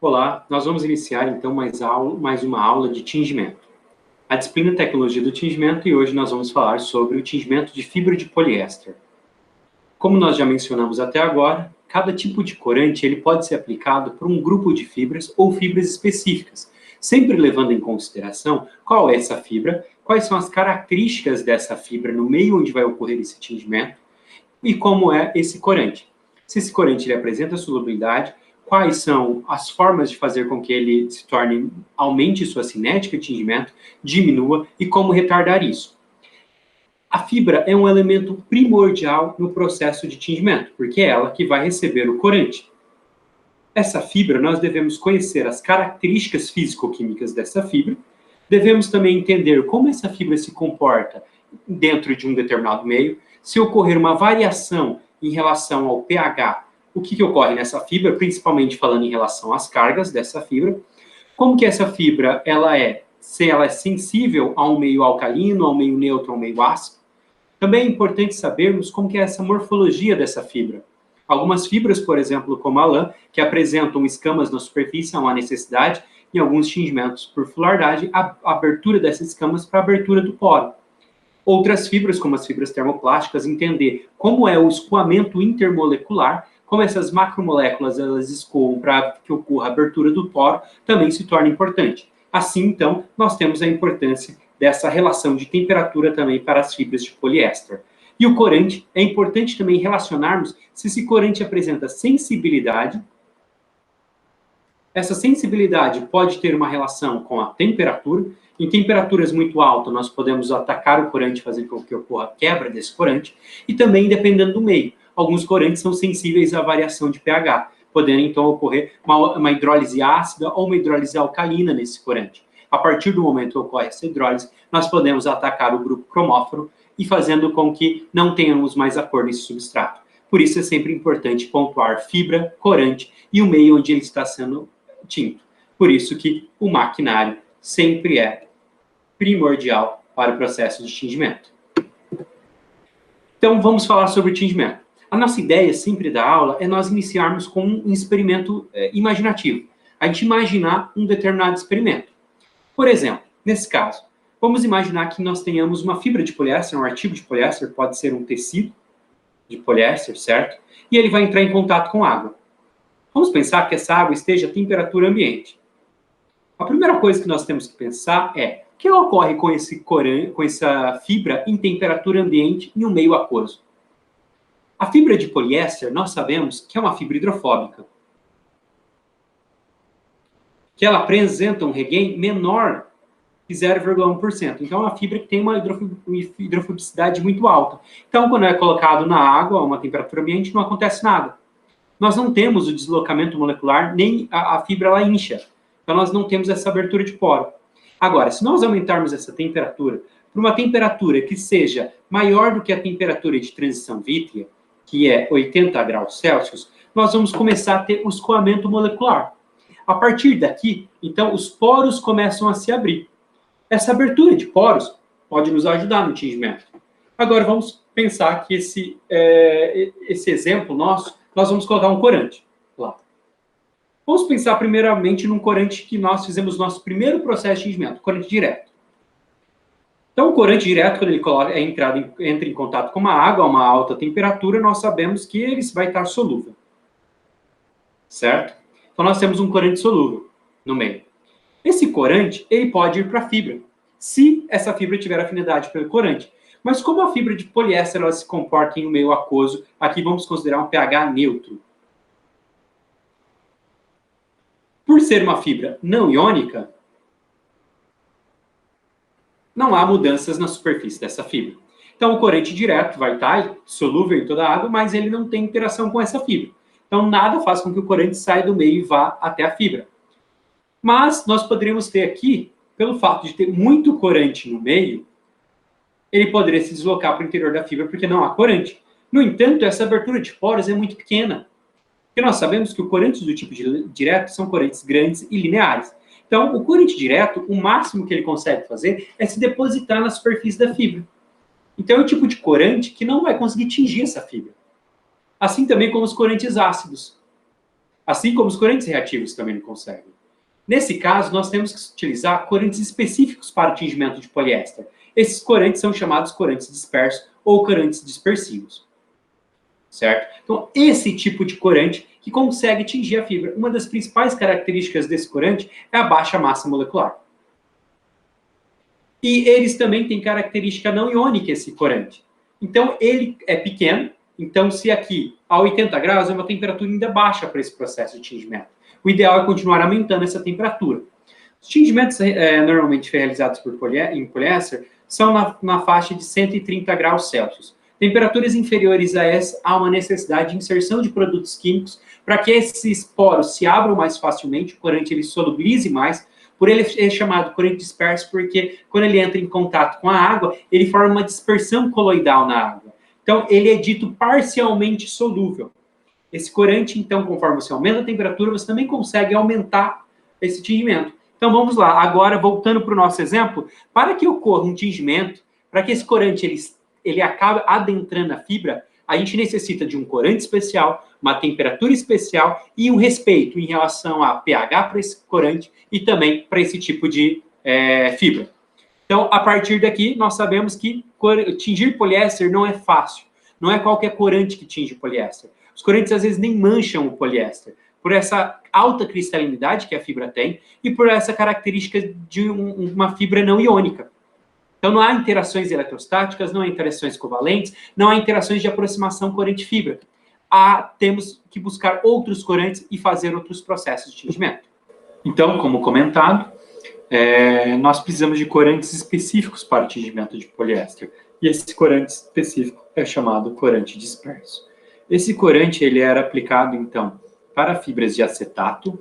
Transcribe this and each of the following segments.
Olá, nós vamos iniciar então mais uma aula de tingimento. A disciplina Tecnologia do Tingimento e hoje nós vamos falar sobre o tingimento de fibra de poliéster. Como nós já mencionamos até agora, cada tipo de corante ele pode ser aplicado por um grupo de fibras ou fibras específicas, sempre levando em consideração qual é essa fibra, quais são as características dessa fibra no meio onde vai ocorrer esse tingimento e como é esse corante. Se esse corante ele apresenta solubilidade, quais são as formas de fazer com que ele aumente sua cinética de tingimento, diminua e como retardar isso. A fibra é um elemento primordial no processo de tingimento, porque é ela que vai receber o corante. Essa fibra, nós devemos conhecer as características físico-químicas dessa fibra, devemos também entender como essa fibra se comporta dentro de um determinado meio, se ocorrer uma variação em relação ao pH, o que ocorre nessa fibra, principalmente falando em relação às cargas dessa fibra, como que essa fibra se ela é sensível a um meio alcalino, a um meio neutro, a um meio ácido. Também é importante sabermos como que é essa morfologia dessa fibra. Algumas fibras, por exemplo, como a lã, que apresentam escamas na superfície, há uma necessidade, em alguns tingimentos por fluoridade, a abertura dessas escamas para a abertura do poro. Outras fibras, como as fibras termoplásticas, entender como é o escoamento intermolecular, como essas macromoléculas elas escoam para que ocorra a abertura do poro, também se torna importante. Assim, então, nós temos a importância dessa relação de temperatura também para as fibras de poliéster. E o corante, é importante também relacionarmos se esse corante apresenta sensibilidade. Essa sensibilidade pode ter uma relação com a temperatura. Em temperaturas muito altas, nós podemos atacar o corante, fazendo com que ocorra a quebra desse corante. E também, dependendo do meio, alguns corantes são sensíveis à variação de pH, podendo então ocorrer uma hidrólise ácida ou uma hidrólise alcalina nesse corante. A partir do momento que ocorre essa hidrólise, nós podemos atacar o grupo cromóforo e fazendo com que não tenhamos mais a cor nesse substrato. Por isso é sempre importante pontuar fibra, corante e o meio onde ele está sendo tinto. Por isso que o maquinário sempre é primordial para o processo de tingimento. Então, vamos falar sobre o tingimento. A nossa ideia sempre da aula é nós iniciarmos com um experimento imaginativo. A gente imaginar um determinado experimento. Por exemplo, nesse caso, vamos imaginar que nós tenhamos uma fibra de poliéster, um artigo de poliéster, pode ser um tecido de poliéster, certo? E ele vai entrar em contato com água. Vamos pensar que essa água esteja a temperatura ambiente. A primeira coisa que nós temos que pensar é o que ocorre com essa fibra em temperatura ambiente em um meio aquoso. A fibra de poliéster, nós sabemos que é uma fibra hidrofóbica, que ela apresenta um regain menor que 0,1%. Então, é uma fibra que tem uma hidrofobicidade muito alta. Então, quando é colocado na água, a uma temperatura ambiente, não acontece nada. Nós não temos o deslocamento molecular, nem a fibra ela incha. Então, nós não temos essa abertura de poro. Agora, se nós aumentarmos essa temperatura para uma temperatura que seja maior do que a temperatura de transição vítrea, que é 80 graus Celsius, nós vamos começar a ter o escoamento molecular. A partir daqui, então, os poros começam a se abrir. Essa abertura de poros pode nos ajudar no tingimento. Agora, vamos pensar que esse exemplo nosso, nós vamos colocar um corante lá. Vamos pensar primeiramente num corante que nós fizemos nosso primeiro processo de tingimento, corante direto. Então, o corante direto, quando ele entra em contato com uma água a uma alta temperatura, nós sabemos que ele vai estar solúvel. Certo? Então, nós temos um corante solúvel no meio. Esse corante, ele pode ir para a fibra, se essa fibra tiver afinidade pelo corante. Mas como a fibra de poliéster ela se comporta em um meio aquoso, aqui vamos considerar um pH neutro. Por ser uma fibra não iônica, não há mudanças na superfície dessa fibra. Então, o corante direto vai estar solúvel em toda a água, mas ele não tem interação com essa fibra. Então, nada faz com que o corante saia do meio e vá até a fibra. Mas nós poderíamos ter aqui, pelo fato de ter muito corante no meio, ele poderia se deslocar para o interior da fibra porque não há corante. No entanto, essa abertura de poros é muito pequena. Porque nós sabemos que os corantes do tipo direto são corantes grandes e lineares. Então, o corante direto, o máximo que ele consegue fazer é se depositar na superfície da fibra. Então, é o tipo de corante que não vai conseguir tingir essa fibra. Assim também como os corantes ácidos. Assim como os corantes reativos também não conseguem. Nesse caso, nós temos que utilizar corantes específicos para o tingimento de poliéster. Esses corantes são chamados corantes dispersos ou corantes dispersivos. Certo? Então, esse tipo de corante que consegue tingir a fibra. Uma das principais características desse corante é a baixa massa molecular. E eles também têm característica não iônica, esse corante. Então, ele é pequeno. Então, se aqui, a 80 graus, é uma temperatura ainda baixa para esse processo de tingimento. O ideal é continuar aumentando essa temperatura. Os tingimentos normalmente realizados em poliéster são na faixa de 130 graus Celsius. Temperaturas inferiores a essa, há uma necessidade de inserção de produtos químicos para que esses poros se abram mais facilmente, o corante ele solubilize mais. Por ele é chamado corante disperso porque quando ele entra em contato com a água, ele forma uma dispersão coloidal na água. Então, ele é dito parcialmente solúvel. Esse corante, então, conforme você aumenta a temperatura, você também consegue aumentar esse tingimento. Então, vamos lá. Agora, voltando para o nosso exemplo, para que ocorra um tingimento, para que esse corante ele acabe adentrando a fibra, a gente necessita de um corante especial, uma temperatura especial e um respeito em relação a pH para esse corante e também para esse tipo de fibra. Então, a partir daqui, nós sabemos que tingir poliéster não é fácil. Não é qualquer corante que tinge poliéster. Os corantes, às vezes, nem mancham o poliéster, por essa alta cristalinidade que a fibra tem e por essa característica de uma fibra não iônica. Então, não há interações eletrostáticas, não há interações covalentes, não há interações de aproximação corante-fibra. Temos que buscar outros corantes e fazer outros processos de tingimento. Então, como comentado, nós precisamos de corantes específicos para o tingimento de poliéster. E esse corante específico é chamado corante disperso. Esse corante ele era aplicado, então, para fibras de acetato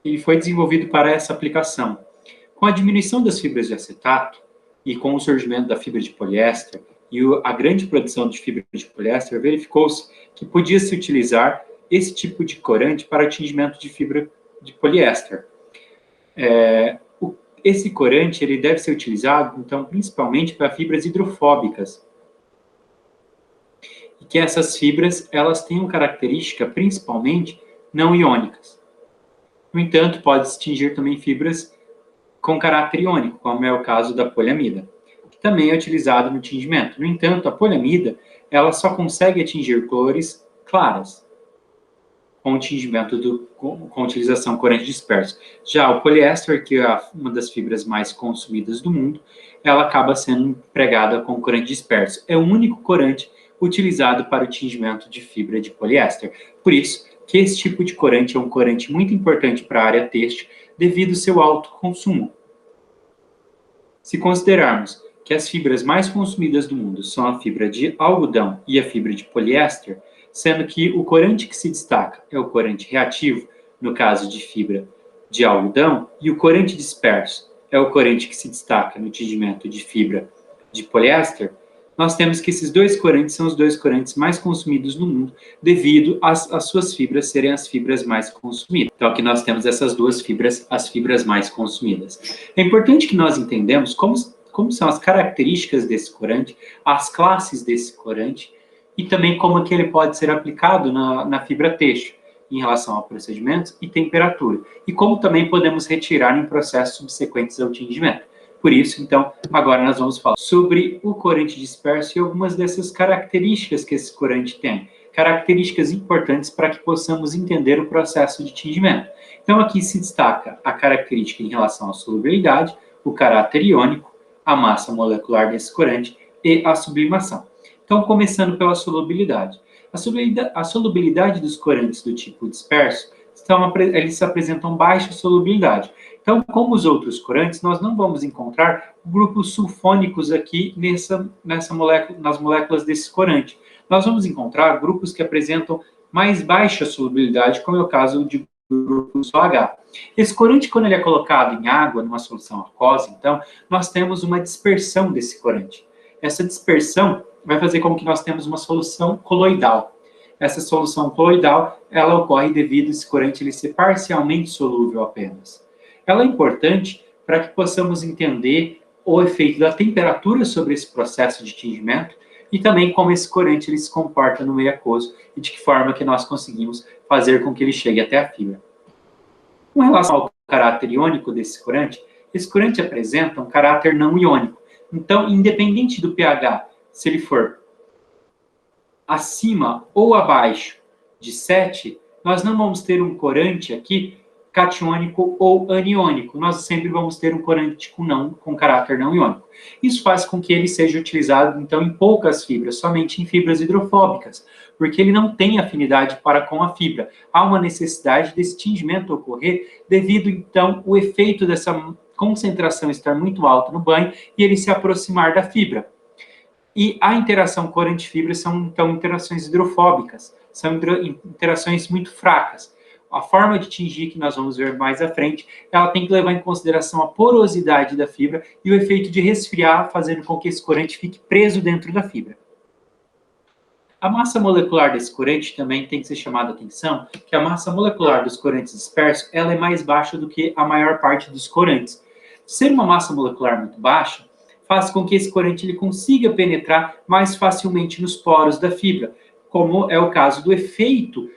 e foi desenvolvido para essa aplicação. Com a diminuição das fibras de acetato e com o surgimento da fibra de poliéster e a grande produção de fibra de poliéster, verificou-se que podia-se utilizar esse tipo de corante para o tingimento de fibra de poliéster. Esse corante ele deve ser utilizado, então, principalmente para fibras hidrofóbicas. E que essas fibras, elas têm uma característica, principalmente, não iônicas. No entanto, pode-se tingir também fibras com caráter iônico, como é o caso da poliamida, que também é utilizado no tingimento. No entanto, a poliamida, ela só consegue atingir cores claras, com o tingimento com a utilização corante disperso. Já o poliéster, que é uma das fibras mais consumidas do mundo, ela acaba sendo empregada com corante disperso. É o único corante utilizado para o tingimento de fibra de poliéster. Por isso que esse tipo de corante é um corante muito importante para a área têxtil, devido ao seu alto consumo. Se considerarmos que as fibras mais consumidas do mundo são a fibra de algodão e a fibra de poliéster, sendo que o corante que se destaca é o corante reativo, no caso de fibra de algodão, e o corante disperso é o corante que se destaca no tingimento de fibra de poliéster, nós temos que esses dois corantes são os dois corantes mais consumidos no mundo, devido às suas fibras serem as fibras mais consumidas. Então, aqui nós temos essas duas fibras, as fibras mais consumidas. É importante que nós entendamos como são as características desse corante, as classes desse corante, e também como é que ele pode ser aplicado na fibra têxtil, em relação a procedimentos e temperatura, e como também podemos retirar em processos subsequentes ao tingimento. Por isso, então, agora nós vamos falar sobre o corante disperso e algumas dessas características que esse corante tem. Características importantes para que possamos entender o processo de tingimento. Então, aqui se destaca a característica em relação à solubilidade, o caráter iônico, a massa molecular desse corante e a sublimação. Então, começando pela solubilidade. A solubilidade dos corantes do tipo disperso, eles apresentam baixa solubilidade. Então, como os outros corantes, nós não vamos encontrar grupos sulfônicos aqui nas moléculas desse corante. Nós vamos encontrar grupos que apresentam mais baixa solubilidade, como é o caso de grupos OH. Esse corante, quando ele é colocado em água, numa solução aquosa, então, nós temos uma dispersão desse corante. Essa dispersão vai fazer com que nós temos uma solução coloidal. Essa solução coloidal, ela ocorre devido a esse corante ele ser parcialmente solúvel apenas. Ela é importante para que possamos entender o efeito da temperatura sobre esse processo de tingimento e também como esse corante ele se comporta no meio aquoso e de que forma que nós conseguimos fazer com que ele chegue até a fibra. Com relação ao caráter iônico desse corante, esse corante apresenta um caráter não iônico. Então, independente do pH, se ele for acima ou abaixo de 7, nós não vamos ter um corante aqui catiônico ou aniônico. Nós sempre vamos ter um corante com caráter não iônico. Isso faz com que ele seja utilizado, então, em poucas fibras, somente em fibras hidrofóbicas, porque ele não tem afinidade para com a fibra. Há uma necessidade desse tingimento ocorrer devido, então, ao efeito dessa concentração estar muito alta no banho e ele se aproximar da fibra. E a interação corante-fibra são, então, interações hidrofóbicas, são interações muito fracas. A forma de tingir, que nós vamos ver mais à frente, ela tem que levar em consideração a porosidade da fibra e o efeito de resfriar, fazendo com que esse corante fique preso dentro da fibra. A massa molecular desse corante também tem que ser chamada a atenção, que a massa molecular dos corantes dispersos ela é mais baixa do que a maior parte dos corantes. Ser uma massa molecular muito baixa, faz com que esse corante ele consiga penetrar mais facilmente nos poros da fibra, como é o caso do efeito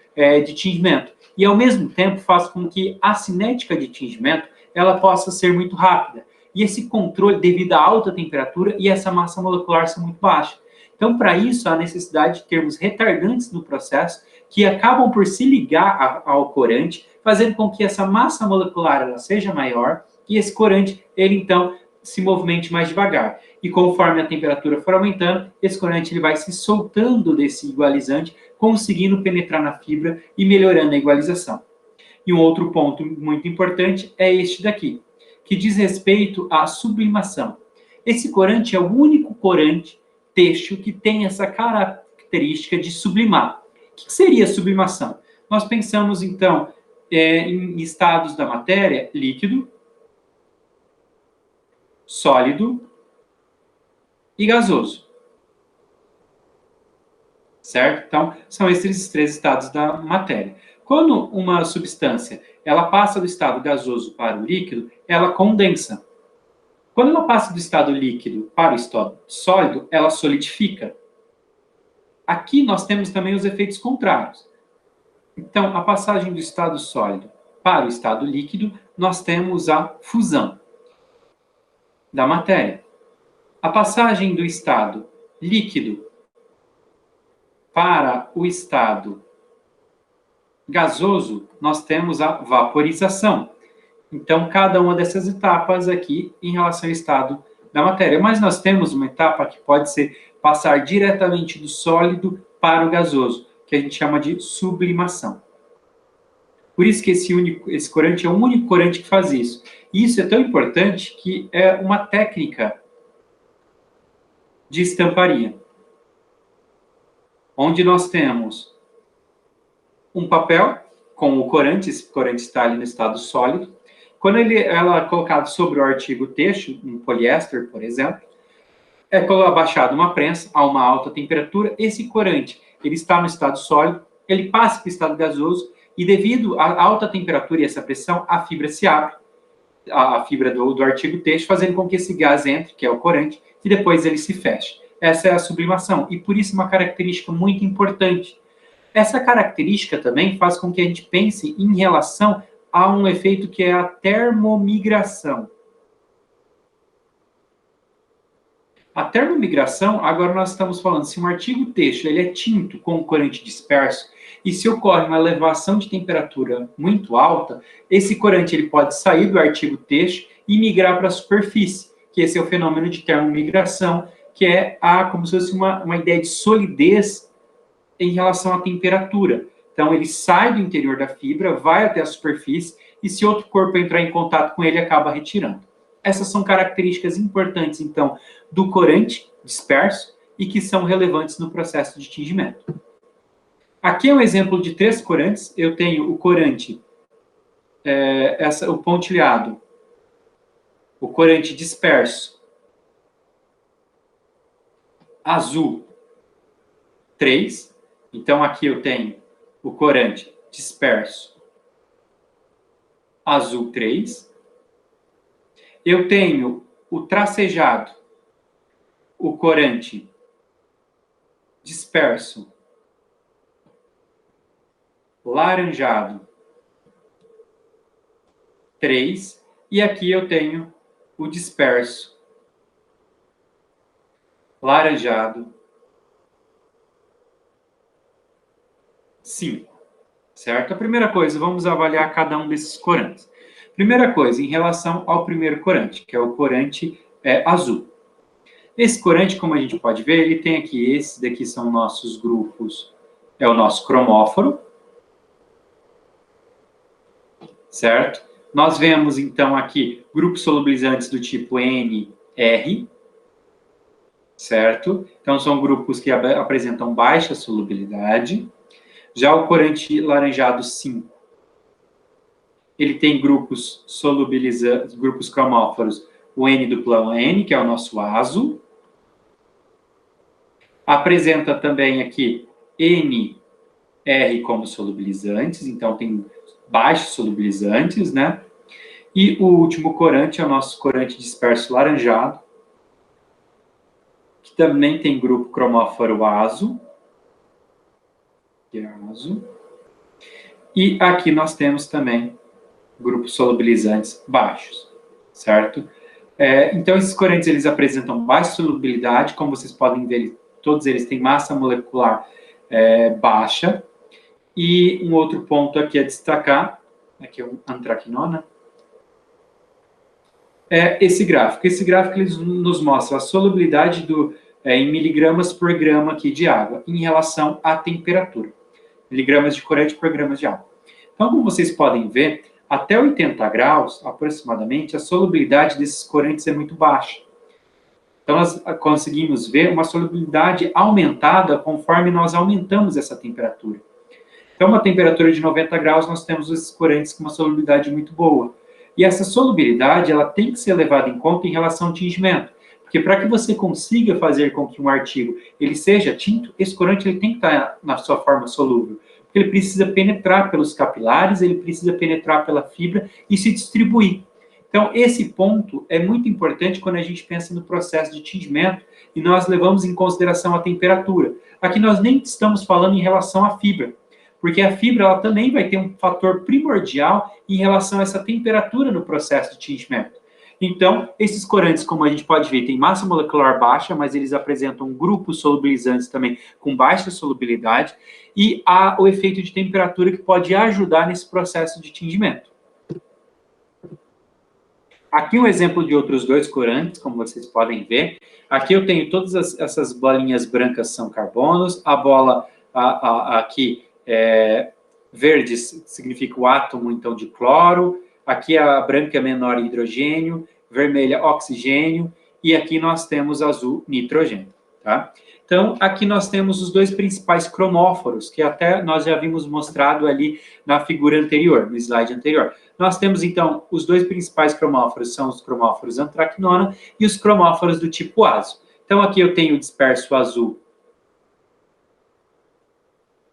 de tingimento. E, ao mesmo tempo, faz com que a cinética de tingimento ela possa ser muito rápida. E esse controle, devido à alta temperatura e essa massa molecular ser muito baixa. Então, para isso, há necessidade de termos retardantes no processo que acabam por se ligar ao corante, fazendo com que essa massa molecular ela seja maior e esse corante, ele, então, se movimente mais devagar. E conforme a temperatura for aumentando, esse corante ele vai se soltando desse igualizante, conseguindo penetrar na fibra e melhorando a igualização. E um outro ponto muito importante é este daqui, que diz respeito à sublimação. Esse corante é o único corante têxtil que tem essa característica de sublimar. O que seria sublimação? Nós pensamos, então, em estados da matéria, líquido, sólido e gasoso. Certo? Então, são esses três estados da matéria. Quando uma substância ela passa do estado gasoso para o líquido, ela condensa. Quando ela passa do estado líquido para o estado sólido, ela solidifica. Aqui nós temos também os efeitos contrários. Então, a passagem do estado sólido para o estado líquido, nós temos a fusão da matéria. A passagem do estado líquido para o estado gasoso, nós temos a vaporização. Então, cada uma dessas etapas aqui em relação ao estado da matéria. Mas nós temos uma etapa que pode ser passar diretamente do sólido para o gasoso, que a gente chama de sublimação. Por isso que esse corante é o único corante que faz isso. E isso é tão importante que é uma técnica de estamparia, onde nós temos um papel com o corante, esse corante está ali no estado sólido. Quando ela é colocado sobre o artigo têxtil, um poliéster, por exemplo, é abaixado uma prensa a uma alta temperatura, esse corante ele está no estado sólido, ele passa para o estado gasoso, e devido à alta temperatura e essa pressão, a fibra se abre, a fibra do artigo têxtil, fazendo com que esse gás entre, que é o corante, e depois ele se feche. Essa é a sublimação, e por isso uma característica muito importante. Essa característica também faz com que a gente pense em relação a um efeito que é a termomigração. A termomigração, agora nós estamos falando, se um artigo têxtil ele é tinto com corante disperso, e se ocorre uma elevação de temperatura muito alta, esse corante ele pode sair do artigo têxtil e migrar para a superfície, que esse é o fenômeno de termomigração, que é como se fosse uma ideia de solidez em relação à temperatura. Então, ele sai do interior da fibra, vai até a superfície, e se outro corpo entrar em contato com ele, acaba retirando. Essas são características importantes, então, do corante disperso e que são relevantes no processo de tingimento. Aqui é um exemplo de 3 corantes. Eu tenho o corante, o pontilhado, o corante disperso, azul 3. Então, aqui eu tenho o corante disperso, azul 3. Eu tenho o tracejado, o corante disperso laranjado 3, e aqui eu tenho o disperso laranjado 5, certo? A primeira coisa, vamos avaliar cada um desses corantes. Primeira coisa, em relação ao primeiro corante, que é o corante azul. Esse corante, como a gente pode ver, ele tem aqui, esses daqui são nossos grupos, é o nosso cromóforo, certo? Nós vemos, então, aqui grupos solubilizantes do tipo NR, certo? Então, são grupos que apresentam baixa solubilidade. Já o corante laranjado 5, ele tem grupos solubilizantes, grupos cromóforos, o N-N, que é o nosso azo. Apresenta também aqui NR como solubilizantes, então tem baixos solubilizantes, né? E o último corante é o nosso corante disperso laranjado, que também tem grupo cromóforo azo, que é azo. E aqui nós temos também grupos solubilizantes baixos, certo? Então, esses corantes, eles apresentam baixa solubilidade, como vocês podem ver, todos eles têm massa molecular baixa. E um outro ponto aqui a destacar, aqui é o antraquinona, esse gráfico. Esse gráfico ele nos mostra a solubilidade em miligramas por grama aqui de água, em relação à temperatura. Miligramas de corante por gramas de água. Então, como vocês podem ver, até 80 graus, aproximadamente, a solubilidade desses corantes é muito baixa. Então, nós conseguimos ver uma solubilidade aumentada conforme nós aumentamos essa temperatura. Então, uma temperatura de 90 graus, nós temos esses corantes com uma solubilidade muito boa. E essa solubilidade, ela tem que ser levada em conta em relação ao tingimento. Porque para que você consiga fazer com que um artigo ele seja tinto, esse corante ele tem que estar na sua forma solúvel. Porque ele precisa penetrar pelos capilares, ele precisa penetrar pela fibra e se distribuir. Então, esse ponto é muito importante quando a gente pensa no processo de tingimento e nós levamos em consideração a temperatura. Aqui nós nem estamos falando em relação à fibra, porque a fibra ela também vai ter um fator primordial em relação a essa temperatura no processo de tingimento. Então, esses corantes, como a gente pode ver, têm massa molecular baixa, mas eles apresentam grupos solubilizantes também com baixa solubilidade, e há o efeito de temperatura que pode ajudar nesse processo de tingimento. Aqui um exemplo de outros dois corantes, como vocês podem ver. Aqui eu tenho todas essas bolinhas brancas são carbonos, a bola aqui verde significa o átomo, então, de cloro. Aqui a branca menor hidrogênio, vermelha oxigênio, e aqui nós temos azul nitrogênio, tá? Então, aqui nós temos os dois principais cromóforos, que até nós já vimos mostrado ali na figura anterior, no slide anterior. Nós temos, então, os dois principais cromóforos, são os cromóforos antraquinona e os cromóforos do tipo azo. Então, aqui eu tenho o disperso azul.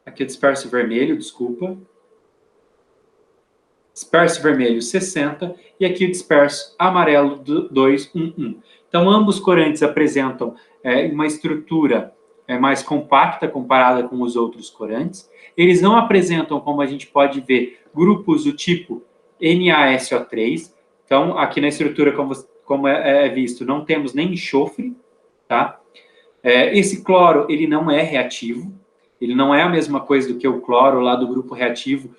Aqui o disperso vermelho, desculpa. Disperso vermelho 60 e aqui o disperso amarelo 211. Então, ambos corantes apresentam uma estrutura mais compacta comparada com os outros corantes. Eles não apresentam, como a gente pode ver, grupos do tipo NaSO3. Então, aqui na estrutura, como é visto, não temos nem enxofre, tá? Esse cloro, ele não é reativo. Ele não é a mesma coisa do que o cloro lá do grupo reativo,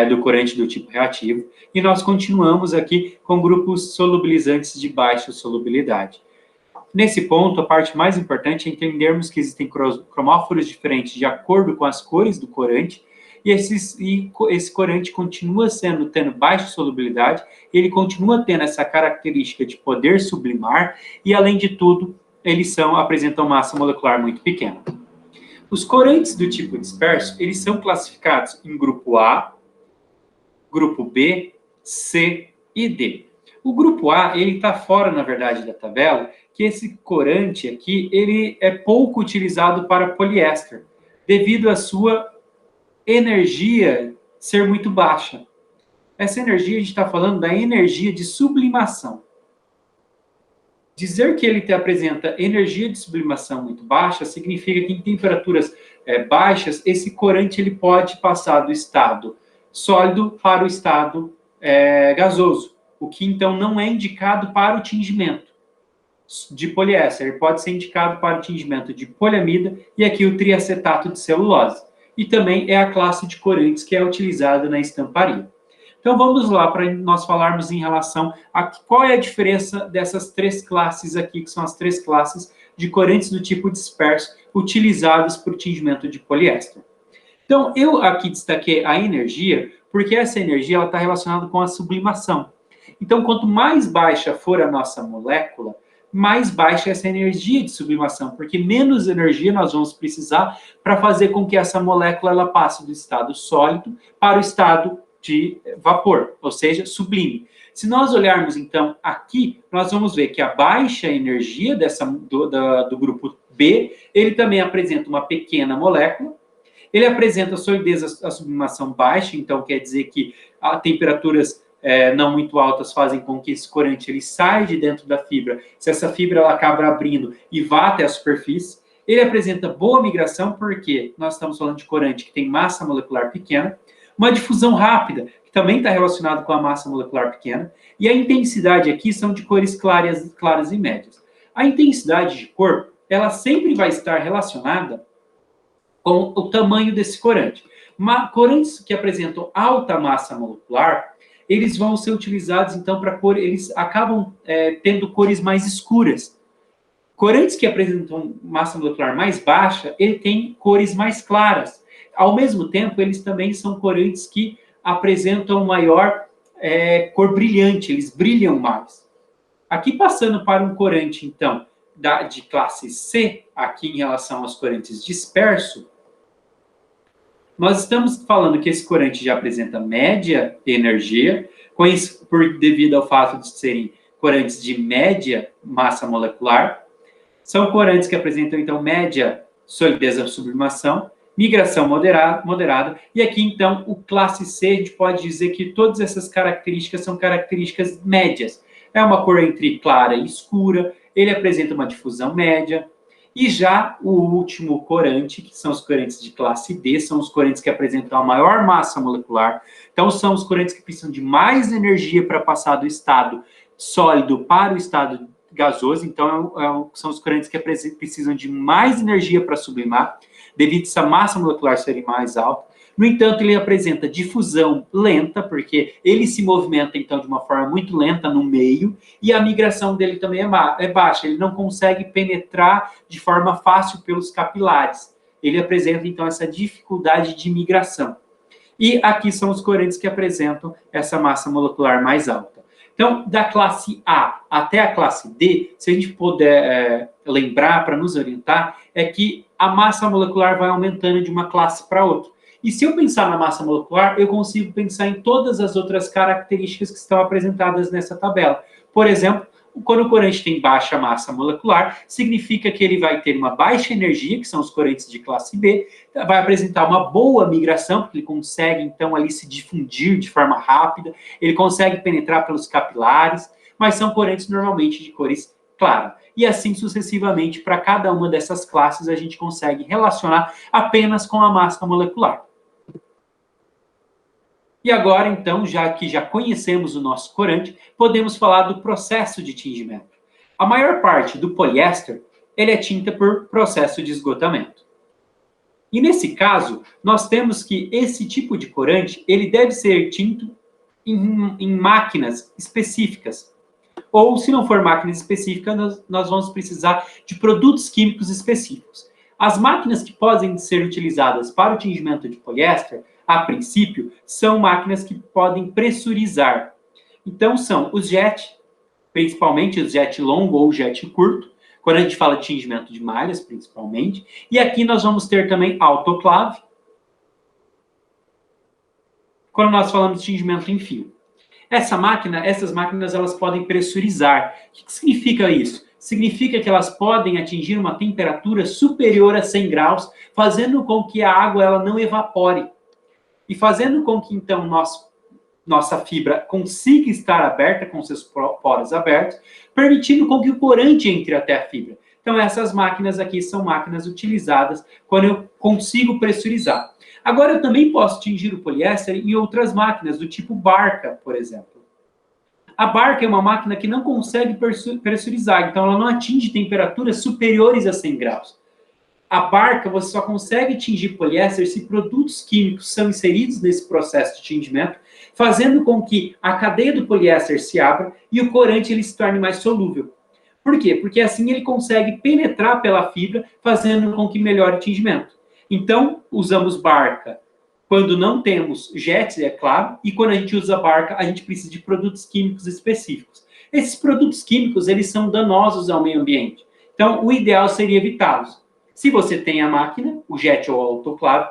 do corante do tipo reativo. E nós continuamos aqui com grupos solubilizantes de baixa solubilidade. Nesse ponto, a parte mais importante é entendermos que existem cromóforos diferentes de acordo com as cores do corante, e esse corante continua tendo baixa solubilidade, ele continua tendo essa característica de poder sublimar, e além de tudo, eles apresentam massa molecular muito pequena. Os corantes do tipo disperso, eles são classificados em grupo A, grupo B, C e D. O grupo A, ele está fora, na verdade, da tabela, que esse corante aqui, ele é pouco utilizado para poliéster, devido à sua energia ser muito baixa. Essa energia, a gente está falando da energia de sublimação. Dizer que ele apresenta energia de sublimação muito baixa significa que em temperaturas baixas, esse corante ele pode passar do estado sólido para o estado gasoso, o que então não é indicado para o tingimento de poliéster. Ele pode ser indicado para o tingimento de poliamida e aqui o triacetato de celulose. E também é a classe de corantes que é utilizada na estamparia. Então, vamos lá para nós falarmos em relação a qual é a diferença dessas três classes aqui, que são as três classes de corantes do tipo disperso utilizados para o tingimento de poliéster. Então, eu aqui destaquei a energia, porque essa energia está relacionada com a sublimação. Então, quanto mais baixa for a nossa molécula, mais baixa é essa energia de sublimação, porque menos energia nós vamos precisar para fazer com que essa molécula ela passe do estado sólido para o estado de vapor, ou seja, sublime. Se nós olharmos, então, aqui, nós vamos ver que a baixa energia do grupo B, ele também apresenta uma pequena molécula, ele apresenta solidez a sublimação baixa, então quer dizer que a temperaturas não muito altas fazem com que esse corante ele saia de dentro da fibra, se essa fibra ela acaba abrindo e vá até a superfície. Ele apresenta boa migração, porque nós estamos falando de corante que tem massa molecular pequena, uma difusão rápida, que também está relacionado com a massa molecular pequena, e a intensidade aqui são de cores claras e médias. A intensidade de cor, ela sempre vai estar relacionada com o tamanho desse corante. Corantes que apresentam alta massa molecular, eles vão ser utilizados, então, para cor, eles acabam tendo cores mais escuras. Corantes que apresentam massa molecular mais baixa, ele tem cores mais claras. Ao mesmo tempo, eles também são corantes que apresentam maior cor brilhante, eles brilham mais. Aqui, passando para um corante, então, de classe C, aqui em relação aos corantes disperso, nós estamos falando que esse corante já apresenta média energia, devido ao fato de serem corantes de média massa molecular. São corantes que apresentam, então, média solidez da sublimação, migração moderada, e aqui, então, o classe C, a gente pode dizer que todas essas características são características médias. É uma cor entre clara e escura, ele apresenta uma difusão média, e já o último corante, que são os corantes de classe D, são os corantes que apresentam a maior massa molecular, então são os corantes que precisam de mais energia para passar do estado sólido para o estado gasoso, então são os corantes que precisam de mais energia para sublimar, devido a essa massa molecular ser mais alta. No entanto, ele apresenta difusão lenta, porque ele se movimenta, então, de uma forma muito lenta no meio, e a migração dele também é baixa, ele não consegue penetrar de forma fácil pelos capilares. Ele apresenta, então, essa dificuldade de migração. E aqui são os corantes que apresentam essa massa molecular mais alta. Então, da classe A até a classe D, se a gente puder lembrar, para nos orientar, é que a massa molecular vai aumentando de uma classe para outra. E se eu pensar na massa molecular, eu consigo pensar em todas as outras características que estão apresentadas nessa tabela. Por exemplo, quando o corante tem baixa massa molecular, significa que ele vai ter uma baixa energia, que são os corantes de classe B, vai apresentar uma boa migração, porque ele consegue, então, ali se difundir de forma rápida, ele consegue penetrar pelos capilares, mas são corantes normalmente de cores claras. E assim sucessivamente, para cada uma dessas classes, a gente consegue relacionar apenas com a massa molecular. E agora, então, já que já conhecemos o nosso corante, podemos falar do processo de tingimento. A maior parte do poliéster, ele é tinta por processo de esgotamento. E nesse caso, nós temos que esse tipo de corante, ele deve ser tinto em máquinas específicas. Ou, se não for máquinas específicas, nós vamos precisar de produtos químicos específicos. As máquinas que podem ser utilizadas para o tingimento de poliéster, a princípio, são máquinas que podem pressurizar. Então, são os jet, principalmente os jet longo ou jet curto, quando a gente fala de tingimento de malhas, principalmente. E aqui nós vamos ter também autoclave, quando nós falamos de tingimento em fio. Essas máquinas, elas podem pressurizar. O que significa isso? Significa que elas podem atingir uma temperatura superior a 100 graus, fazendo com que a água ela não evapore. E fazendo com que, então, nós nossa fibra consiga estar aberta, com seus poros abertos, permitindo com que o corante entre até a fibra. Então, essas máquinas aqui são máquinas utilizadas quando eu consigo pressurizar. Agora, eu também posso tingir o poliéster em outras máquinas, do tipo Barca, por exemplo. A Barca é uma máquina que não consegue pressurizar, então ela não atinge temperaturas superiores a 100 graus. A Barca, você só consegue tingir poliéster se produtos químicos são inseridos nesse processo de tingimento, fazendo com que a cadeia do poliéster se abra e o corante ele se torne mais solúvel. Por quê? Porque assim ele consegue penetrar pela fibra, fazendo com que melhore o tingimento. Então, usamos Barca quando não temos jet, é claro, e quando a gente usa Barca, a gente precisa de produtos químicos específicos. Esses produtos químicos, eles são danosos ao meio ambiente. Então, o ideal seria evitá-los. Se você tem a máquina, o jet ou o autoclave,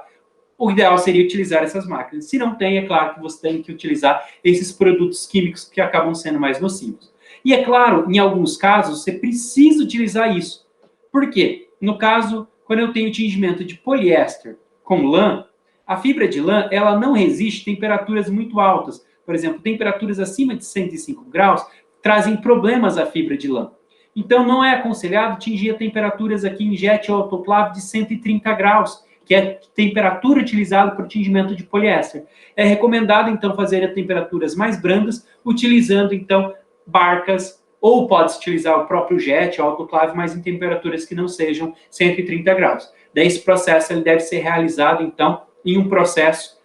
o ideal seria utilizar essas máquinas. Se não tem, é claro que você tem que utilizar esses produtos químicos que acabam sendo mais nocivos. E é claro, em alguns casos, você precisa utilizar isso. Por quê? No caso, quando eu tenho tingimento de poliéster com lã, a fibra de lã, ela não resiste a temperaturas muito altas. Por exemplo, temperaturas acima de 105 graus trazem problemas à fibra de lã. Então, não é aconselhado tingir a temperaturas aqui em jet ou autoclave de 130 graus, que é a temperatura utilizada para o tingimento de poliéster. É recomendado, então, fazer a temperaturas mais brandas, utilizando, então, Barcas, ou pode-se utilizar o próprio jet ou autoclave, mas em temperaturas que não sejam 130 graus. Daí, esse processo ele deve ser realizado, então, em um processo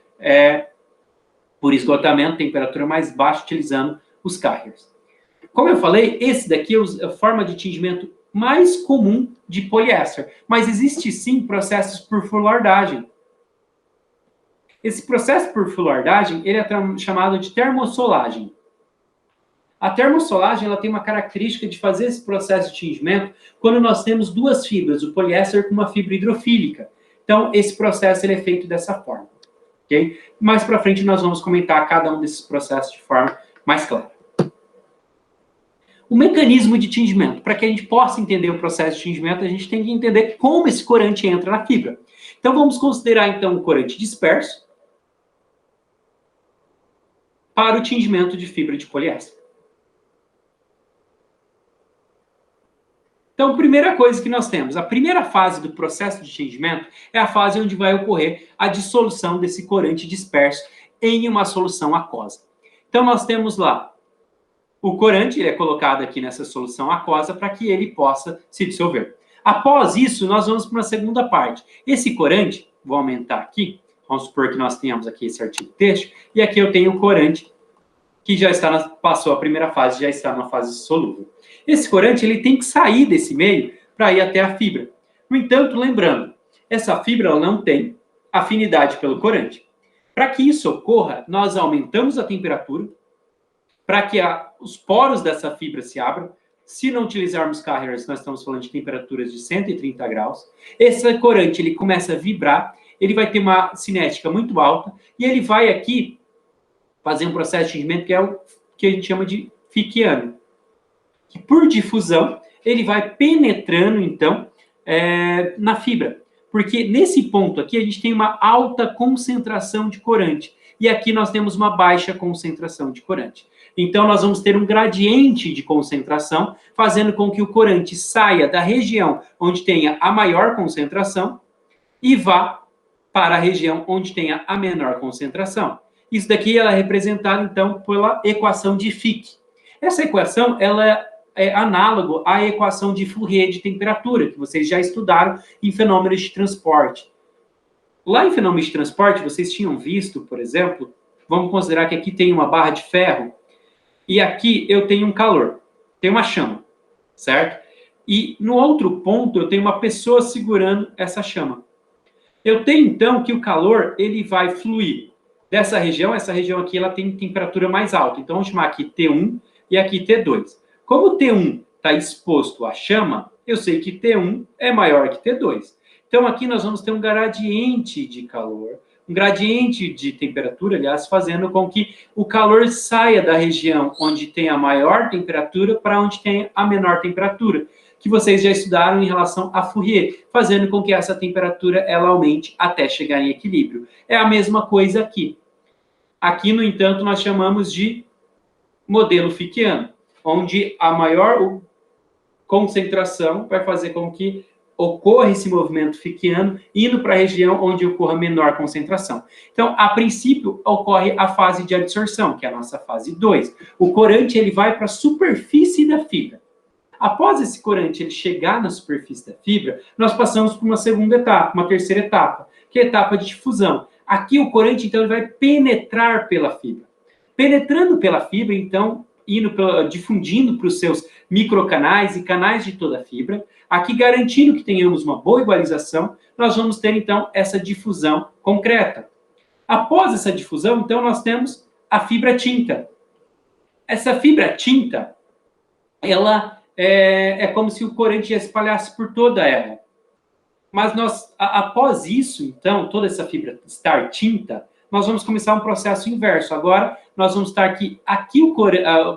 por esgotamento, temperatura mais baixa, utilizando os carriers. Como eu falei, esse daqui é a forma de tingimento mais comum de poliéster, mas existe sim processos por fulardagem. Esse processo por fulardagem, ele é chamado de termossolagem. A termossolagem ela tem uma característica de fazer esse processo de tingimento quando nós temos duas fibras, o poliéster com uma fibra hidrofílica. Então, esse processo ele é feito dessa forma. Okay? Mais para frente, nós vamos comentar cada um desses processos de forma mais clara. O mecanismo de tingimento. Para que a gente possa entender o processo de tingimento, a gente tem que entender como esse corante entra na fibra. Então, vamos considerar, então, o corante disperso para o tingimento de fibra de poliéster. Então, primeira coisa que nós temos, a primeira fase do processo de tingimento é a fase onde vai ocorrer a dissolução desse corante disperso em uma solução aquosa. Então, nós temos lá o corante, ele é colocado aqui nessa solução aquosa para que ele possa se dissolver. Após isso, nós vamos para uma segunda parte. Esse corante, vou aumentar aqui, vamos supor que nós tenhamos aqui esse artigo texto, e aqui eu tenho o corante que já está passou a primeira fase, já está na fase solúvel. Esse corante ele tem que sair desse meio para ir até a fibra. No entanto, lembrando, essa fibra ela não tem afinidade pelo corante. Para que isso ocorra, nós aumentamos a temperatura para que os poros dessa fibra se abram. Se não utilizarmos carriers, nós estamos falando de temperaturas de 130 graus. Esse corante ele começa a vibrar, ele vai ter uma cinética muito alta e ele vai aqui fazer um processo de tingimento que é o que a gente chama de Fickiano. Que por difusão, ele vai penetrando, então, na fibra. Porque nesse ponto aqui, a gente tem uma alta concentração de corante. E aqui nós temos uma baixa concentração de corante. Então, nós vamos ter um gradiente de concentração, fazendo com que o corante saia da região onde tenha a maior concentração e vá para a região onde tenha a menor concentração. Isso daqui ela é representada, então, pela equação de Fick. Essa equação, ela é análogo à equação de Fourier de temperatura, que vocês já estudaram em fenômenos de transporte. Lá em fenômenos de transporte, vocês tinham visto, por exemplo, vamos considerar que aqui tem uma barra de ferro, e aqui eu tenho um calor, tem uma chama, certo? E no outro ponto, eu tenho uma pessoa segurando essa chama. Eu tenho, então, que o calor ele vai fluir dessa região, essa região aqui ela tem temperatura mais alta. Então, vamos chamar aqui T1 e aqui T2. Como o T1 está exposto à chama, eu sei que T1 é maior que T2. Então, aqui nós vamos ter um gradiente de calor, um gradiente de temperatura, aliás, fazendo com que o calor saia da região onde tem a maior temperatura para onde tem a menor temperatura, que vocês já estudaram em relação a Fourier, fazendo com que essa temperatura ela aumente até chegar em equilíbrio. É a mesma coisa aqui. Aqui, no entanto, nós chamamos de modelo Fickiano, onde a maior concentração vai fazer com que ocorra esse movimento Fickiano, indo para a região onde ocorra menor concentração. Então, a princípio, ocorre a fase de adsorção, que é a nossa fase 2. O corante ele vai para a superfície da fibra. Após esse corante ele chegar na superfície da fibra, nós passamos por uma segunda etapa, uma terceira etapa, que é a etapa de difusão. Aqui o corante, então, ele vai penetrar pela fibra. Penetrando pela fibra, então, difundindo para os seus microcanais e canais de toda a fibra, aqui garantindo que tenhamos uma boa igualização, nós vamos ter, então, essa difusão concreta. Após essa difusão, então, nós temos a fibra tinta. Essa fibra tinta, ela é como se o corante já espalhasse por toda ela. Mas após isso, então, toda essa fibra estar tinta, nós vamos começar um processo inverso. Agora, nós vamos estar aqui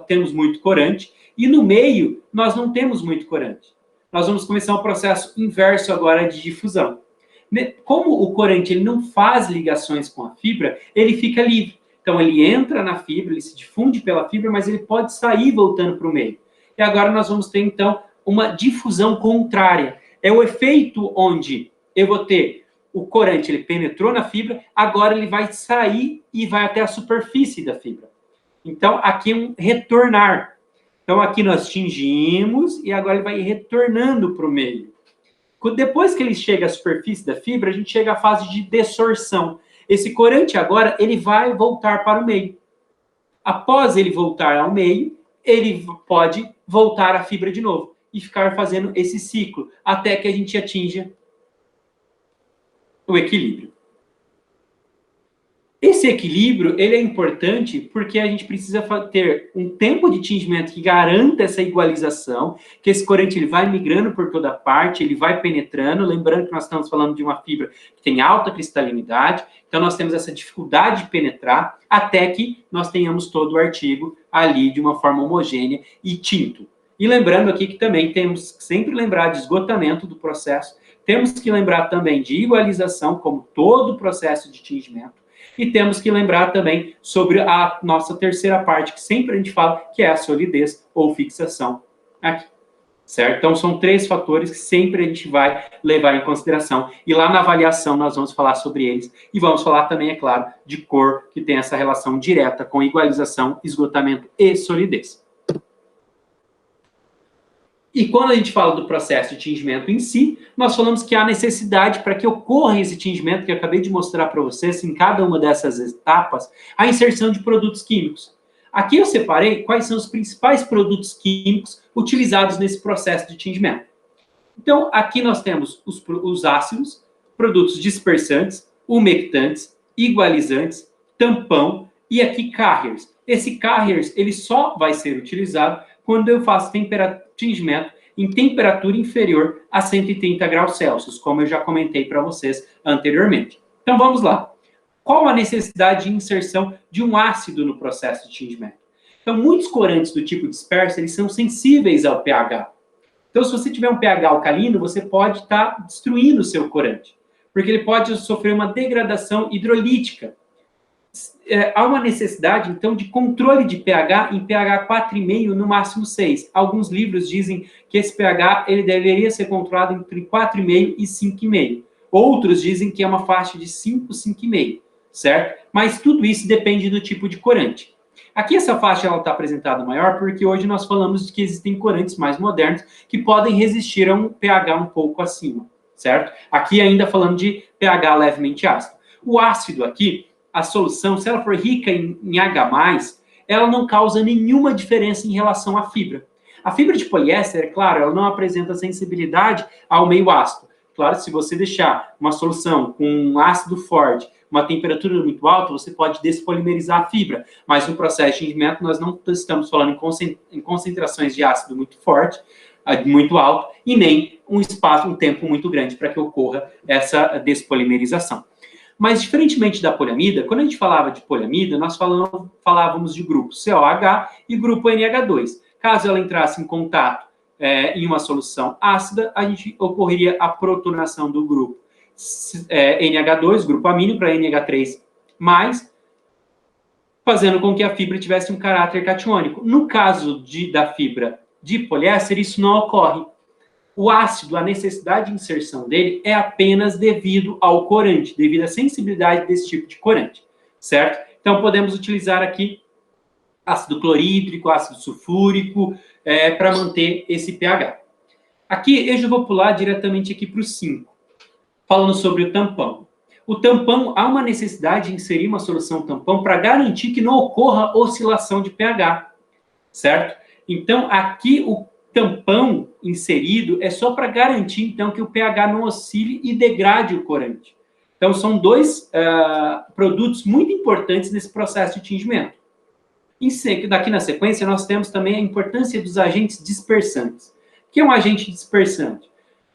temos muito corante, e no meio, nós não temos muito corante. Nós vamos começar um processo inverso agora de difusão. Como o corante ele não faz ligações com a fibra, ele fica livre. Então, ele entra na fibra, ele se difunde pela fibra, mas ele pode sair voltando para o meio. E agora nós vamos ter, então, uma difusão contrária. É o efeito onde eu vou ter o corante, ele penetrou na fibra, agora ele vai sair e vai até a superfície da fibra. Então, aqui é um retornar. Então, aqui nós tingimos e agora ele vai retornando para o meio. Depois que ele chega à superfície da fibra, a gente chega à fase de desorção. Esse corante agora, ele vai voltar para o meio. Após ele voltar ao meio, ele pode voltar à fibra de novo e ficar fazendo esse ciclo, até que a gente atinja o equilíbrio. Esse equilíbrio, ele é importante porque a gente precisa ter um tempo de tingimento que garanta essa igualização, que esse corante ele vai migrando por toda parte, ele vai penetrando, lembrando que nós estamos falando de uma fibra que tem alta cristalinidade, então nós temos essa dificuldade de penetrar, até que nós tenhamos todo o artigo ali de uma forma homogênea e tinto. E lembrando aqui que também temos que sempre lembrar de esgotamento do processo, temos que lembrar também de igualização, como todo o processo de tingimento, e temos que lembrar também sobre a nossa terceira parte, que sempre a gente fala, que é a solidez ou fixação aqui, certo? Então, são 3 fatores que sempre a gente vai levar em consideração. E lá na avaliação nós vamos falar sobre eles. E vamos falar também, é claro, de cor, que tem essa relação direta com igualização, esgotamento e solidez. E quando a gente fala do processo de tingimento em si, nós falamos que há necessidade para que ocorra esse tingimento que eu acabei de mostrar para vocês, em cada uma dessas etapas, a inserção de produtos químicos. Aqui eu separei quais são os principais produtos químicos utilizados nesse processo de tingimento. Então, aqui nós temos os ácidos, produtos dispersantes, umectantes, igualizantes, tampão e aqui carriers. Esse carriers, ele só vai ser utilizado quando eu faço tingimento em temperatura inferior a 130 graus Celsius, como eu já comentei para vocês anteriormente. Então, vamos lá. Qual a necessidade de inserção de um ácido no processo de tingimento? Então, muitos corantes do tipo disperso, eles são sensíveis ao pH. Então, se você tiver um pH alcalino, você pode estar destruindo o seu corante, porque ele pode sofrer uma degradação hidrolítica. Há uma necessidade, então, de controle de pH em pH 4,5, no máximo 6. Alguns livros dizem que esse pH ele deveria ser controlado entre 4,5 e 5,5. Outros dizem que é uma faixa de 5, 5,5, certo? Mas tudo isso depende do tipo de corante. Aqui essa faixa está apresentada maior porque hoje nós falamos de que existem corantes mais modernos que podem resistir a um pH um pouco acima, certo? Aqui ainda falando de pH levemente ácido. O ácido aqui, a solução, se ela for rica em H+, ela não causa nenhuma diferença em relação à fibra. A fibra de poliéster, é claro, ela não apresenta sensibilidade ao meio ácido. Claro, se você deixar uma solução com um ácido forte, uma temperatura muito alta, você pode despolimerizar a fibra. Mas no processo de tingimento, nós não estamos falando em concentrações de ácido muito forte, muito alto, e nem um tempo muito grande para que ocorra essa despolimerização. Mas, diferentemente da poliamida, quando a gente falava de poliamida, nós falávamos de grupo COH e grupo NH2. Caso ela entrasse em contato em uma solução ácida, a gente ocorreria a protonação do grupo NH2, grupo amínio, para NH3+, fazendo com que a fibra tivesse um caráter catiônico. No caso da fibra de poliéster, isso não ocorre. O ácido, a necessidade de inserção dele é apenas devido ao corante, devido à sensibilidade desse tipo de corante, certo? Então, podemos utilizar aqui ácido clorídrico, ácido sulfúrico, para manter esse pH. Aqui, eu já vou pular diretamente aqui para o 5, falando sobre o tampão. O tampão, há uma necessidade de inserir uma solução tampão para garantir que não ocorra oscilação de pH, certo? Então, aqui o tampão inserido é só para garantir, então, que o pH não oscile e degrade o corante. Então, são dois produtos muito importantes nesse processo de tingimento. Daqui na sequência, nós temos também a importância dos agentes dispersantes. O que é um agente dispersante?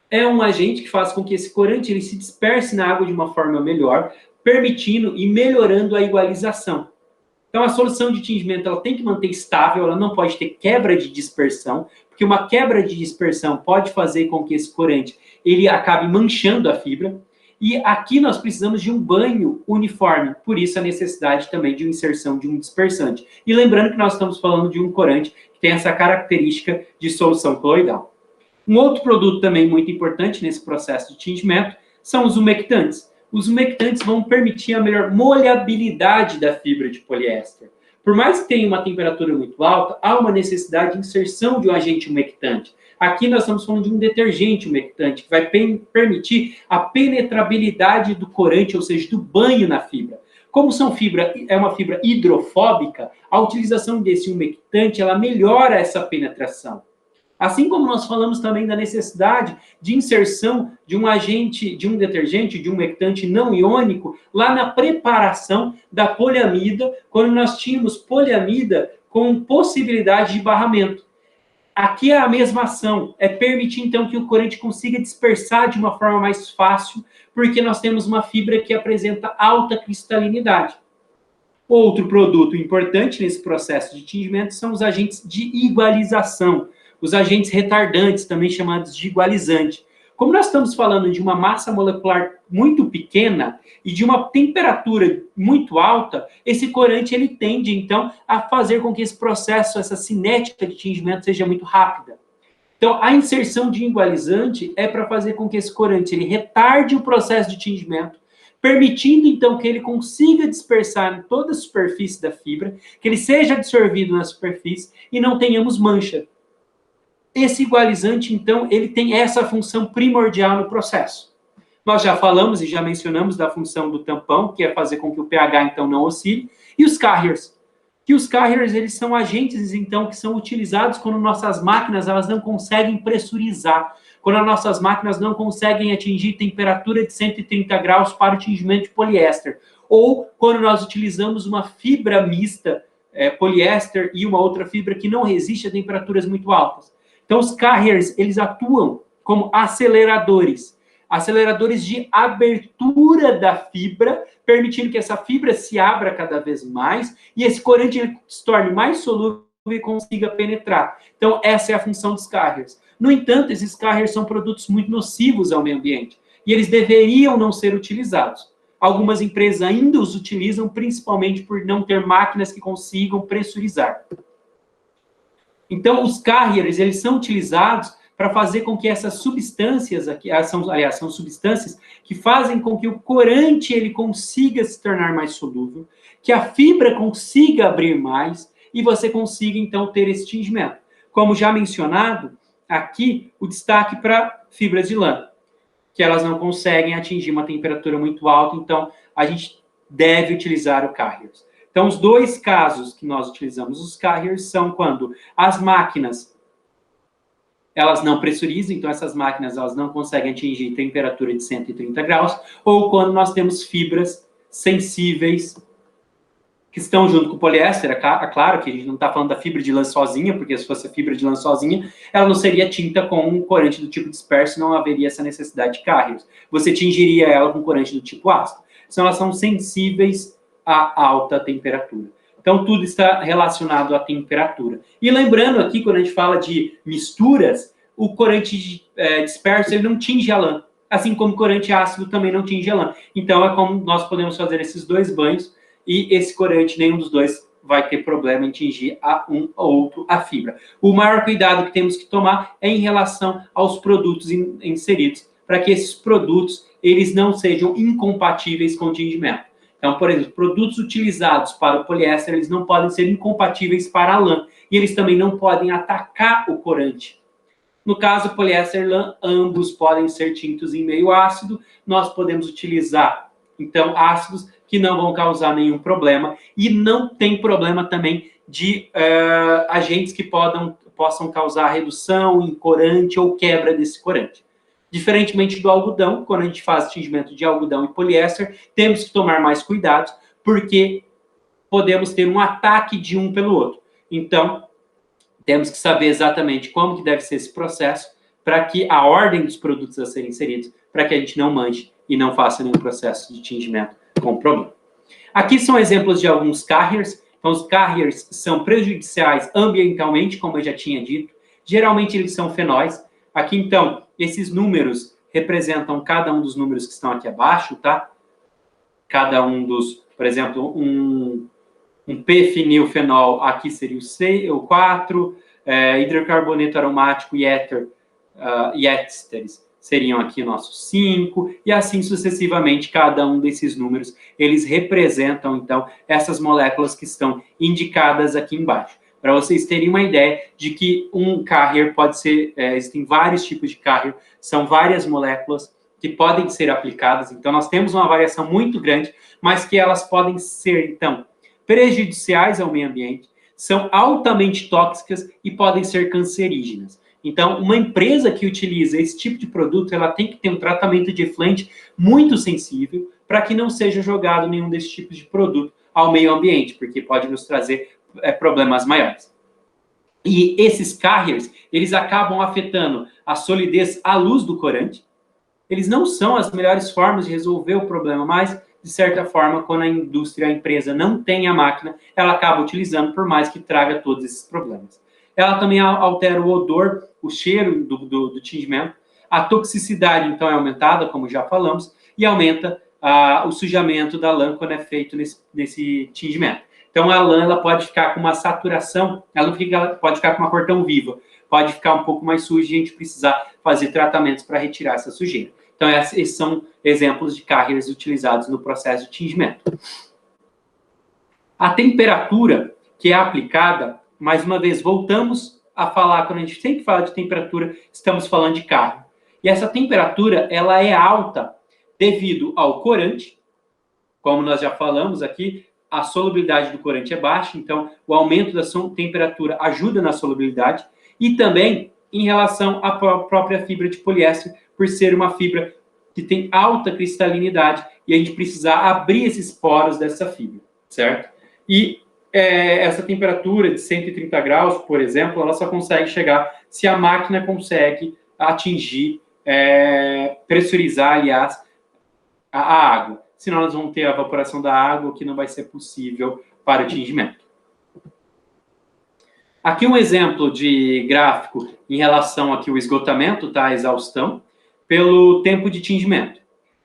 É um agente que faz com que esse corante ele se disperse na água de uma forma melhor, permitindo e melhorando a igualização. Então, a solução de tingimento ela tem que manter estável, ela não pode ter quebra de dispersão, porque uma quebra de dispersão pode fazer com que esse corante ele acabe manchando a fibra. E aqui nós precisamos de um banho uniforme, por isso a necessidade também de uma inserção de um dispersante. E lembrando que nós estamos falando de um corante que tem essa característica de solução coloidal. Um outro produto também muito importante nesse processo de tingimento são os umectantes. Os umectantes vão permitir a melhor molhabilidade da fibra de poliéster. Por mais que tenha uma temperatura muito alta, há uma necessidade de inserção de um agente umectante. Aqui nós estamos falando de um detergente umectante, que vai permitir a penetrabilidade do corante, ou seja, do banho na fibra. Como é uma fibra hidrofóbica, a utilização desse umectante ela melhora essa penetração. Assim como nós falamos também da necessidade de inserção de um agente, de um detergente, de um umectante não iônico, lá na preparação da poliamida, quando nós tínhamos poliamida com possibilidade de barramento. Aqui é a mesma ação, é permitir então que o corante consiga dispersar de uma forma mais fácil, porque nós temos uma fibra que apresenta alta cristalinidade. Outro produto importante nesse processo de tingimento são os agentes de igualização, os agentes retardantes, também chamados de igualizante. Como nós estamos falando de uma massa molecular muito pequena e de uma temperatura muito alta, esse corante ele tende, então, a fazer com que esse processo, essa cinética de tingimento seja muito rápida. Então, a inserção de igualizante é para fazer com que esse corante ele retarde o processo de tingimento, permitindo, então, que ele consiga dispersar em toda a superfície da fibra, que ele seja absorvido na superfície e não tenhamos mancha. Esse igualizante, então, ele tem essa função primordial no processo. Nós já falamos e já mencionamos da função do tampão, que é fazer com que o pH, então, não oscile, e os carriers. Que os carriers, eles são agentes, então, que são utilizados quando nossas máquinas, elas não conseguem pressurizar, quando as nossas máquinas não conseguem atingir temperatura de 130 graus para o tingimento de poliéster, ou quando nós utilizamos uma fibra mista, poliéster, e uma outra fibra que não resiste a temperaturas muito altas. Então, os carriers, eles atuam como aceleradores de abertura da fibra, permitindo que essa fibra se abra cada vez mais e esse corante ele se torne mais solúvel e consiga penetrar. Então, essa é a função dos carriers. No entanto, esses carriers são produtos muito nocivos ao meio ambiente e eles deveriam não ser utilizados. Algumas empresas ainda os utilizam, principalmente por não ter máquinas que consigam pressurizar. Então, os carriers, eles são utilizados para fazer com que essas substâncias, são substâncias que fazem com que o corante ele consiga se tornar mais solúvel, que a fibra consiga abrir mais e você consiga, então, ter esse tingimento. Como já mencionado, aqui o destaque para fibras de lã, que elas não conseguem atingir uma temperatura muito alta, então a gente deve utilizar o carriers. Então, os dois casos que nós utilizamos os carriers são quando as máquinas, elas não pressurizam, então essas máquinas elas não conseguem atingir temperatura de 130 graus, ou quando nós temos fibras sensíveis que estão junto com o poliéster. É claro que a gente não está falando da fibra de lã sozinha, porque se fosse a fibra de lã sozinha, ela não seria tinta com um corante do tipo disperso, não haveria essa necessidade de carriers. Você tingiria ela com corante do tipo ácido. Então, elas são sensíveis a alta temperatura. Então, tudo está relacionado à temperatura. E lembrando aqui, quando a gente fala de misturas, o corante disperso ele não tinge a lã, assim como o corante ácido também não tinge a lã. Então, é como nós podemos fazer esses dois banhos e esse corante, nenhum dos dois vai ter problema em tingir a um ou outro a fibra. O maior cuidado que temos que tomar é em relação aos produtos inseridos, para que esses produtos eles não sejam incompatíveis com o tingimento. Então, por exemplo, produtos utilizados para o poliéster, eles não podem ser incompatíveis para a lã, e eles também não podem atacar o corante. No caso, poliéster e lã, ambos podem ser tintos em meio ácido. Nós podemos utilizar, então, ácidos que não vão causar nenhum problema. E não tem problema também de agentes que possam causar redução em corante ou quebra desse corante. Diferentemente do algodão, quando a gente faz tingimento de algodão e poliéster, temos que tomar mais cuidado, porque podemos ter um ataque de um pelo outro. Então, temos que saber exatamente como que deve ser esse processo para que a ordem dos produtos a serem inseridos, para que a gente não manche e não faça nenhum processo de tingimento com problema. Aqui são exemplos de alguns carriers. Então, os carriers são prejudiciais ambientalmente, como eu já tinha dito. Geralmente, eles são fenóis. Aqui, então, esses números representam cada um dos números que estão aqui abaixo, tá? Cada um dos, por exemplo, um P-fenilfenol, aqui seria o 4, hidrocarboneto aromático e éter, e ésteres seriam aqui nossos 5, e assim sucessivamente, cada um desses números, eles representam, então, essas moléculas que estão indicadas aqui embaixo. Para vocês terem uma ideia de que um carrier pode ser, existem vários tipos de carrier, são várias moléculas que podem ser aplicadas, então nós temos uma variação muito grande, mas que elas podem ser, então, prejudiciais ao meio ambiente, são altamente tóxicas e podem ser cancerígenas. Então, uma empresa que utiliza esse tipo de produto, ela tem que ter um tratamento de efluente muito sensível para que não seja jogado nenhum desses tipos de produto ao meio ambiente, porque pode nos trazer problemas maiores. E esses carriers, eles acabam afetando a solidez à luz do corante. Eles não são as melhores formas de resolver o problema, mas, de certa forma, quando a indústria, a empresa não tem a máquina, ela acaba utilizando, por mais que traga todos esses problemas. Ela também altera o odor, o cheiro do tingimento. A toxicidade, então, é aumentada, como já falamos, e aumenta o sujamento da lã quando é feito nesse tingimento. Então, a lã ela pode ficar com uma saturação, ela não pode ficar com uma cor tão viva, pode ficar um pouco mais suja e a gente precisar fazer tratamentos para retirar essa sujeira. Então, esses são exemplos de carriers utilizados no processo de tingimento. A temperatura que é aplicada, mais uma vez, voltamos a falar, quando a gente sempre fala de temperatura, estamos falando de carrier. E essa temperatura, ela é alta devido ao corante, como nós já falamos aqui, a solubilidade do corante é baixa, então o aumento da temperatura ajuda na solubilidade, e também em relação à própria fibra de poliéster, por ser uma fibra que tem alta cristalinidade, e a gente precisar abrir esses poros dessa fibra, certo? E essa temperatura de 130 graus, por exemplo, ela só consegue chegar se a máquina consegue atingir, pressurizar, aliás, a água. Senão nós vamos ter a evaporação da água, o que não vai ser possível para o tingimento. Aqui um exemplo de gráfico em relação aqui ao esgotamento, tá? A exaustão, pelo tempo de tingimento.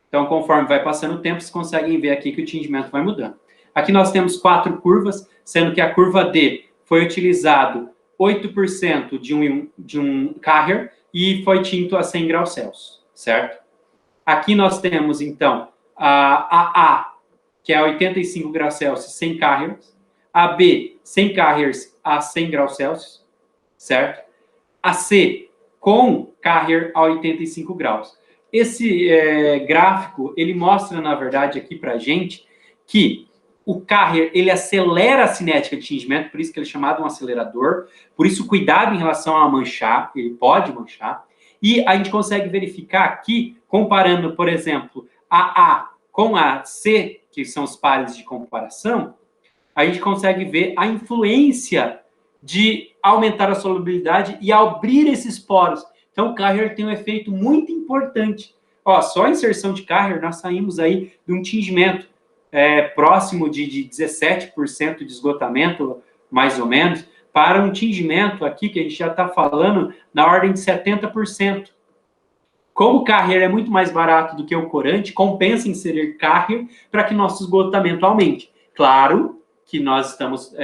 Então, conforme vai passando o tempo, vocês conseguem ver aqui que o tingimento vai mudando. Aqui nós temos 4 curvas, sendo que a curva D foi utilizado 8% de um carrier e foi tinto a 100 graus Celsius, certo? Aqui nós temos, então, a A, que é 85 graus Celsius, 100 carriers. A B, 100 carriers a 100 graus Celsius, certo? A C, com carrier a 85 graus. Esse gráfico, ele mostra, na verdade, aqui pra gente, que o carrier, ele acelera a cinética de tingimento, por isso que ele é chamado um acelerador, por isso cuidado em relação a manchar, ele pode manchar, e a gente consegue verificar aqui, comparando, por exemplo, a A com a C, que são os pares de comparação, a gente consegue ver a influência de aumentar a solubilidade e abrir esses poros. Então, o carrier tem um efeito muito importante. Ó, só a inserção de carrier, nós saímos aí de um tingimento próximo de 17% de esgotamento, mais ou menos, para um tingimento aqui, que a gente já está falando, na ordem de 70%. Como o carrier é muito mais barato do que o corante, compensa inserir carrier para que nosso esgotamento aumente. Claro que nós estamos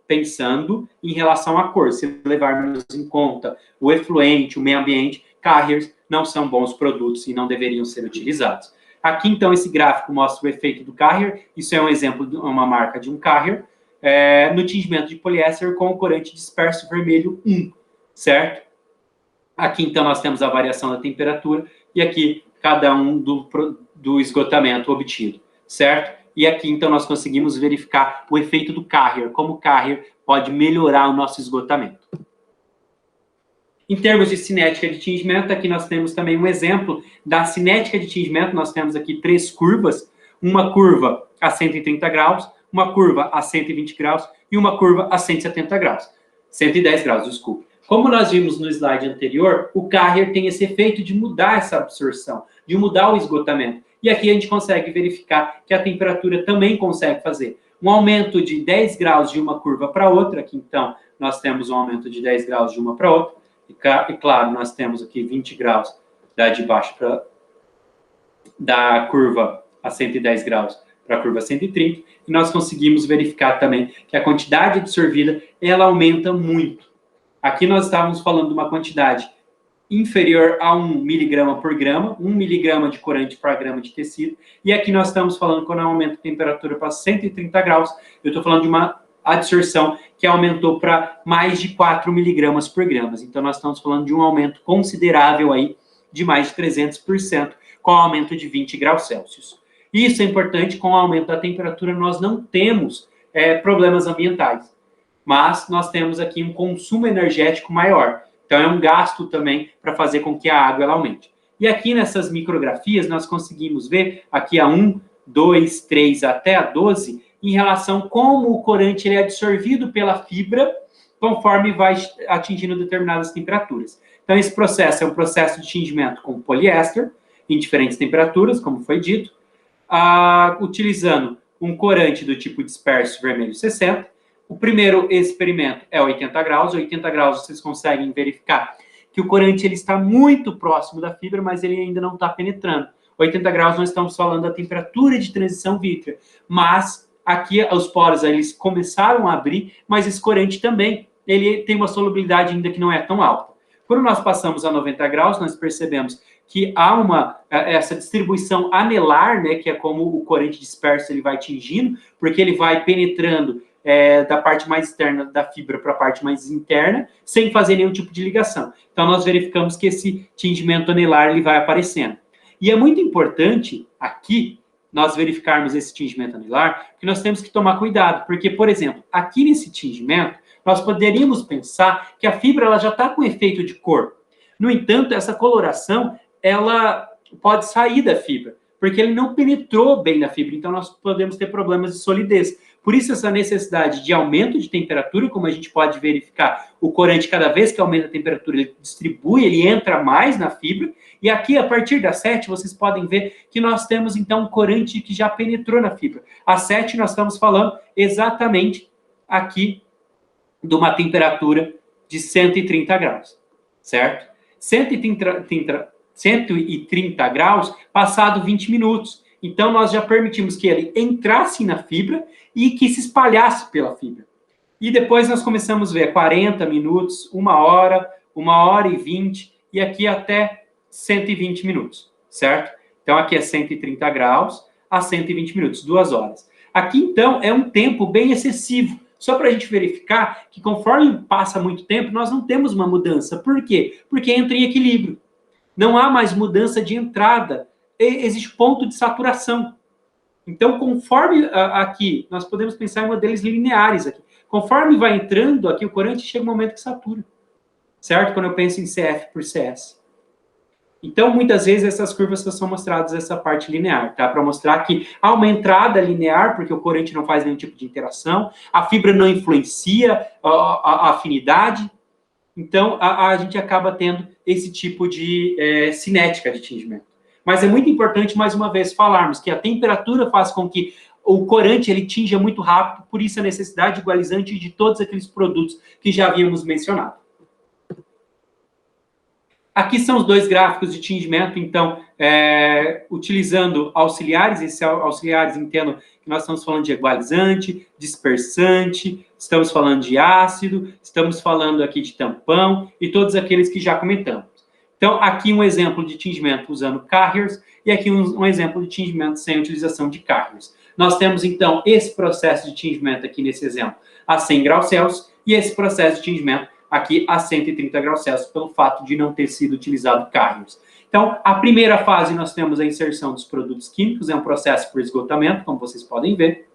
pensando em relação à cor. Se levarmos em conta o efluente, o meio ambiente, carriers não são bons produtos e não deveriam ser utilizados. Aqui, então, esse gráfico mostra o efeito do carrier. Isso é um exemplo de uma marca de um carrier. No tingimento de poliéster com o corante disperso vermelho 1, certo? Aqui, então, nós temos a variação da temperatura e aqui cada um do esgotamento obtido, certo? E aqui, então, nós conseguimos verificar o efeito do carrier, como o carrier pode melhorar o nosso esgotamento. Em termos de cinética de tingimento, aqui nós temos também um exemplo da cinética de tingimento. Nós temos aqui 3 curvas, uma curva a 130 graus, uma curva a 120 graus e uma curva a 170 graus. 110 graus, desculpe. Como nós vimos no slide anterior, o carrier tem esse efeito de mudar essa absorção, de mudar o esgotamento. E aqui a gente consegue verificar que a temperatura também consegue fazer um aumento de 10 graus de uma curva para outra. Aqui, então, nós temos um aumento de 10 graus de uma para outra. E, claro, nós temos aqui 20 graus de baixo da curva a 110 graus para a curva 130. E nós conseguimos verificar também que a quantidade absorvida, ela aumenta muito. Aqui nós estávamos falando de uma quantidade inferior a 1 miligrama por grama, 1 miligrama de corante por grama de tecido. E aqui nós estamos falando, quando aumenta a temperatura para 130 graus, eu estou falando de uma absorção que aumentou para mais de 4 miligramas por grama. Então, nós estamos falando de um aumento considerável aí, de mais de 300%, com o aumento de 20 graus Celsius. Isso é importante, com o aumento da temperatura, nós não temos problemas ambientais, mas nós temos aqui um consumo energético maior. Então, é um gasto também para fazer com que a água ela aumente. E aqui nessas micrografias, nós conseguimos ver aqui a 1, 2, 3 até a 12, em relação a como o corante ele é absorvido pela fibra conforme vai atingindo determinadas temperaturas. Então, esse processo é um processo de tingimento com poliéster, em diferentes temperaturas, como foi dito, utilizando um corante do tipo disperso vermelho 60. O primeiro experimento é 80 graus. 80 graus vocês conseguem verificar que o corante ele está muito próximo da fibra, mas ele ainda não está penetrando. 80 graus nós estamos falando da temperatura de transição vítrea, mas aqui os poros eles começaram a abrir, mas esse corante também ele tem uma solubilidade ainda que não é tão alta. Quando nós passamos a 90 graus, nós percebemos que há essa distribuição anelar, né, que é como o corante disperso ele vai atingindo, porque ele vai penetrando da parte mais externa da fibra para a parte mais interna, sem fazer nenhum tipo de ligação. Então, nós verificamos que esse tingimento anelar ele vai aparecendo. E é muito importante aqui nós verificarmos esse tingimento anelar, porque nós temos que tomar cuidado, porque, por exemplo, aqui nesse tingimento, nós poderíamos pensar que a fibra ela já está com efeito de cor. No entanto, essa coloração, ela pode sair da fibra, porque ele não penetrou bem na fibra, então nós podemos ter problemas de solidez. Por isso, essa necessidade de aumento de temperatura, como a gente pode verificar, o corante, cada vez que aumenta a temperatura, ele distribui, ele entra mais na fibra. E aqui, a partir da 7, vocês podem ver que nós temos, então, um corante que já penetrou na fibra. A 7, nós estamos falando exatamente aqui de uma temperatura de 130 graus, certo? 130 graus, passado 20 minutos. Então, nós já permitimos que ele entrasse na fibra e que se espalhasse pela fibra. E depois nós começamos a ver 40 minutos, 1 hora, 1 hora e 20, e aqui até 120 minutos, certo? Então, aqui é 130 graus a 120 minutos, 2 horas. Aqui, então, é um tempo bem excessivo, só para a gente verificar que conforme passa muito tempo, nós não temos uma mudança. Por quê? Porque entra em equilíbrio. Não há mais mudança de entrada. Existe ponto de saturação. Então, conforme aqui, nós podemos pensar em modelos lineares aqui. Conforme vai entrando aqui o corante, chega um momento que satura. Certo? Quando eu penso em CF por CS. Então, muitas vezes, essas curvas são mostradas essa parte linear, tá? Para mostrar que há uma entrada linear, porque o corante não faz nenhum tipo de interação, a fibra não influencia a afinidade. Então, a gente acaba tendo esse tipo de cinética de tingimento. Mas é muito importante, mais uma vez, falarmos que a temperatura faz com que o corante ele tinja muito rápido, por isso a necessidade igualizante de todos aqueles produtos que já havíamos mencionado. Aqui são os dois gráficos de tingimento, então, utilizando auxiliares, esses auxiliares, entendo que nós estamos falando de equalizante, dispersante, estamos falando de ácido, estamos falando aqui de tampão e todos aqueles que já comentamos. Então, aqui um exemplo de tingimento usando carriers e aqui um exemplo de tingimento sem utilização de carriers. Nós temos, então, esse processo de tingimento aqui nesse exemplo a 100 graus Celsius e esse processo de tingimento aqui a 130 graus Celsius, pelo fato de não ter sido utilizado carriers. Então, a primeira fase nós temos a inserção dos produtos químicos, é um processo por esgotamento, como vocês podem ver.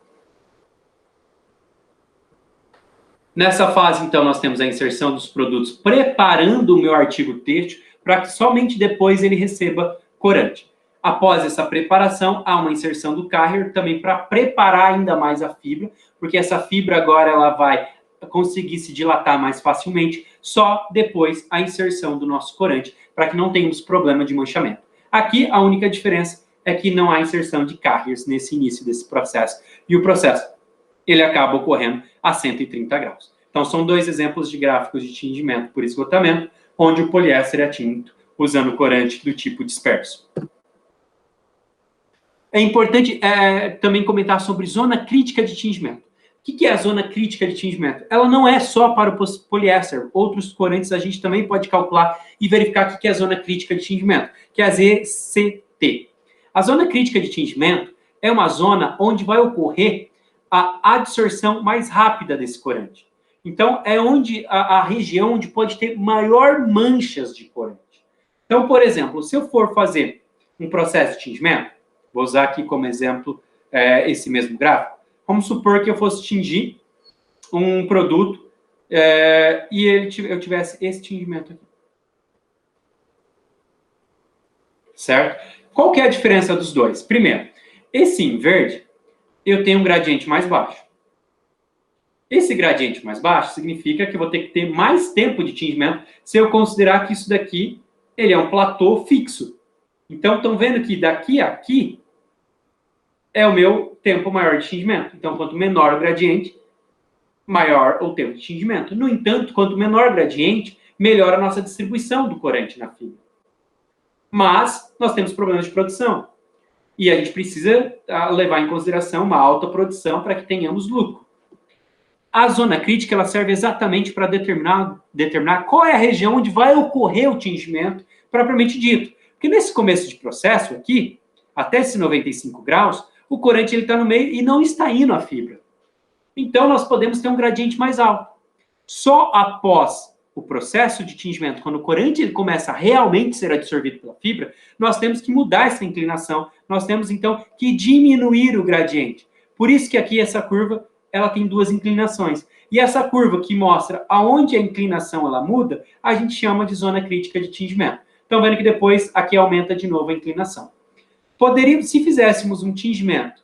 Nessa fase, então, nós temos a inserção dos produtos preparando o meu artigo têxtil para que somente depois ele receba corante. Após essa preparação, há uma inserção do carrier também para preparar ainda mais a fibra, porque essa fibra agora ela vai conseguir se dilatar mais facilmente, só depois a inserção do nosso corante, para que não tenhamos problema de manchamento. Aqui, a única diferença é que não há inserção de carriers nesse início desse processo, e o processo ele acaba ocorrendo a 130 graus. Então, são dois exemplos de gráficos de tingimento por esgotamento, onde o poliéster é tinto usando corante do tipo disperso. É importante também comentar sobre zona crítica de tingimento. O que é a zona crítica de tingimento? Ela não é só para o poliéster. Outros corantes a gente também pode calcular e verificar o que é a zona crítica de tingimento, que é a ZCT. A zona crítica de tingimento é uma zona onde vai ocorrer a adsorção mais rápida desse corante. Então, é onde a região onde pode ter maior manchas de corante. Então, por exemplo, se eu for fazer um processo de tingimento, vou usar aqui como exemplo esse mesmo gráfico. Vamos supor que eu fosse tingir um produto e eu tivesse esse tingimento aqui. Certo? Qual que é a diferença dos dois? Primeiro, esse em verde, eu tenho um gradiente mais baixo. Esse gradiente mais baixo significa que eu vou ter que ter mais tempo de tingimento se eu considerar que isso daqui ele é um platô fixo. Então, estão vendo que daqui a aqui é o meu tempo maior de tingimento. Então, quanto menor o gradiente, maior o tempo de tingimento. No entanto, quanto menor o gradiente, melhor a nossa distribuição do corante na fibra. Mas nós temos problemas de produção. E a gente precisa levar em consideração uma alta produção para que tenhamos lucro. A zona crítica ela serve exatamente para determinar qual é a região onde vai ocorrer o tingimento propriamente dito. Porque nesse começo de processo aqui, até esses 95 graus, o corante está no meio e não está indo à fibra. Então, nós podemos ter um gradiente mais alto. Só após o processo de tingimento, quando o corante ele começa a realmente ser absorvido pela fibra, nós temos que mudar essa inclinação. Nós temos, então, que diminuir o gradiente. Por isso que aqui essa curva ela tem duas inclinações. E essa curva que mostra aonde a inclinação ela muda, a gente chama de zona crítica de tingimento. Estão vendo que depois aqui aumenta de novo a inclinação. Poderíamos, se fizéssemos um tingimento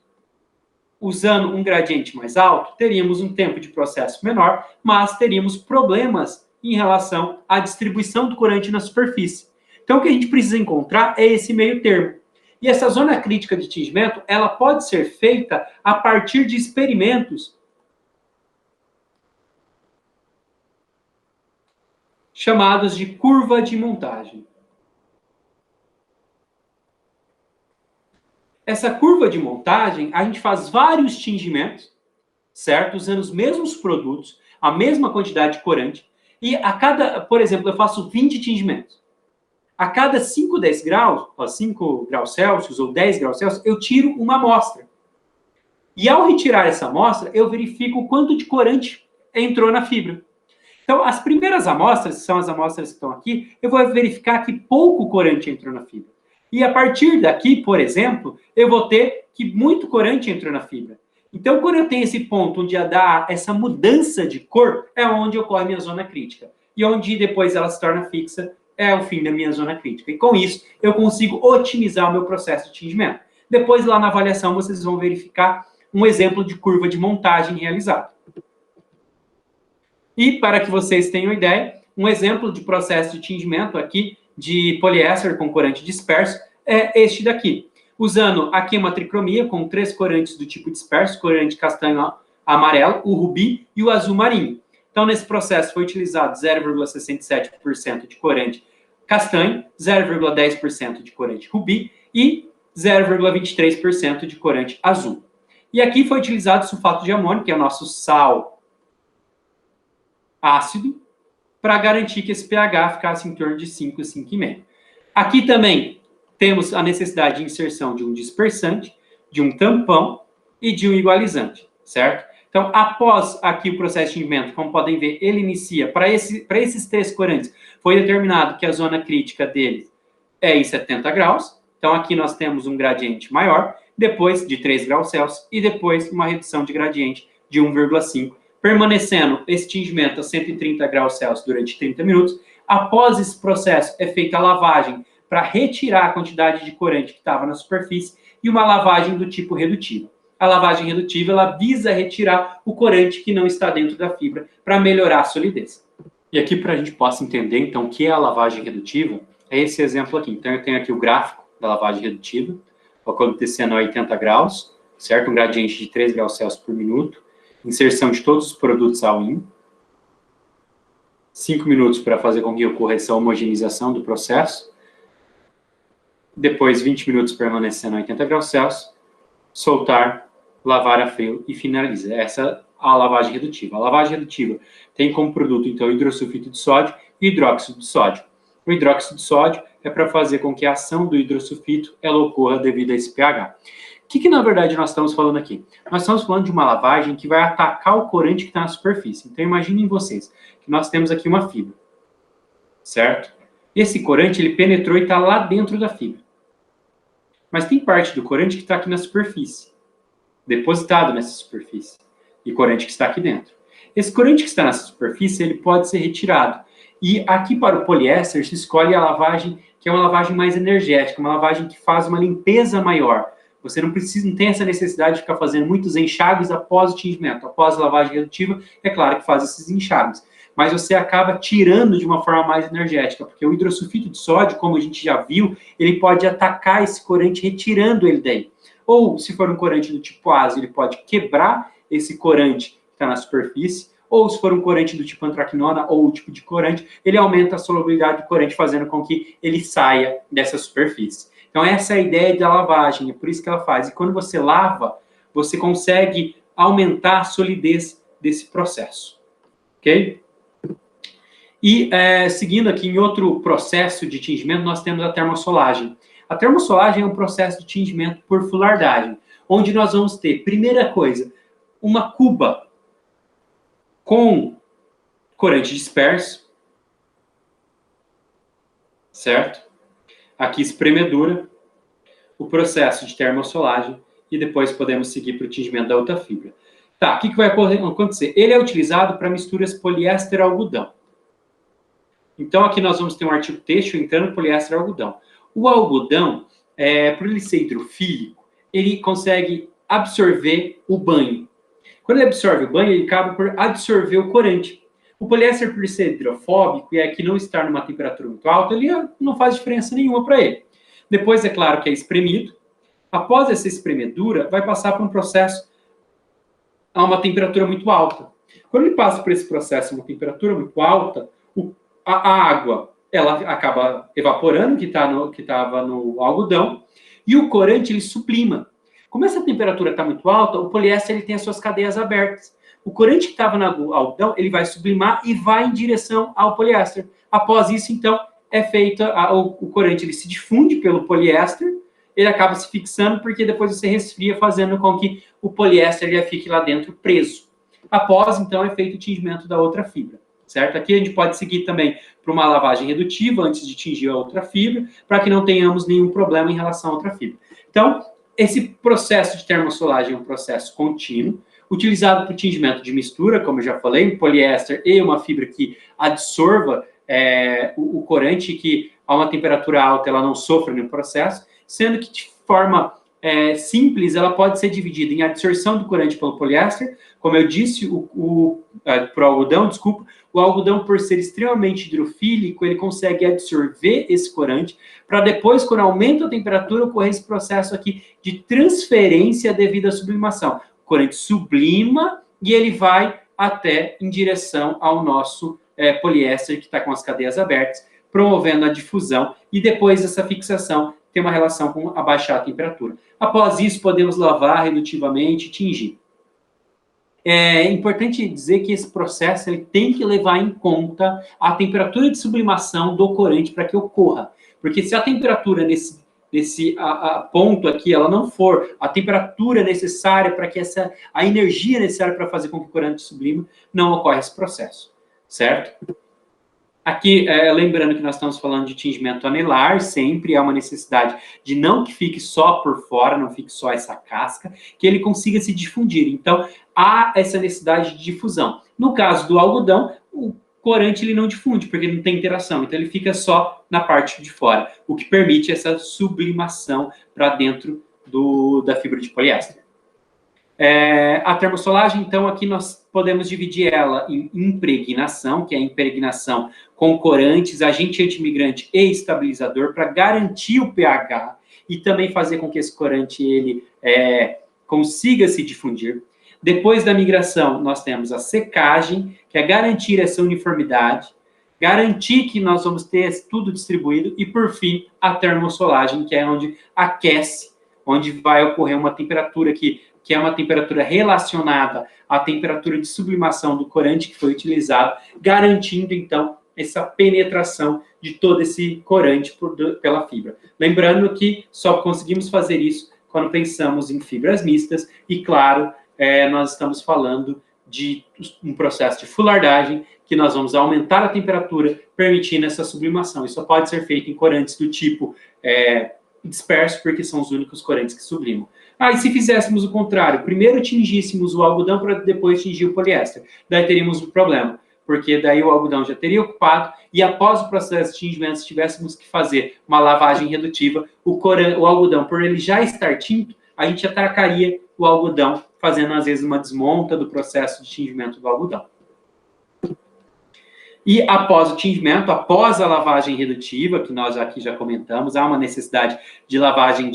usando um gradiente mais alto, teríamos um tempo de processo menor, mas teríamos problemas em relação à distribuição do corante na superfície. Então, o que a gente precisa encontrar é esse meio termo. E essa zona crítica de tingimento, ela pode ser feita a partir de experimentos chamados de curva de montagem. Essa curva de montagem, a gente faz vários tingimentos, certo? Usando os mesmos produtos, a mesma quantidade de corante, e a cada, por exemplo, eu faço 20 tingimentos. A cada 5 graus Celsius ou 10 graus Celsius, eu tiro uma amostra. E ao retirar essa amostra, eu verifico o quanto de corante entrou na fibra. Então, as primeiras amostras, que são as amostras que estão aqui, eu vou verificar que pouco corante entrou na fibra. E a partir daqui, por exemplo, eu vou ter que muito corante entrou na fibra. Então, quando eu tenho esse ponto onde dá essa mudança de cor, é onde ocorre a minha zona crítica. E onde depois ela se torna fixa, é o fim da minha zona crítica. E com isso, eu consigo otimizar o meu processo de tingimento. Depois, lá na avaliação, vocês vão verificar um exemplo de curva de montagem realizado. E, para que vocês tenham ideia, um exemplo de processo de tingimento aqui, de poliéster com corante disperso, é este daqui. Usando aqui uma tricromia com 3 corantes do tipo disperso, corante castanho amarelo, o rubi e o azul marinho. Então, nesse processo foi utilizado 0,67% de corante castanho, 0,10% de corante rubi e 0,23% de corante azul. E aqui foi utilizado sulfato de amônio, que é o nosso sal ácido, para garantir que esse pH ficasse em torno de 5, 5,5. Aqui também temos a necessidade de inserção de um dispersante, de um tampão e de um igualizante, certo? Então, após aqui o processo de tingimento, como podem ver, ele inicia, para esses 3 corantes, foi determinado que a zona crítica deles é em 70 graus. Então, aqui nós temos um gradiente maior, depois de 3 graus Celsius, e depois uma redução de gradiente de 1,5, permanecendo esse tingimento a 130 graus Celsius durante 30 minutos. Após esse processo, é feita a lavagem para retirar a quantidade de corante que estava na superfície e uma lavagem do tipo redutiva. A lavagem redutiva, ela visa retirar o corante que não está dentro da fibra para melhorar a solidez. E aqui, para a gente possa entender, então, o que é a lavagem redutiva, é esse exemplo aqui. Então, eu tenho aqui o gráfico da lavagem redutiva, acontecendo a 80 graus, certo? Um gradiente de 3 graus Celsius por minuto, inserção de todos os produtos ao in, 5 minutos para fazer com que ocorra essa homogeneização do processo, depois 20 minutos permanecendo a 80 graus Celsius, soltar, lavar a frio e finaliza. Essa é a lavagem redutiva. A lavagem redutiva tem como produto, então, hidrosulfito de sódio e hidróxido de sódio. O hidróxido de sódio é para fazer com que a ação do hidrosulfito ela ocorra devido a esse pH. O que, na verdade, nós estamos falando aqui? Nós estamos falando de uma lavagem que vai atacar o corante que está na superfície. Então, imaginem vocês que nós temos aqui uma fibra, certo? Esse corante, ele penetrou e está lá dentro da fibra. Mas tem parte do corante que está aqui na superfície, depositado nessa superfície, e corante que está aqui dentro. Esse corante que está nessa superfície, ele pode ser retirado. E aqui para o poliéster, se escolhe a lavagem que é uma lavagem mais energética, uma lavagem que faz uma limpeza maior. Você não tem essa necessidade de ficar fazendo muitos enxágues após o tingimento. Após a lavagem redutiva, é claro que faz esses enxágues. Mas você acaba tirando de uma forma mais energética, porque o hidrosulfito de sódio, como a gente já viu, ele pode atacar esse corante retirando ele daí. Ou, se for um corante do tipo ácido, ele pode quebrar esse corante que está na superfície, ou se for um corante do tipo antraquinona ou o tipo de corante, ele aumenta a solubilidade do corante, fazendo com que ele saia dessa superfície. Então, essa é a ideia da lavagem, é por isso que ela faz. E quando você lava, você consegue aumentar a solidez desse processo. Ok? E, seguindo aqui em outro processo de tingimento, nós temos a termossolagem. A termossolagem é um processo de tingimento por fulardagem, onde nós vamos ter, primeira coisa, uma cuba com corante disperso, certo? Aqui espremedura, o processo de termossolagem, e depois podemos seguir para o tingimento da outra fibra. Tá, o que vai acontecer? Ele é utilizado para misturas poliéster-algodão. Então, aqui nós vamos ter um artigo têxtil entrando poliéster-algodão. O algodão, por ele ser hidrofílico, ele consegue absorver o banho. Quando ele absorve o banho, ele acaba por absorver o corante. O poliéster, por ser hidrofóbico e aqui não estar numa temperatura muito alta, ele não faz diferença nenhuma para ele. Depois, é claro que é espremido. Após essa espremedura, vai passar por um processo a uma temperatura muito alta. Quando ele passa por esse processo a uma temperatura muito alta, a água ela acaba evaporando, que estava no algodão, e o corante ele sublima. Como essa temperatura está muito alta, o poliéster ele tem as suas cadeias abertas. O corante que estava no algodão, ele vai sublimar e vai em direção ao poliéster. Após isso, então, é feito, o corante ele se difunde pelo poliéster, ele acaba se fixando, porque depois você resfria, fazendo com que o poliéster ele fique lá dentro preso. Após, então, é feito o tingimento da outra fibra, certo? Aqui a gente pode seguir também para uma lavagem redutiva, antes de tingir a outra fibra, para que não tenhamos nenhum problema em relação à outra fibra. Então, esse processo de termossolagem é um processo contínuo, utilizado para o tingimento de mistura, como eu já falei, um poliéster e uma fibra que absorva o corante, que a uma temperatura alta ela não sofre no processo, sendo que de forma simples ela pode ser dividida em absorção do corante pelo poliéster, como eu disse, para o algodão, desculpa, o algodão, por ser extremamente hidrofílico, ele consegue absorver esse corante, para depois, quando aumenta a temperatura, ocorrer esse processo aqui de transferência devido à sublimação. O corante sublima e ele vai até em direção ao nosso poliéster, que está com as cadeias abertas, promovendo a difusão, e depois dessa fixação tem uma relação com abaixar a temperatura. Após isso, podemos lavar redutivamente e tingir. É importante dizer que esse processo ele tem que levar em conta a temperatura de sublimação do corante para que ocorra. Porque se a temperatura nesse ponto aqui, ela não for a temperatura necessária para que a energia necessária para fazer com que o corante sublime, não ocorre esse processo, certo? Aqui, lembrando que nós estamos falando de tingimento anelar, sempre há uma necessidade de não que fique só por fora, não fique só essa casca, que ele consiga se difundir. Então, há essa necessidade de difusão. No caso do algodão, o corante ele não difunde, porque não tem interação, então ele fica só na parte de fora, o que permite essa sublimação para dentro da fibra de poliéster. A termossolagem, então, aqui nós podemos dividir ela em impregnação, que é a impregnação com corantes, agente antimigrante e estabilizador, para garantir o pH e também fazer com que esse corante ele, consiga se difundir. Depois da migração, nós temos a secagem, que é garantir essa uniformidade, garantir que nós vamos ter tudo distribuído, e, por fim, a termossolagem, que é onde aquece, onde vai ocorrer uma temperatura que é uma temperatura relacionada à temperatura de sublimação do corante que foi utilizado, garantindo, então, essa penetração de todo esse corante pela fibra. Lembrando que só conseguimos fazer isso quando pensamos em fibras mistas e, claro, nós estamos falando de um processo de fulardagem, que nós vamos aumentar a temperatura, permitindo essa sublimação. Isso só pode ser feito em corantes do tipo disperso, porque são os únicos corantes que sublimam. E se fizéssemos o contrário, primeiro tingíssemos o algodão para depois tingir o poliéster, daí teríamos um problema, porque daí o algodão já teria ocupado, e após o processo de tingimento, se tivéssemos que fazer uma lavagem redutiva, o algodão, por ele já estar tinto, a gente atracaria o algodão, fazendo às vezes uma desmonta do processo de tingimento do algodão. E após o tingimento, após a lavagem redutiva, que nós aqui já comentamos, há uma necessidade de lavagem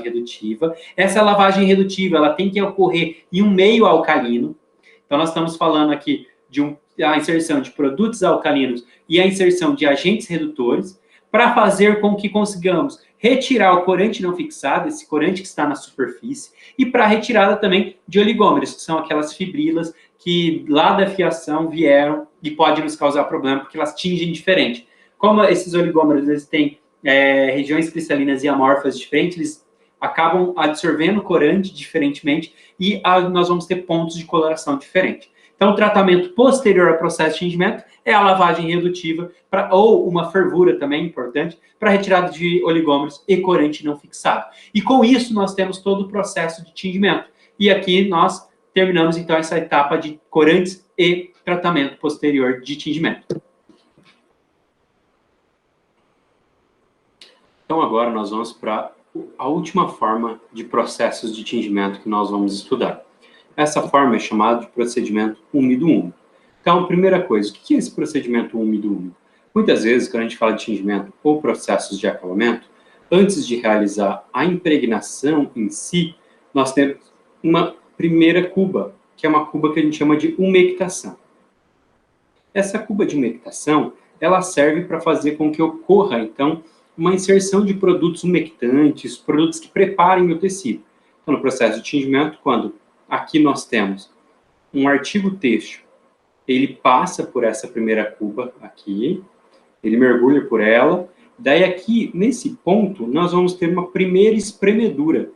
redutiva. Essa lavagem redutiva ela tem que ocorrer em um meio alcalino. Então, nós estamos falando aqui de a inserção de produtos alcalinos e a inserção de agentes redutores, para fazer com que consigamos retirar o corante não fixado, esse corante que está na superfície, e para a retirada também de oligômeros, que são aquelas fibrilas que lá da fiação vieram e podem nos causar problema, porque elas tingem diferente. Como esses oligômeros eles têm regiões cristalinas e amorfas diferentes, eles acabam absorvendo corante diferentemente e nós vamos ter pontos de coloração diferentes. Então, o tratamento posterior ao processo de tingimento é a lavagem redutiva, ou uma fervura também importante, para retirada de oligômeros e corante não fixado. E com isso, nós temos todo o processo de tingimento. E aqui nós terminamos, então, essa etapa de corantes e tratamento posterior de tingimento. Então, agora nós vamos para a última forma de processos de tingimento que nós vamos estudar. Essa forma é chamada de procedimento úmido-úmido. Então, primeira coisa, o que é esse procedimento úmido-úmido? Muitas vezes, quando a gente fala de tingimento ou processos de acabamento, antes de realizar a impregnação em si, nós temos uma primeira cuba, que é uma cuba que a gente chama de umectação. Essa cuba de umectação, ela serve para fazer com que ocorra, então, uma inserção de produtos umectantes, produtos que preparem o tecido. Então, no processo de tingimento, quando aqui nós temos um artigo têxtil, ele passa por essa primeira cuba aqui, ele mergulha por ela, daí aqui, nesse ponto, nós vamos ter uma primeira espremedura.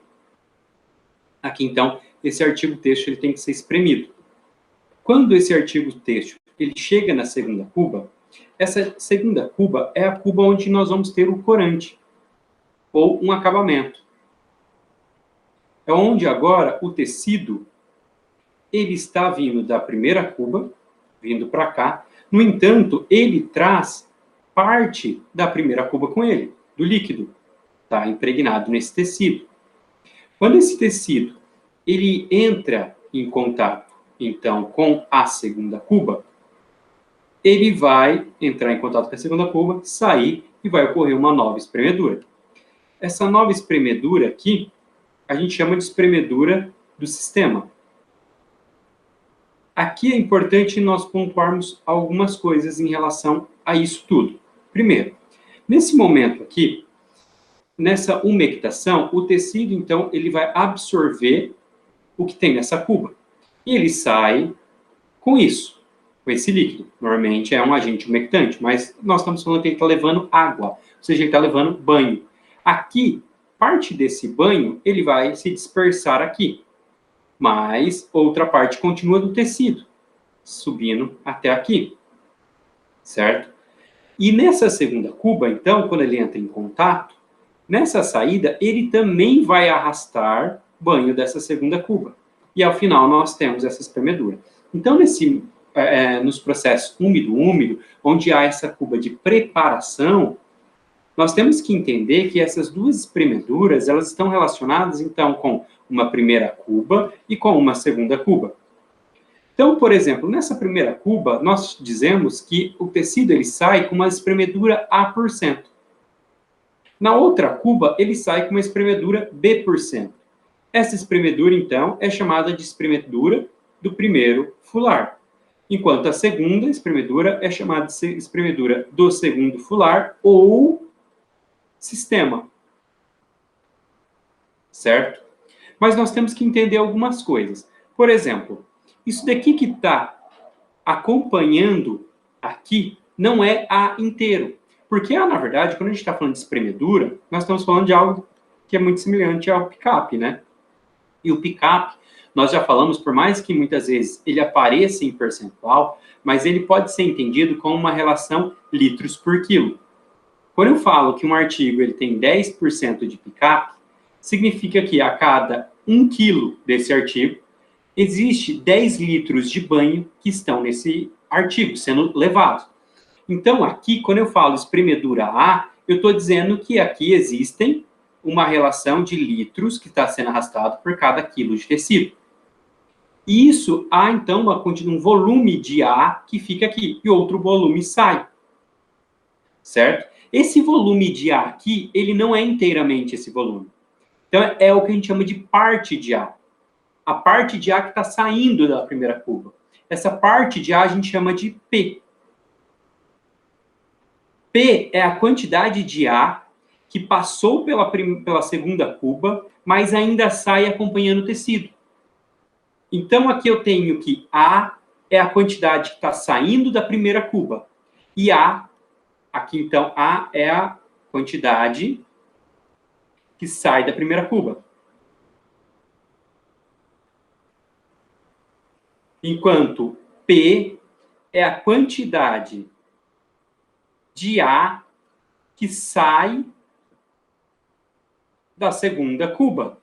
Aqui, então, esse artigo têxtil ele tem que ser espremido. Quando esse artigo têxtil ele chega na segunda cuba, essa segunda cuba é a cuba onde nós vamos ter o corante, ou um acabamento. É onde agora o tecido ele está vindo da primeira cuba, vindo para cá. No entanto, ele traz parte da primeira cuba com ele, do líquido, tá impregnado nesse tecido. Quando esse tecido ele entra em contato, então, com a segunda cuba, ele vai entrar em contato com a segunda cuba, sair e vai ocorrer uma nova espremedura. Essa nova espremedura aqui, a gente chama de espremedura do sistema. Aqui é importante nós pontuarmos algumas coisas em relação a isso tudo. Primeiro, nesse momento aqui, nessa umectação, o tecido, então, ele vai absorver o que tem nessa cuba. E ele sai com isso, com esse líquido. Normalmente é um agente umectante, mas nós estamos falando que ele está levando água, ou seja, ele está levando banho. Aqui, parte desse banho, ele vai se dispersar aqui, mas outra parte continua do tecido, subindo até aqui, certo? E nessa segunda cuba, então, quando ele entra em contato, nessa saída, ele também vai arrastar banho dessa segunda cuba. E ao final nós temos essa espremedura. Então, nos processos úmido-úmido, onde há essa cuba de preparação, nós temos que entender que essas duas espremeduras, elas estão relacionadas, então, com uma primeira cuba e com uma segunda cuba. Então, por exemplo, nessa primeira cuba, nós dizemos que o tecido ele sai com uma espremedura A%. Na outra cuba, ele sai com uma espremedura B%. Essa espremedura, então, é chamada de espremedura do primeiro fular, enquanto a segunda espremedura é chamada de espremedura do segundo fular ou sistema. Certo? Mas nós temos que entender algumas coisas. Por exemplo, isso daqui que está acompanhando aqui não é A inteiro. Porque, na verdade, quando a gente está falando de espremedura, nós estamos falando de algo que é muito semelhante ao pick-up, né? E o pick-up, nós já falamos, por mais que muitas vezes ele apareça em percentual, mas ele pode ser entendido como uma relação litros por quilo. Quando eu falo que um artigo ele tem 10% de pick-up, significa que a cada 1 quilo desse artigo, existe 10 litros de banho que estão nesse artigo, sendo levados. Então, aqui, quando eu falo espremedura A, eu estou dizendo que aqui existem uma relação de litros que está sendo arrastado por cada quilo de tecido. E isso, há, então, um volume de A que fica aqui, e outro volume sai. Certo? Esse volume de A aqui, ele não é inteiramente esse volume. Então, é o que a gente chama de parte de A. A parte de A que está saindo da primeira cuba. Essa parte de A a gente chama de P. P é a quantidade de A que passou pela segunda cuba, mas ainda sai acompanhando o tecido. Então, aqui eu tenho que A é a quantidade que está saindo da primeira cuba. E A, aqui então, A é a quantidade que sai da primeira cuba. Enquanto P é a quantidade de A que sai da segunda cuba.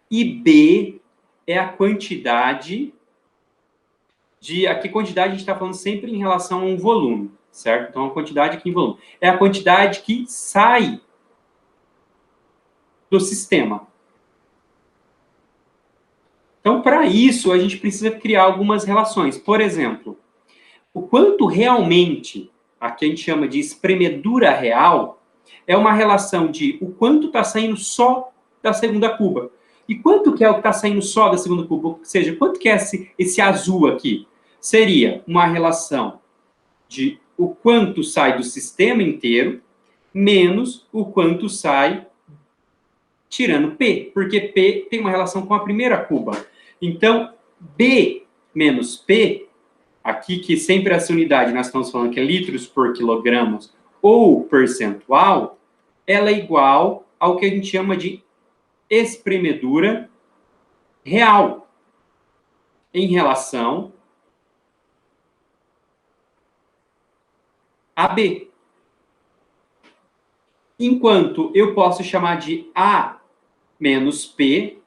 E B é a quantidade de... Aqui, quantidade a gente está falando sempre em relação a um volume, certo? Então, a quantidade aqui em volume. É a quantidade que sai do sistema. Então, para isso, a gente precisa criar algumas relações. Por exemplo, o quanto realmente, aqui a gente chama de espremedura real, é uma relação de o quanto está saindo só da segunda cuba. E quanto que é o que está saindo só da segunda cuba? Ou seja, quanto que é esse azul aqui? Seria uma relação de o quanto sai do sistema inteiro, menos o quanto sai tirando P, porque P tem uma relação com a primeira cuba. Então, B menos P, aqui que sempre essa unidade nós estamos falando que é litros por quilogramos ou percentual, ela é igual ao que a gente chama de espremedura real em relação a B. Enquanto eu posso chamar de A menos P,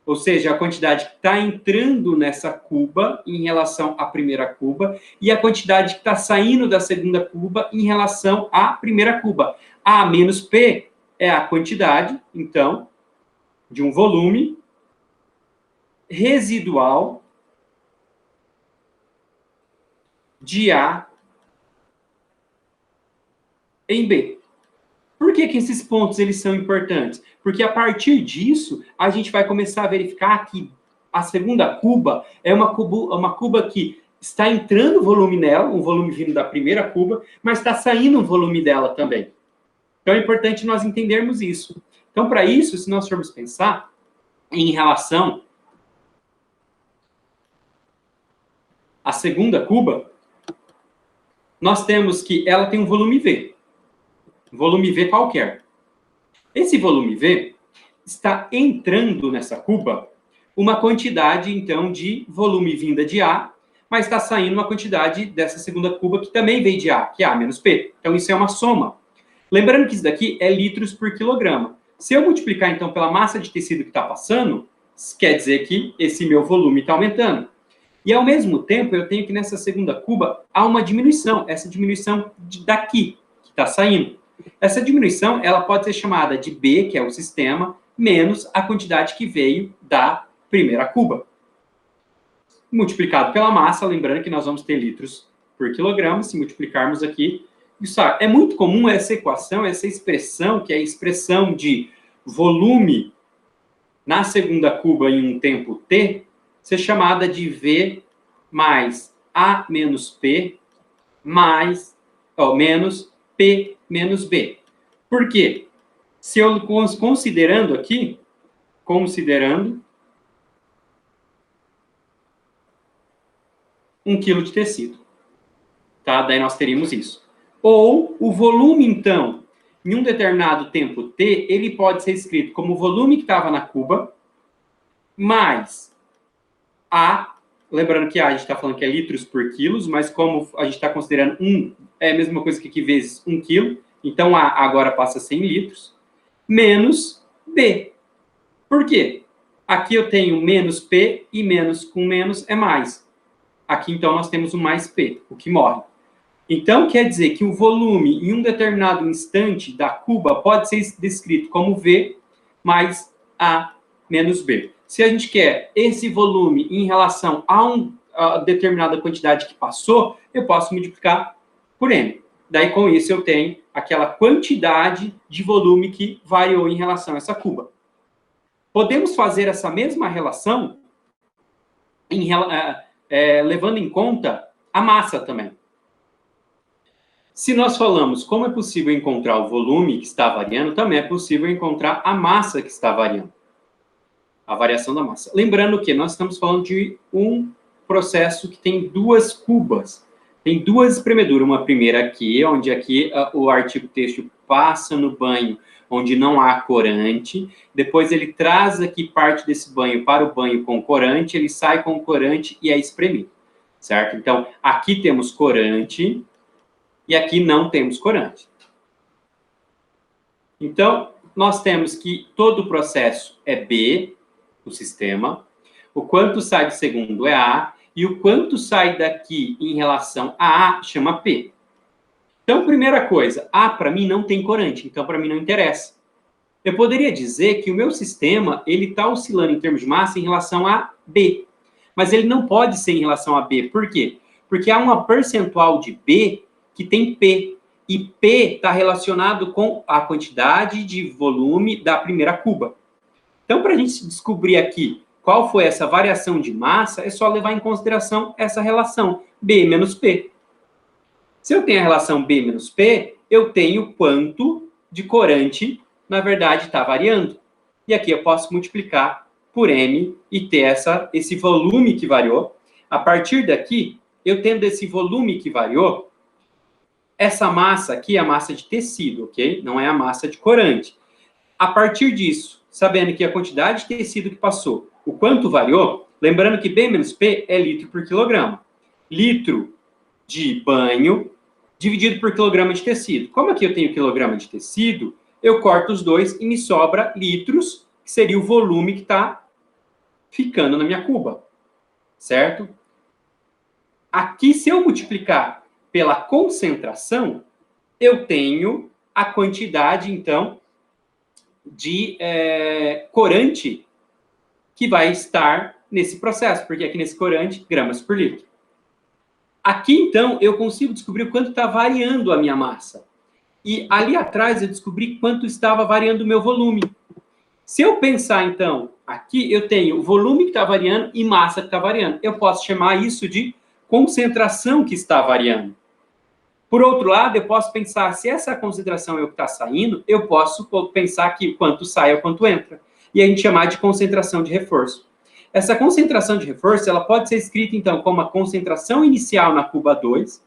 ou seja, a quantidade que está entrando nessa cuba em relação à primeira cuba, e a quantidade que está saindo da segunda cuba em relação à primeira cuba. A menos P é a quantidade, então, de um volume residual de A em B. Por que esses pontos eles são importantes? Porque a partir disso, a gente vai começar a verificar que a segunda cuba é uma cuba que está entrando volume nela, um volume vindo da primeira cuba, mas está saindo um volume dela também. Então, é importante nós entendermos isso. Então, para isso, se nós formos pensar em relação à segunda cuba, nós temos que ela tem um volume V. Volume V qualquer. Esse volume V está entrando nessa cuba uma quantidade, então, de volume vinda de A, mas está saindo uma quantidade dessa segunda cuba que também veio de A, que é A menos P. Então, isso é uma soma. Lembrando que isso daqui é litros por quilograma. Se eu multiplicar, então, pela massa de tecido que está passando, quer dizer que esse meu volume está aumentando. E, ao mesmo tempo, eu tenho que nessa segunda cuba há uma diminuição, essa diminuição daqui, que está saindo. Essa diminuição, ela pode ser chamada de B, que é o sistema, menos a quantidade que veio da primeira cuba. Multiplicado pela massa, lembrando que nós vamos ter litros por quilograma, se multiplicarmos aqui. Isso é muito comum essa equação, essa expressão, que é a expressão de volume na segunda cuba em um tempo t, ser chamada de V mais A menos P mais, menos P menos B. Por quê? Se eu considerando aqui, considerando 1 quilo de tecido, tá? Daí nós teríamos isso. Ou o volume, então, em um determinado tempo t, ele pode ser escrito como o volume que estava na cuba, mais A, lembrando que A a gente está falando que é litros por quilos, mas como a gente está considerando é a mesma coisa que aqui vezes 1 quilo, então A agora passa a ser em litros, menos B. Por quê? Aqui eu tenho menos P e menos com menos é mais. Aqui, então, nós temos o mais P, o que morre. Então, quer dizer que o volume em um determinado instante da cuba pode ser descrito como V mais A menos B. Se a gente quer esse volume em relação a determinada quantidade que passou, eu posso multiplicar por M. Daí, com isso, eu tenho aquela quantidade de volume que variou em relação a essa cuba. Podemos fazer essa mesma relação levando em conta a massa também. Se nós falamos como é possível encontrar o volume que está variando, também é possível encontrar a massa que está variando. A variação da massa. Lembrando que nós estamos falando de um processo que tem duas cubas. Tem duas espremeduras. Uma primeira aqui, onde aqui o artigo têxtil passa no banho, onde não há corante. Depois ele traz aqui parte desse banho para o banho com corante, ele sai com corante e é espremido. Certo? Então, aqui temos corante e aqui não temos corante. Então, nós temos que todo o processo é B, o sistema, o quanto sai do segundo é A, e o quanto sai daqui em relação a A chama P. Então, primeira coisa, A para mim não tem corante, então para mim não interessa. Eu poderia dizer que o meu sistema ele está oscilando em termos de massa em relação a B, mas ele não pode ser em relação a B. Por quê? Porque há uma percentual de B que tem P, e P está relacionado com a quantidade de volume da primeira cuba. Então, para a gente descobrir aqui qual foi essa variação de massa, é só levar em consideração essa relação, B menos P. Se eu tenho a relação B menos P, eu tenho quanto de corante, na verdade, está variando. E aqui eu posso multiplicar por M e ter esse volume que variou. A partir daqui, eu tendo esse volume que variou, essa massa aqui é a massa de tecido, ok? Não é a massa de corante. A partir disso, sabendo que a quantidade de tecido que passou, o quanto variou, lembrando que B menos P é litro por quilograma. Litro de banho dividido por quilograma de tecido. Como aqui eu tenho quilograma de tecido, eu corto os dois e me sobra litros, que seria o volume que está ficando na minha cuba. Certo? Aqui, se eu multiplicar pela concentração, eu tenho a quantidade, então, de corante que vai estar nesse processo, porque aqui nesse corante, gramas por litro. Aqui, então, eu consigo descobrir o quanto está variando a minha massa. E ali atrás eu descobri quanto estava variando o meu volume. Se eu pensar, então, aqui eu tenho o volume que está variando e massa que está variando. Eu posso chamar isso de concentração que está variando. Por outro lado, eu posso pensar, se essa concentração é o que está saindo, eu posso pensar que quanto sai ou quanto entra. E a gente chamar de concentração de reforço. Essa concentração de reforço, ela pode ser escrita, então, como a concentração inicial na cuba 2,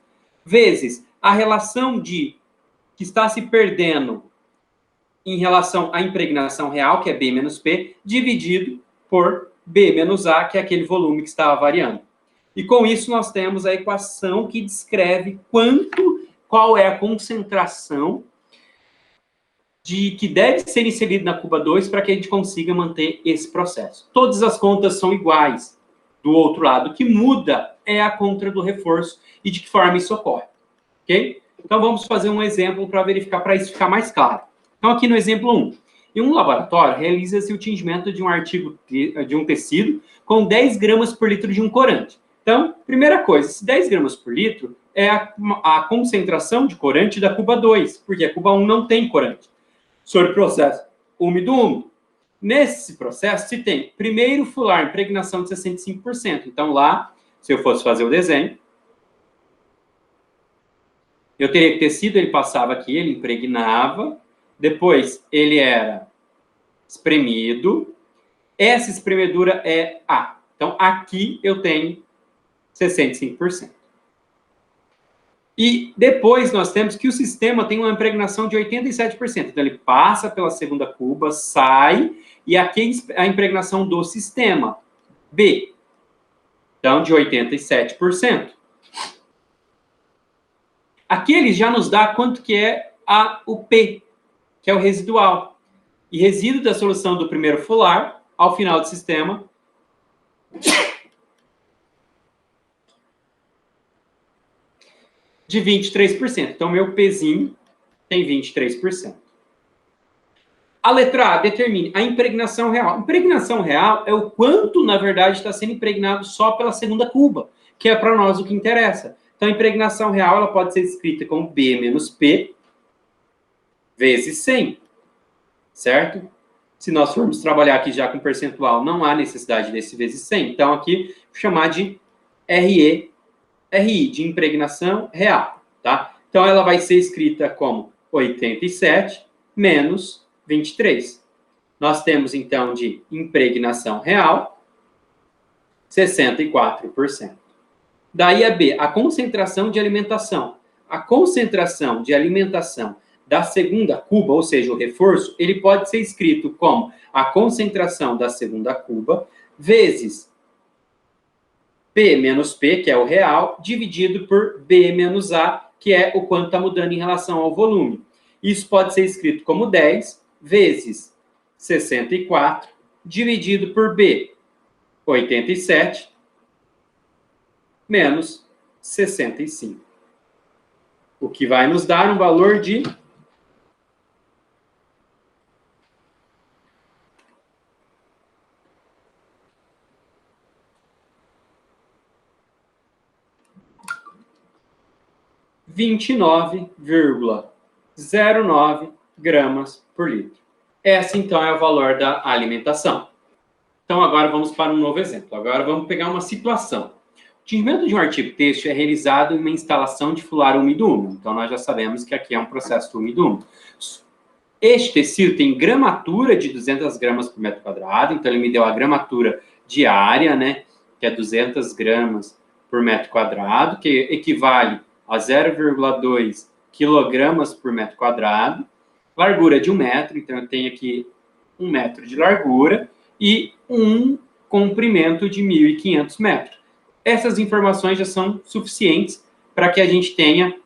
vezes a relação que está se perdendo em relação à impregnação real, que é B menos P, dividido por B menos A, que é aquele volume que estava variando. E com isso nós temos a equação que descreve qual é a concentração que deve ser inserida na cuba 2 para que a gente consiga manter esse processo. Todas as contas são iguais. Do outro lado, o que muda é a conta do reforço e de que forma isso ocorre. Ok? Então vamos fazer um exemplo para verificar, para isso ficar mais claro. Então aqui no exemplo 1. Em um laboratório, realiza-se o tingimento de um tecido com 10 gramas por litro de um corante. Então, primeira coisa, esse 10 gramas por litro é a concentração de corante da cuba 2, porque a cuba 1 não tem corante. Sobre o processo úmido-úmido. Nesse processo, se tem, primeiro, fular, impregnação de 65%. Então, lá, se eu fosse fazer o desenho, eu teria que tecido, ele passava aqui, ele impregnava, depois ele era espremido, essa espremedura é A. Então, aqui eu tenho 65%. E depois nós temos que o sistema tem uma impregnação de 87%. Então, ele passa pela segunda cuba, sai, e aqui a impregnação do sistema, B. Então, de 87%. Aqui ele já nos dá quanto que é o P, que é o residual. E resíduo da solução do primeiro fular, ao final do sistema, de 23%. Então, meu Pzinho tem 23%. A letra A determine a impregnação real. Impregnação real é o quanto, na verdade, está sendo impregnado só pela segunda cuba, que é para nós o que interessa. Então, a impregnação real ela pode ser escrita como B menos P vezes 100, certo? Se nós formos trabalhar aqui já com percentual, não há necessidade desse vezes 100. Então, aqui, vou chamar de RI, de impregnação real, tá? Então, ela vai ser escrita como 87 menos 23. Nós temos, então, de impregnação real, 64%. Daí a B, a concentração de alimentação. A concentração de alimentação da segunda cuba, ou seja, o reforço, ele pode ser escrito como a concentração da segunda cuba vezes P menos P, que é o real, dividido por B menos A, que é o quanto está mudando em relação ao volume. Isso pode ser escrito como 10 vezes 64, dividido por B, 87, menos 65. O que vai nos dar um valor de 29,09 gramas por litro. Essa, então, é o valor da alimentação. Então, agora vamos para um novo exemplo. Agora vamos pegar uma situação. O tingimento de um artigo têxtil é realizado em uma instalação de fular úmido-úmido. Então, nós já sabemos que aqui é um processo úmido-úmido. Este tecido tem gramatura de 200 gramas por metro quadrado. Então, ele me deu a gramatura diária, né? Que é 200 gramas por metro quadrado, que equivale a 0,2 quilogramas por metro quadrado. Largura de 1 metro, então eu tenho aqui 1 metro de largura e um comprimento de 1.500 metros. Essas informações já são suficientes para que a gente tenha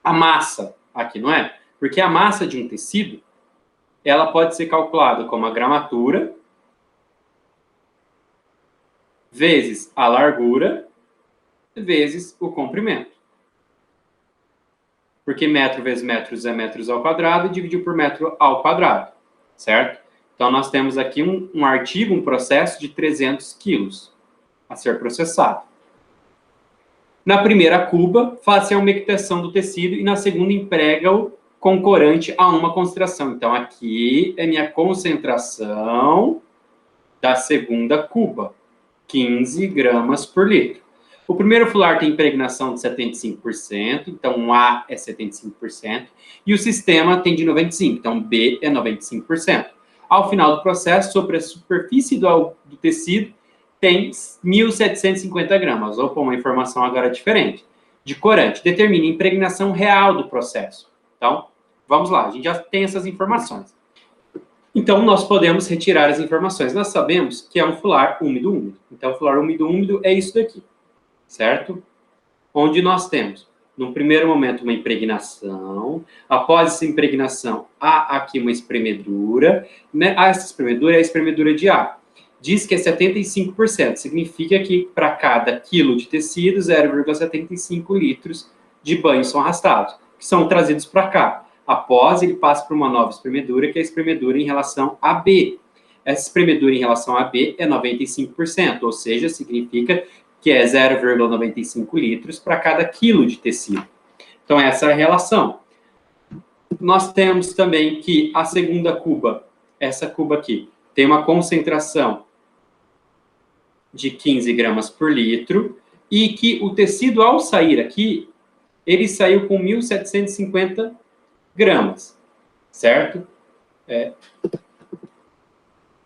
a massa aqui, não é? Porque a massa de um tecido, ela pode ser calculada como a gramatura vezes a largura vezes o comprimento. Porque metro vezes metros é metros ao quadrado e dividido por metro ao quadrado, certo? Então, nós temos aqui um artigo, um processo de 300 quilos a ser processado. Na primeira cuba, faz-se a umectação do tecido e na segunda emprega-o com corante a uma concentração. Então, aqui é minha concentração da segunda cuba, 15 gramas por litro. O primeiro fular tem impregnação de 75%, então um A é 75%, e o sistema tem de 95%, então B é 95%. Ao final do processo, sobre a superfície do tecido, tem 1.750 gramas. Opa, uma informação agora diferente. De corante. Determine a impregnação real do processo. Então, vamos lá, a gente já tem essas informações. Então, nós podemos retirar as informações. Nós sabemos que é um fular úmido-úmido. Então, o fular úmido-úmido é isso daqui, certo? Onde nós temos, num primeiro momento, uma impregnação. Após essa impregnação, há aqui uma espremedura. Né? Essa espremedura é a espremedura de ar. Diz que é 75%. Significa que, para cada quilo de tecido, 0,75 litros de banho são arrastados, que são trazidos para cá. Após, ele passa por uma nova espremedura, que é a espremedura em relação a B. Essa espremedura em relação a B é 95%, ou seja, significa que é 0,95 litros para cada quilo de tecido. Então, essa é a relação. Nós temos também que a segunda cuba, essa cuba aqui, tem uma concentração de 15 gramas por litro, e que o tecido, ao sair aqui, ele saiu com 1.750 gramas, certo?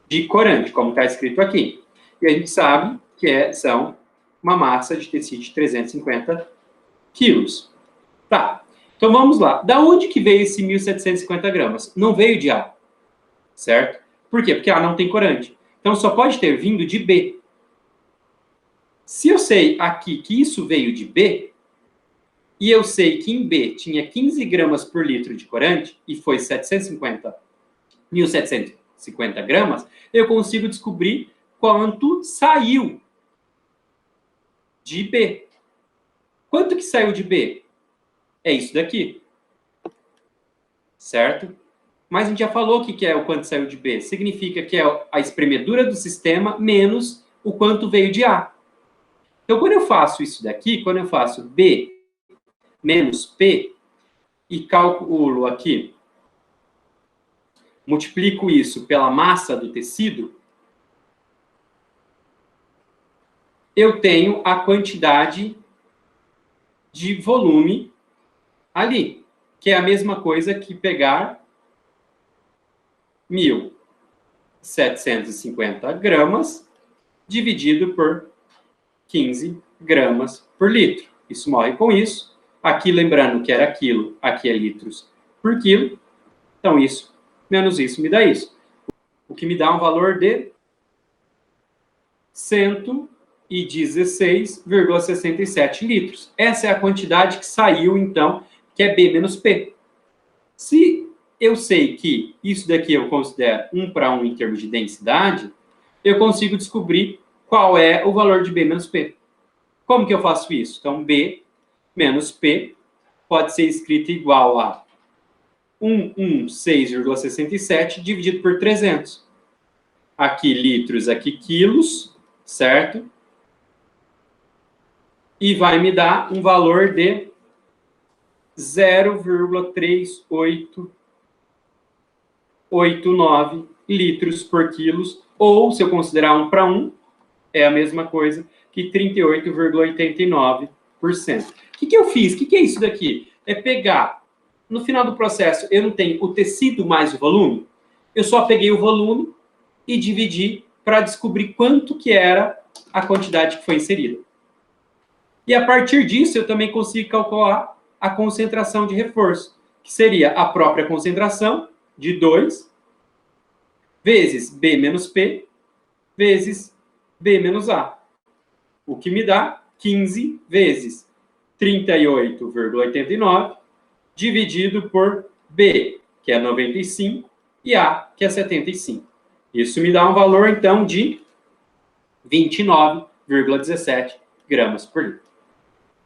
De corante, como está escrito aqui. E a gente sabe que são uma massa de tecido de 350 quilos. Tá, então vamos lá. Da onde que veio esse 1.750 gramas? Não veio de A, certo? Por quê? Porque A não tem corante. Então só pode ter vindo de B. Se eu sei aqui que isso veio de B, e eu sei que em B tinha 15 gramas por litro de corante, e foi 1.750 gramas, eu consigo descobrir quanto saiu de B. Quanto que saiu de B? É isso daqui. Certo? Mas a gente já falou o que é o quanto saiu de B. Significa que é a espremedura do sistema menos o quanto veio de A. Então, quando eu faço isso daqui, quando eu faço B menos P, e calculo aqui, multiplico isso pela massa do tecido, eu tenho a quantidade de volume ali, que é a mesma coisa que pegar 1.750 gramas dividido por 15 gramas por litro. Isso morre com isso. Aqui, lembrando que era quilo, aqui é litros por quilo. Então, isso menos isso me dá isso. O que me dá um valor de 116,67 litros. Essa é a quantidade que saiu, então, que é B menos P. Se eu sei que isso daqui eu considero 1 para 1 em termos de densidade, eu consigo descobrir qual é o valor de B menos P. Como que eu faço isso? Então, B menos P pode ser escrito igual a 116,67 dividido por 300. Aqui litros, aqui quilos, certo? E vai me dar um valor de 0,3889 litros por quilos, ou, se eu considerar 1 para 1, é a mesma coisa que 38,89%. O que eu fiz? O que é isso daqui? É pegar, no final do processo, eu não tenho o tecido mais o volume, eu só peguei o volume e dividi para descobrir quanto que era a quantidade que foi inserida. E a partir disso, eu também consigo calcular a concentração de reforço, que seria a própria concentração de 2 vezes B menos P vezes B menos A. O que me dá 15 vezes 38,89 dividido por B, que é 95, e A, que é 75. Isso me dá um valor, então, de 29,17 gramas por litro.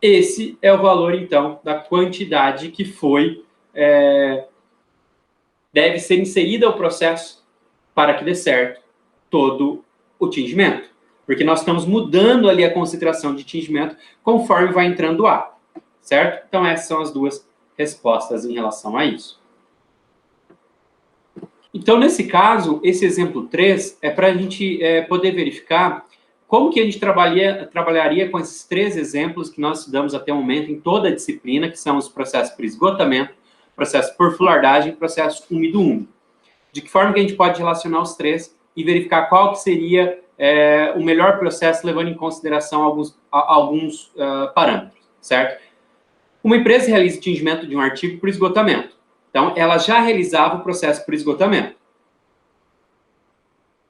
Esse é o valor, então, da quantidade que foi, deve ser inserida ao processo para que dê certo todo o tingimento. Porque nós estamos mudando ali a concentração de tingimento conforme vai entrando o ar, certo? Então, essas são as duas respostas em relação a isso. Então, nesse caso, esse exemplo 3 é para a gente poder verificar como que a gente trabalharia com esses 3 exemplos que nós estudamos até o momento em toda a disciplina, que são os processos por esgotamento, processo por fluardagem e processo úmido-úmido? De que forma que a gente pode relacionar os 3 e verificar qual que seria o melhor processo, levando em consideração alguns parâmetros, certo? Uma empresa realiza o tingimento de um artigo por esgotamento. Então, ela já realizava o processo por esgotamento.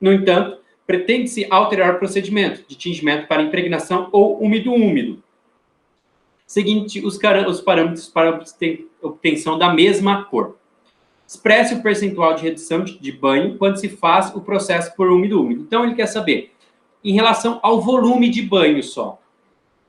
No entanto, pretende-se alterar o procedimento de tingimento para impregnação ou úmido-úmido. Seguinte, os parâmetros para obtenção da mesma cor. Expresse o percentual de redução de banho quando se faz o processo por úmido-úmido. Então, ele quer saber, em relação ao volume de banho só,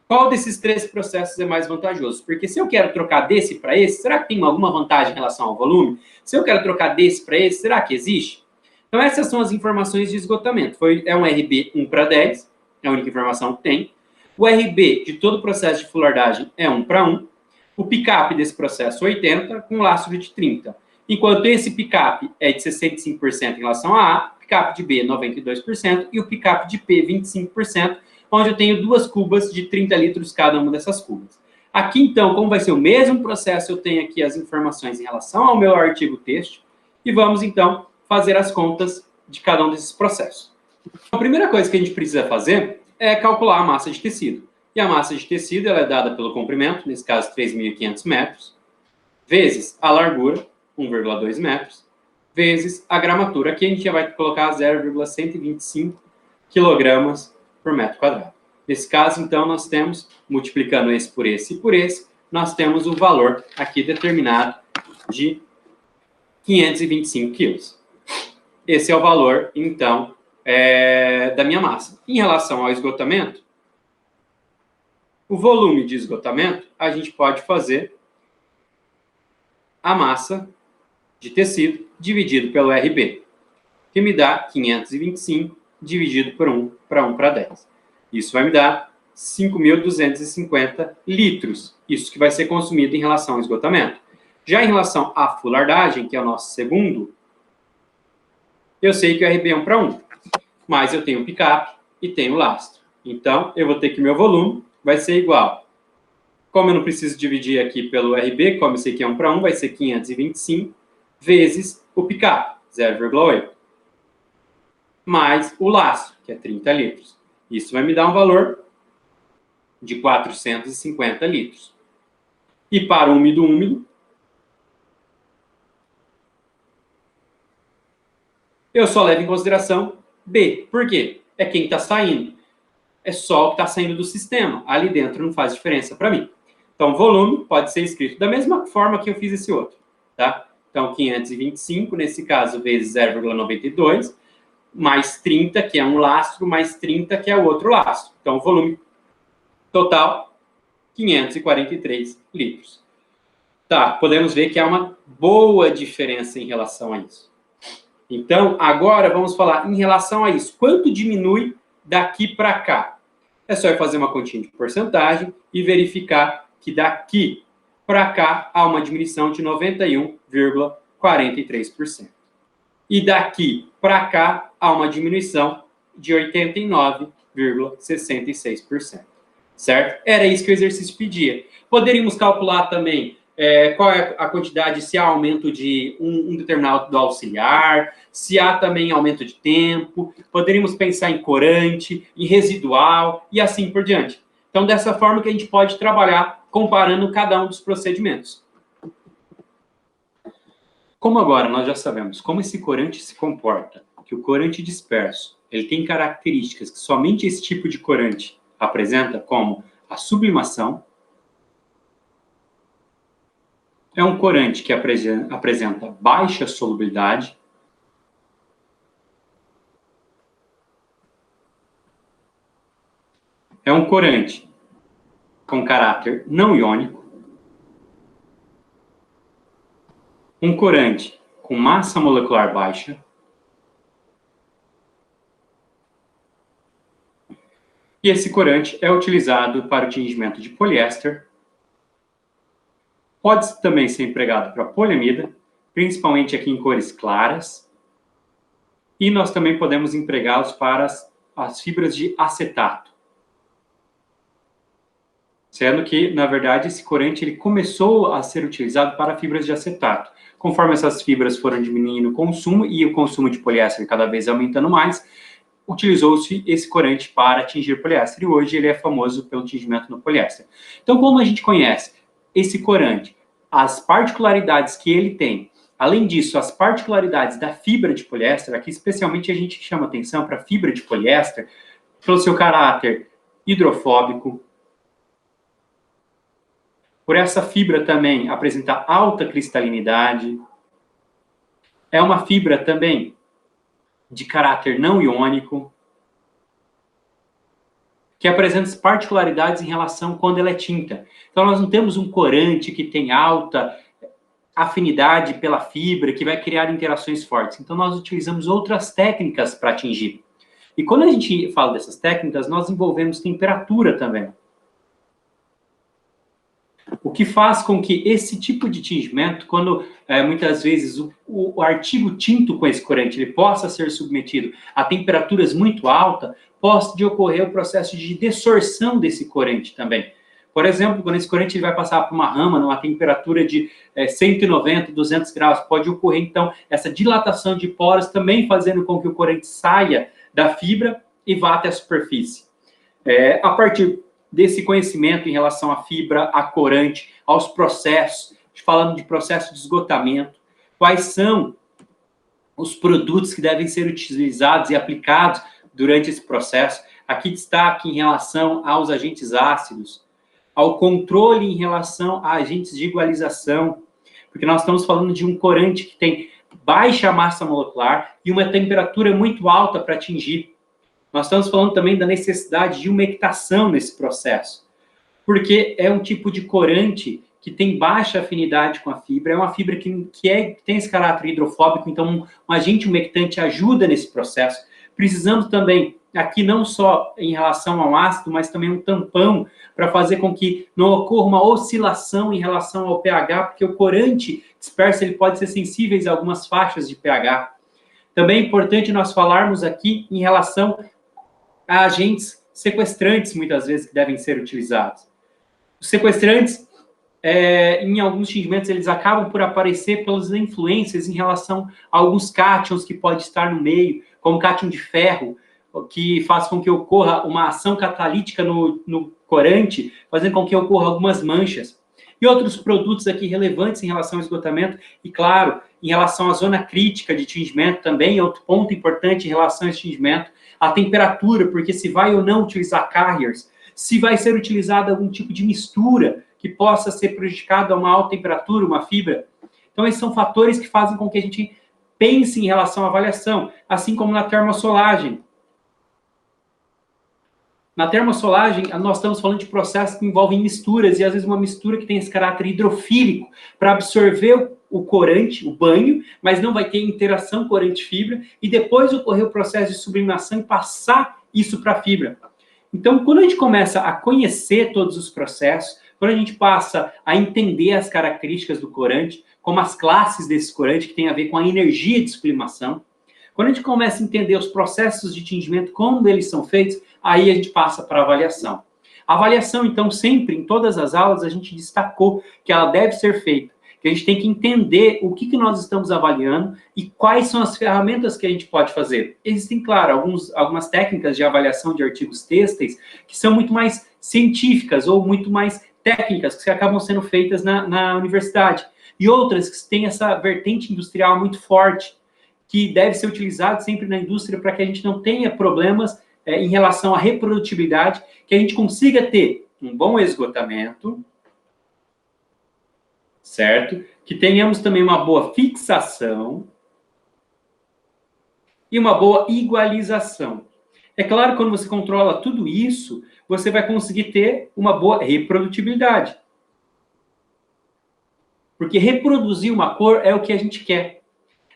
qual desses 3 processos é mais vantajoso? Porque se eu quero trocar desse para esse, será que tem alguma vantagem em relação ao volume? Se eu quero trocar desse para esse, será que existe? Então, essas são as informações de esgotamento. É um RB 1:10, é a única informação que tem. O RB de todo o processo de fluardagem é 1:1. O pick-up desse processo 80, com lastro de 30. Enquanto esse pick-up é de 65% em relação a A, o pick-up de B 92% e o pick-up de P 25%, onde eu tenho 2 cubas de 30 litros cada uma dessas cubas. Aqui, então, como vai ser o mesmo processo, eu tenho aqui as informações em relação ao meu artigo texto, e vamos, então, fazer as contas de cada um desses processos. A primeira coisa que a gente precisa fazer é calcular a massa de tecido. E a massa de tecido ela é dada pelo comprimento, nesse caso 3.500 metros, vezes a largura, 1,2 metros, vezes a gramatura. Aqui a gente já vai colocar 0,125 quilogramas por metro quadrado. Nesse caso, então, nós temos, multiplicando esse e por esse, nós temos o valor aqui determinado de 525 quilos. Esse é o valor, então, da minha massa. Em relação ao esgotamento, o volume de esgotamento, a gente pode fazer a massa de tecido dividido pelo RB, que me dá 525 dividido por 1 para 1:10. Isso vai me dar 5.250 litros. Isso que vai ser consumido em relação ao esgotamento. Já em relação à fulardagem, que é o nosso segundo, eu sei que o RB é 1:1, mas eu tenho pick-up e tenho lastro. Então, eu vou ter que meu volume vai ser igual. Como eu não preciso dividir aqui pelo RB, como eu sei que é 1:1, vai ser 525 vezes o pick-up, 0,8. Mais o lastro, que é 30 litros. Isso vai me dar um valor de 450 litros. E para o úmido-úmido, eu só levo em consideração B. Por quê? É quem está saindo. É só o que está saindo do sistema. Ali dentro não faz diferença para mim. Então, volume pode ser escrito da mesma forma que eu fiz esse outro. Tá? Então, 525, nesse caso, vezes 0,92, mais 30, que é um lastro, mais 30, que é o outro lastro. Então, o volume total, 543 litros. Tá, podemos ver que há uma boa diferença em relação a isso. Então, agora vamos falar em relação a isso. Quanto diminui daqui para cá? É só eu fazer uma continha de porcentagem e verificar que daqui para cá há uma diminuição de 91,43%. E daqui para cá há uma diminuição de 89,66%. Certo? Era isso que o exercício pedia. Poderíamos calcular também qual é a quantidade, se há aumento de um determinado auxiliar, se há também aumento de tempo, poderíamos pensar em corante, em residual e assim por diante. Então, dessa forma que a gente pode trabalhar comparando cada um dos procedimentos. Como agora nós já sabemos como esse corante se comporta, que o corante disperso ele tem características que somente esse tipo de corante apresenta, como a sublimação, é um corante que apresenta baixa solubilidade, é um corante com caráter não iônico, um corante com massa molecular baixa, e esse corante é utilizado para o tingimento de poliéster. Pode também ser empregado para poliamida, principalmente aqui em cores claras. E nós também podemos empregá-los para as fibras de acetato. Sendo que, na verdade, esse corante ele começou a ser utilizado para fibras de acetato. Conforme essas fibras foram diminuindo o consumo e o consumo de poliéster cada vez aumentando mais, utilizou-se esse corante para tingir poliéster. E hoje ele é famoso pelo tingimento no poliéster. Então, como a gente conhece esse corante, as particularidades que ele tem, além disso, as particularidades da fibra de poliéster, aqui especialmente a gente chama atenção para a fibra de poliéster, pelo seu caráter hidrofóbico, por essa fibra também apresentar alta cristalinidade, é uma fibra também de caráter não iônico, que apresenta particularidades em relação quando ela é tinta. Então, nós não temos um corante que tem alta afinidade pela fibra, que vai criar interações fortes. Então, nós utilizamos outras técnicas para atingir. E quando a gente fala dessas técnicas, nós envolvemos temperatura também. O que faz com que esse tipo de tingimento, quando muitas vezes o artigo tinto com esse corante ele possa ser submetido a temperaturas muito altas, pode ocorrer o processo de dessorção desse corante também. Por exemplo, quando esse corante ele vai passar por uma rama, numa temperatura de 190, 200 graus, pode ocorrer, então, essa dilatação de poros, também fazendo com que o corante saia da fibra e vá até a superfície. A partir desse conhecimento em relação à fibra, a corante, aos processos, falando de processo de esgotamento, quais são os produtos que devem ser utilizados e aplicados durante esse processo. Aqui destaque em relação aos agentes ácidos, ao controle em relação a agentes de igualização, porque nós estamos falando de um corante que tem baixa massa molecular e uma temperatura muito alta para atingir. Nós estamos falando também da necessidade de umectação nesse processo, porque é um tipo de corante que tem baixa afinidade com a fibra, é uma fibra que tem esse caráter hidrofóbico, então um agente umectante ajuda nesse processo. Precisamos também, aqui não só em relação ao ácido, mas também um tampão para fazer com que não ocorra uma oscilação em relação ao pH, porque o corante disperso ele pode ser sensível a algumas faixas de pH. Também é importante nós falarmos aqui em relação a agentes sequestrantes, muitas vezes, que devem ser utilizados. Os sequestrantes, em alguns tingimentos, eles acabam por aparecer pelas influências em relação a alguns cátions que pode estar no meio, como o cátion de ferro, que faz com que ocorra uma ação catalítica no corante, fazendo com que ocorra algumas manchas. E outros produtos aqui relevantes em relação ao esgotamento, e claro, em relação à zona crítica de tingimento também, outro ponto importante em relação a esse tingimento, a temperatura, porque se vai ou não utilizar carriers, se vai ser utilizado algum tipo de mistura que possa ser prejudicado a uma alta temperatura, uma fibra. Então, esses são fatores que fazem com que a gente pense em relação à avaliação, assim como na termossolagem. Na termossolagem, nós estamos falando de processos que envolvem misturas, e às vezes uma mistura que tem esse caráter hidrofílico para absorver o corante, o banho, mas não vai ter interação corante-fibra, e depois ocorrer o processo de sublimação e passar isso para a fibra. Então, quando a gente começa a conhecer todos os processos, quando a gente passa a entender as características do corante, como as classes desse corante, que tem a ver com a energia de sublimação, quando a gente começa a entender os processos de tingimento, como eles são feitos, aí a gente passa para a avaliação. A avaliação, então, sempre, em todas as aulas, a gente destacou que ela deve ser feita, que a gente tem que entender o que nós estamos avaliando e quais são as ferramentas que a gente pode fazer. Existem, claro, algumas técnicas de avaliação de artigos têxteis que são muito mais científicas ou muito mais técnicas, que acabam sendo feitas na universidade. E outras que têm essa vertente industrial muito forte, que deve ser utilizado sempre na indústria para que a gente não tenha problemas em relação à reprodutibilidade, que a gente consiga ter um bom esgotamento, certo? Que tenhamos também uma boa fixação e uma boa igualização. É claro que quando você controla tudo isso, você vai conseguir ter uma boa reprodutibilidade. Porque reproduzir uma cor é o que a gente quer.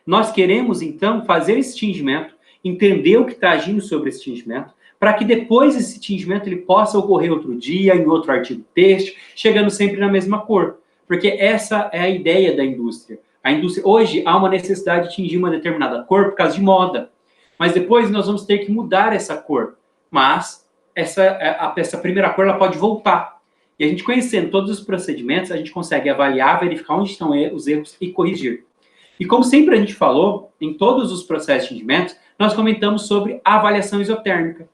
Nós queremos, então, fazer esse tingimento, entender o que está agindo sobre esse tingimento, para que depois esse tingimento ele possa ocorrer outro dia, em outro artigo têxtil, chegando sempre na mesma cor. Porque essa é a ideia da indústria. A indústria hoje há uma necessidade de tingir uma determinada cor por causa de moda. mas depois nós vamos ter que mudar essa cor. Mas essa primeira cor ela pode voltar. E a gente conhecendo todos os procedimentos, a gente consegue avaliar, verificar onde estão os erros e corrigir. E como sempre a gente falou, em todos os processos de tingimento, nós comentamos sobre a avaliação isotérmica.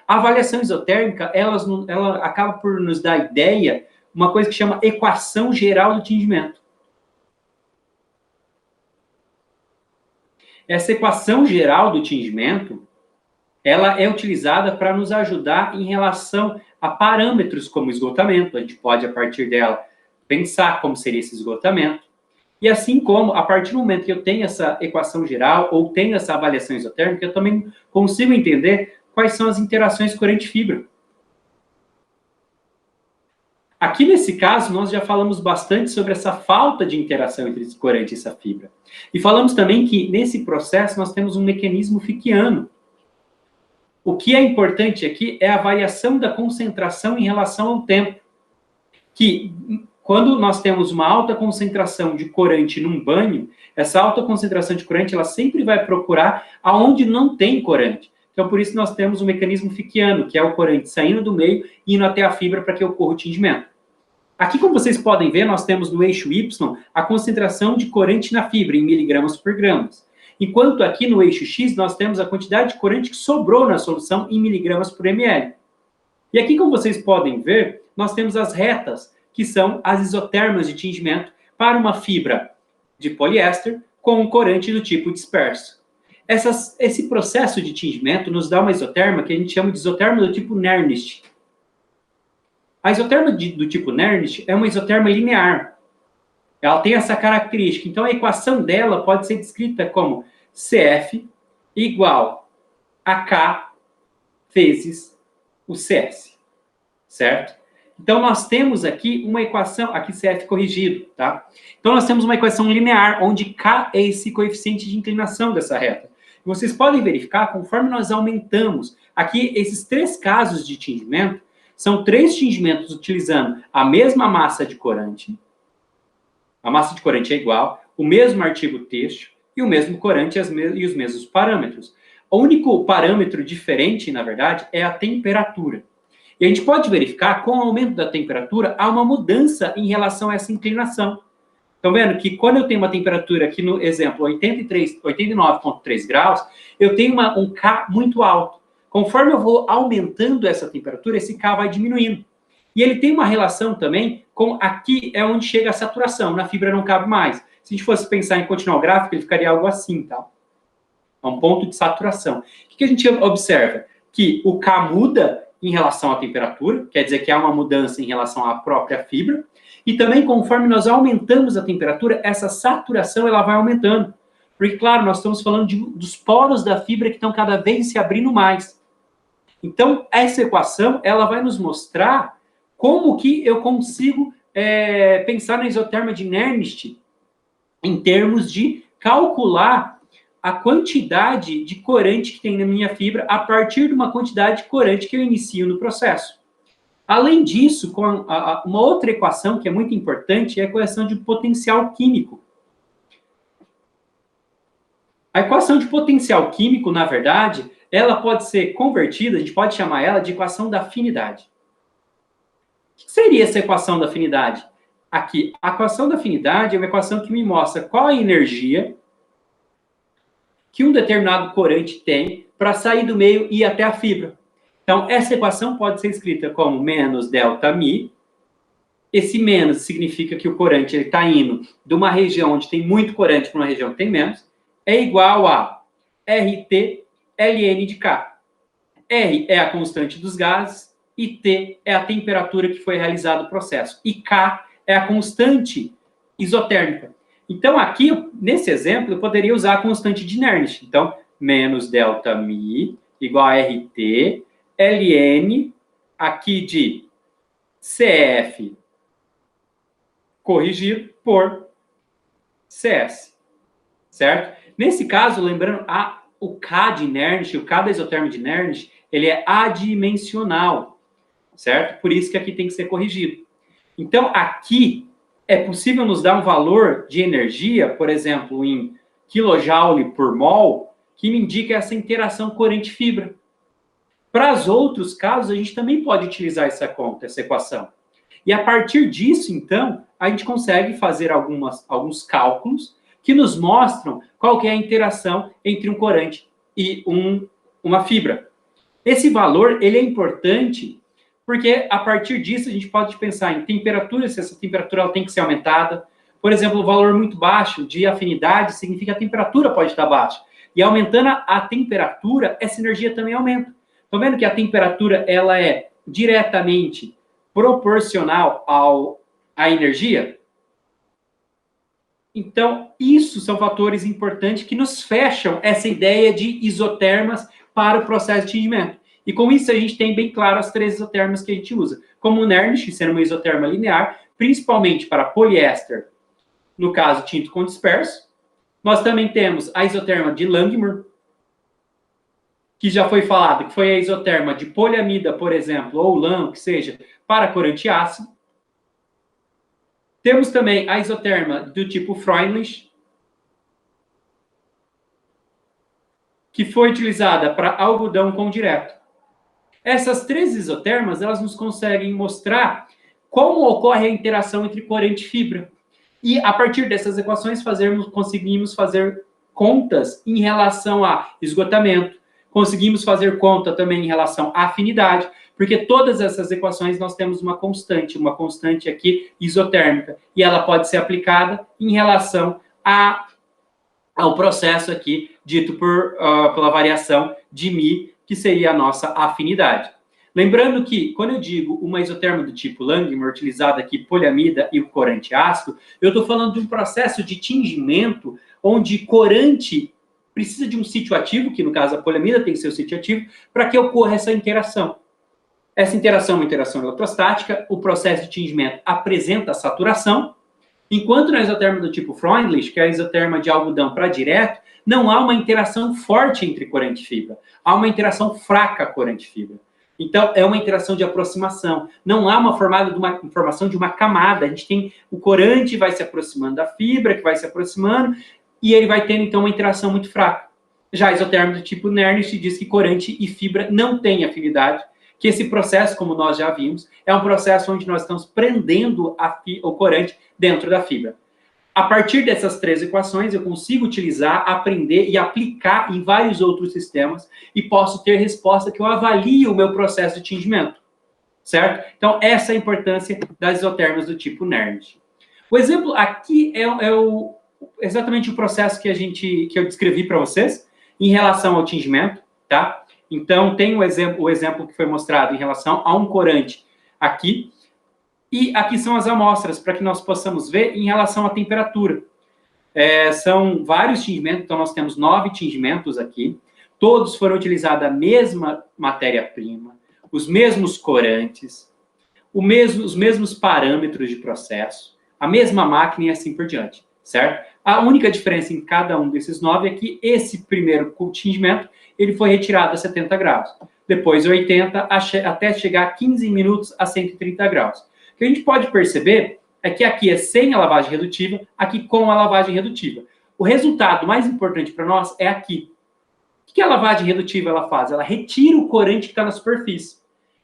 A avaliação isotérmica, ela acaba por nos dar ideia, uma coisa que chama equação geral do tingimento. Essa equação geral do tingimento, ela é utilizada para nos ajudar em relação a parâmetros como esgotamento. A gente pode, a partir dela, pensar como seria esse esgotamento. E assim como, a partir do momento que eu tenho essa equação geral ou tenho essa avaliação isotérmica, eu também consigo entender quais são as interações corante-fibra. Aqui, nesse caso, nós já falamos bastante sobre essa falta de interação entre esse corante e essa fibra. E falamos também que, nesse processo, nós temos um mecanismo fickiano. O que é importante aqui é a variação da concentração em relação ao tempo. Que, quando nós temos uma alta concentração de corante num banho, essa alta concentração de corante, ela sempre vai procurar aonde não tem corante. Então, por isso, nós temos o mecanismo fickiano, que é o corante saindo do meio e indo até a fibra para que ocorra o tingimento. Aqui, como vocês podem ver, nós temos no eixo Y a concentração de corante na fibra, em miligramas por gramas. Enquanto aqui no eixo X, nós temos a quantidade de corante que sobrou na solução em miligramas por ml. E aqui, como vocês podem ver, nós temos as retas, que são as isotermas de tingimento para uma fibra de poliéster com um corante do tipo disperso. Esse processo de tingimento nos dá uma isoterma que a gente chama de isoterma do tipo Nernst. A isoterma do tipo Nernst é uma isoterma linear. Ela tem essa característica. Então, a equação dela pode ser descrita como CF igual a K vezes o CS. Certo? Então, nós temos aqui uma equação, aqui CF corrigido, tá? Então, nós temos uma equação linear, onde K é esse coeficiente de inclinação dessa reta. E vocês podem verificar, conforme nós aumentamos, aqui, esses 3 casos de tingimento, são 3 tingimentos utilizando a mesma massa de corante. A massa de corante é igual, o mesmo artigo têxtil e o mesmo corante e os mesmos parâmetros. O único parâmetro diferente, na verdade, é a temperatura. E a gente pode verificar, com o aumento da temperatura, há uma mudança em relação a essa inclinação. Estão vendo que quando eu tenho uma temperatura aqui no exemplo 89,3 graus, eu tenho um K muito alto. Conforme eu vou aumentando essa temperatura, esse K vai diminuindo. E ele tem uma relação também com aqui é onde chega a saturação, na fibra não cabe mais. Se a gente fosse pensar em continuar o gráfico, ele ficaria algo assim, tá? É um ponto de saturação. O que a gente observa? Que o K muda em relação à temperatura, quer dizer que há uma mudança em relação à própria fibra, e também conforme nós aumentamos a temperatura, essa saturação ela vai aumentando. Porque, claro, nós estamos falando dos poros da fibra que estão cada vez se abrindo mais. Então, essa equação, ela vai nos mostrar como que eu consigo pensar na isoterma de Nernst em termos de calcular a quantidade de corante que tem na minha fibra a partir de uma quantidade de corante que eu inicio no processo. Além disso, uma outra equação que é muito importante é a equação de potencial químico. A equação de potencial químico, na verdade, ela pode ser convertida, a gente pode chamar ela de equação da afinidade. O que seria essa equação da afinidade? Aqui, a equação da afinidade é uma equação que me mostra qual a energia que um determinado corante tem para sair do meio e ir até a fibra. Então, essa equação pode ser escrita como menos ΔμI. Esse menos significa que o corante está indo de uma região onde tem muito corante para uma região que tem menos. É igual a RT ln de K. R é a constante dos gases e T é a temperatura que foi realizado o processo. E K é a constante isotérmica. Então, aqui, nesse exemplo, eu poderia usar a constante de Nernst. Então, menos ΔμI igual a RT ln, aqui de CF corrigido por CS. Certo? Nesse caso, lembrando, o K de Nernst, o K da isoterma de Nernst, ele é adimensional. Certo? Por isso que aqui tem que ser corrigido. Então, aqui é possível nos dar um valor de energia, por exemplo, em kJ por mol, que me indica essa interação corante-fibra. Para os outros casos, a gente também pode utilizar essa conta, essa equação. E a partir disso, então, a gente consegue fazer alguns cálculos que nos mostram qual que é a interação entre um corante e uma fibra. Esse valor, ele é importante porque, a partir disso, a gente pode pensar em temperatura, se essa temperatura ela tem que ser aumentada. Por exemplo, o valor muito baixo de afinidade significa que a temperatura pode estar baixa. E aumentando a temperatura, essa energia também aumenta. Estão vendo que a temperatura ela é diretamente proporcional à energia? Então, isso são fatores importantes que nos fecham essa ideia de isotermas para o processo de tingimento. E com isso a gente tem bem claro as 3 isotermas que a gente usa. Como o Nernst, sendo uma isoterma linear, principalmente para poliéster, no caso tinto com disperso. Nós também temos a isoterma de Langmuir, que já foi falado, que foi a isoterma de poliamida, por exemplo, ou LAM, que seja, para corante ácido. Temos também a isoterma do tipo Freundlich, que foi utilizada para algodão com direto. Essas 3 isotermas, elas nos conseguem mostrar como ocorre a interação entre corante e fibra. E, a partir dessas equações, conseguimos fazer contas em relação a esgotamento, conseguimos fazer conta também em relação à afinidade, porque todas essas equações nós temos uma constante aqui isotérmica, e ela pode ser aplicada em relação ao processo aqui dito pela variação de μ, que seria a nossa afinidade. Lembrando que, quando eu digo uma isoterma do tipo Langmuir, utilizada aqui poliamida e o corante ácido, eu estou falando de um processo de tingimento onde corante precisa de um sítio ativo, que no caso a poliamida tem seu sítio ativo, para que ocorra essa interação. Essa interação é uma interação eletrostática, o processo de tingimento apresenta saturação, enquanto na isoterma do tipo Freundlich, que é a isoterma de algodão para direto, não há uma interação forte entre corante e fibra, há uma interação fraca corante e fibra. Então, é uma interação de aproximação. Não há uma formação de uma camada. A gente tem o corante vai se aproximando da fibra, que vai se aproximando, e ele vai tendo, então, uma interação muito fraca. Já a isoterma do tipo Nernst diz que corante e fibra não têm afinidade, que esse processo, como nós já vimos, é um processo onde nós estamos prendendo o corante dentro da fibra. A partir dessas 3 equações, eu consigo utilizar, aprender e aplicar em vários outros sistemas e posso ter resposta que eu avalie o meu processo de tingimento, certo? Então, essa é a importância das isotermas do tipo Nernst. O exemplo aqui é exatamente o processo que eu descrevi para vocês em relação ao tingimento, tá? Então, tem o exemplo que foi mostrado em relação a um corante aqui, e aqui são as amostras, para que nós possamos ver em relação à temperatura. São vários tingimentos, então nós temos 9 tingimentos aqui, todos foram utilizados a mesma matéria-prima, os mesmos corantes, os mesmos parâmetros de processo, a mesma máquina e assim por diante, certo? A única diferença em cada um desses 9 é que esse primeiro tingimento, ele foi retirado a 70 graus, depois 80, até chegar a 15 minutos a 130 graus. O que a gente pode perceber é que aqui é sem a lavagem redutiva, aqui com a lavagem redutiva. O resultado mais importante para nós é aqui. O que a lavagem redutiva ela faz? Ela retira o corante que está na superfície.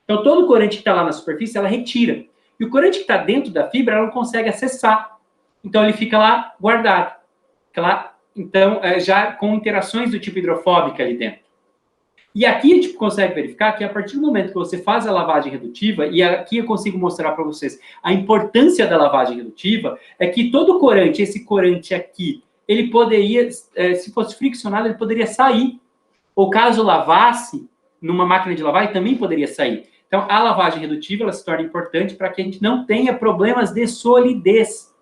Então, todo o corante que está lá na superfície, ela retira. E o corante que está dentro da fibra, ela não consegue acessar. Então, ele fica lá guardado. Então, já com interações do tipo hidrofóbica ali dentro. E aqui a gente consegue verificar que a partir do momento que você faz a lavagem redutiva, e aqui eu consigo mostrar para vocês a importância da lavagem redutiva, é que todo corante, esse corante aqui, ele poderia, se fosse friccionado, ele poderia sair. Ou caso lavasse numa máquina de lavar, ele também poderia sair. Então, a lavagem redutiva ela se torna importante para que a gente não tenha problemas de solidez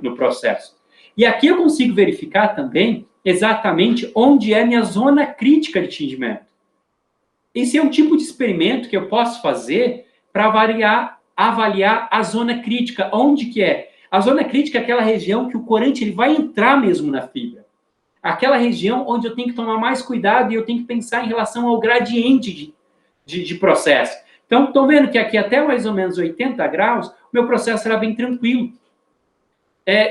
no processo. E aqui eu consigo verificar também exatamente onde é a minha zona crítica de tingimento. Esse é um tipo de experimento que eu posso fazer para avaliar a zona crítica. Onde que é? A zona crítica é aquela região que o corante ele vai entrar mesmo na fibra. Aquela região onde eu tenho que tomar mais cuidado e eu tenho que pensar em relação ao gradiente de processo. Então, estão vendo que aqui até mais ou menos 80 graus, o meu processo será bem tranquilo.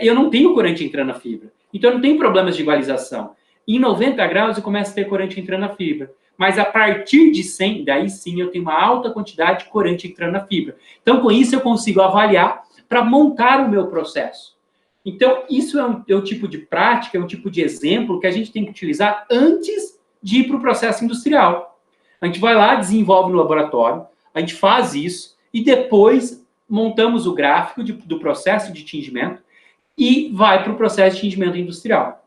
Eu não tenho corante entrando na fibra. Então, eu não tenho problemas de igualização. Em 90 graus eu começo a ter corante entrando na fibra. Mas a partir de 100, daí sim eu tenho uma alta quantidade de corante entrando na fibra. Então, com isso, eu consigo avaliar para montar o meu processo. Então, isso é um tipo de prática, é um tipo de exemplo que a gente tem que utilizar antes de ir para o processo industrial. A gente vai lá, desenvolve no laboratório, a gente faz isso e depois montamos o gráfico do processo de tingimento e vai para o processo de tingimento industrial.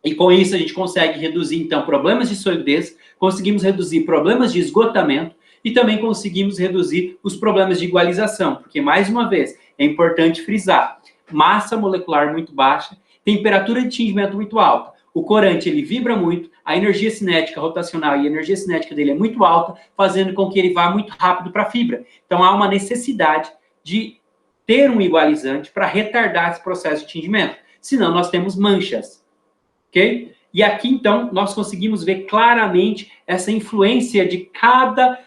E com isso a gente consegue reduzir, então, problemas de solidez, conseguimos reduzir problemas de esgotamento e também conseguimos reduzir os problemas de igualização, porque, mais uma vez, é importante frisar, massa molecular muito baixa, temperatura de tingimento muito alta. O corante, ele vibra muito, a energia cinética rotacional e a energia cinética dele é muito alta, fazendo com que ele vá muito rápido para a fibra. Então, há uma necessidade de ter um igualizante para retardar esse processo de tingimento. Senão, nós temos manchas. Ok? E aqui, então, nós conseguimos ver claramente essa influência de cada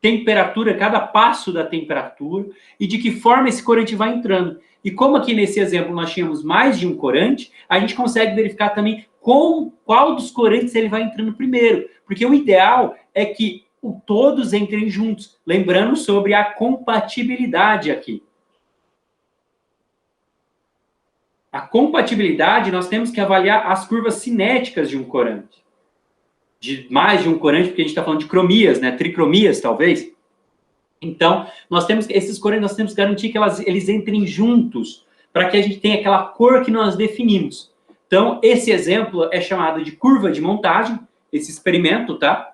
temperatura, cada passo da temperatura e de que forma esse corante vai entrando. E como aqui nesse exemplo nós tínhamos mais de um corante, a gente consegue verificar também qual dos corantes ele vai entrando primeiro. Porque o ideal é que todos entrem juntos. Lembrando sobre a compatibilidade aqui. A compatibilidade, nós temos que avaliar as curvas cinéticas de um corante. De mais de um corante, porque a gente está falando de cromias, né? Tricromias, talvez. Então, nós temos esses corantes, nós temos que garantir que eles entrem juntos, para que a gente tenha aquela cor que nós definimos. Então, esse exemplo é chamado de curva de montagem, esse experimento, tá?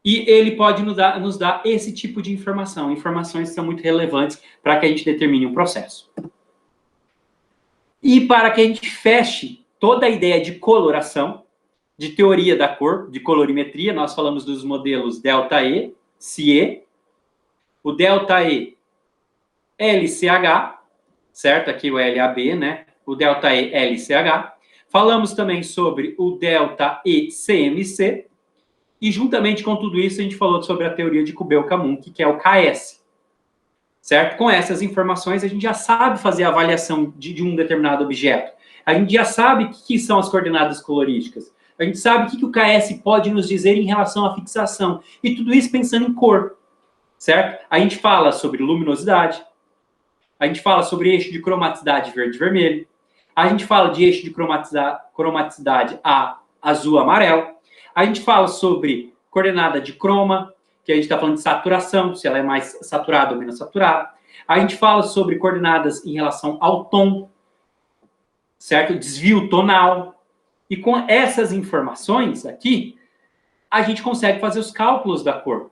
E ele pode nos dar esse tipo de informação. Informações que são muito relevantes para que a gente determine um processo. E para que a gente feche toda a ideia de coloração, de teoria da cor, de colorimetria, nós falamos dos modelos ΔE, CIE, o ΔE, LCH, certo? Aqui o LAB, né? O ΔE, LCH. Falamos também sobre o ΔE, CMC. E, juntamente com tudo isso, a gente falou sobre a teoria de Kubel-Kamunck, que é o KS. Certo? Com essas informações, a gente já sabe fazer a avaliação de um determinado objeto. A gente já sabe o que são as coordenadas colorísticas. A gente sabe o que o KS pode nos dizer em relação à fixação. E tudo isso pensando em cor. Certo? A gente fala sobre luminosidade. A gente fala sobre eixo de cromaticidade verde-vermelho. A gente fala de eixo de cromaticidade azul-amarelo. A gente fala sobre coordenada de croma, que a gente está falando de saturação, se ela é mais saturada ou menos saturada. A gente fala sobre coordenadas em relação ao tom, certo? Desvio tonal. E com essas informações aqui, a gente consegue fazer os cálculos da cor.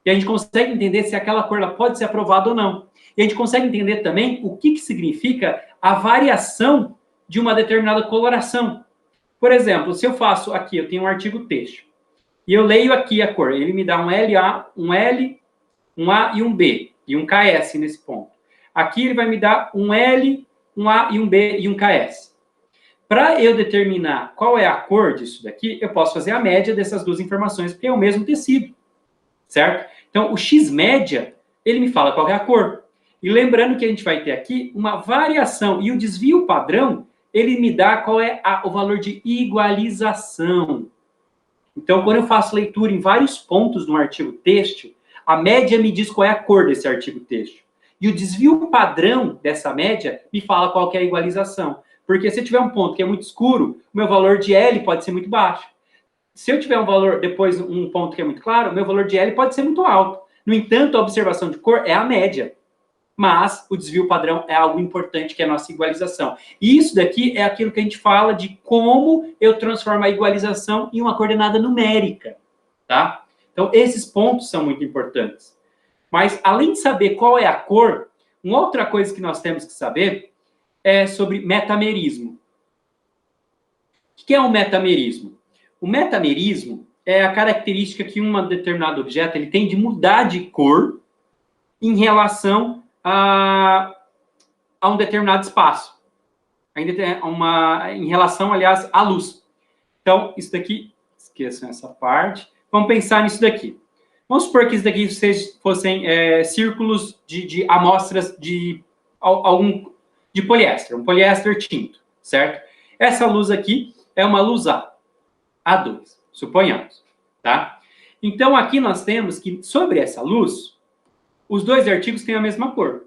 E a gente consegue entender se aquela cor ela pode ser aprovada ou não. E a gente consegue entender também o que significa a variação de uma determinada coloração. Por exemplo, se eu faço aqui, eu tenho um artigo texto, e eu leio aqui a cor, ele me dá um LA, um L, um A e um B, e um KS nesse ponto. Aqui ele vai me dar um L, um A e um B e um KS. Para eu determinar qual é a cor disso daqui, eu posso fazer a média dessas duas informações, porque é o mesmo tecido, certo? Então, o X-média, ele me fala qual é a cor. E lembrando que a gente vai ter aqui uma variação, e o desvio padrão, ele me dá qual é o valor de igualização. Então, quando eu faço leitura em vários pontos no artigo texto, a média me diz qual é a cor desse artigo texto. E o desvio padrão dessa média me fala qual que é a igualização. Porque se eu tiver um ponto que é muito escuro, o meu valor de L pode ser muito baixo. Se eu tiver um valor, depois um ponto que é muito claro, o meu valor de L pode ser muito alto. No entanto, a observação de cor é a média. Mas o desvio padrão é algo importante, que é a nossa igualização. E isso daqui é aquilo que a gente fala de como eu transformo a igualização em uma coordenada numérica, tá? Então, esses pontos são muito importantes. Mas, além de saber qual é a cor, uma outra coisa que nós temos que saber é sobre metamerismo. O que é um metamerismo? O metamerismo é a característica que um determinado objeto ele tem de mudar de cor em relação a um determinado espaço. Ainda tem em relação, aliás, à luz. Então, isso daqui, esqueçam essa parte. Vamos pensar nisso daqui. Vamos supor que isso daqui fossem círculos de amostras de poliéster, um poliéster tinto. certo? Essa luz aqui é uma luz A, A2, suponhamos, tá? Então, aqui nós temos que, sobre essa luz, os dois artigos têm a mesma cor,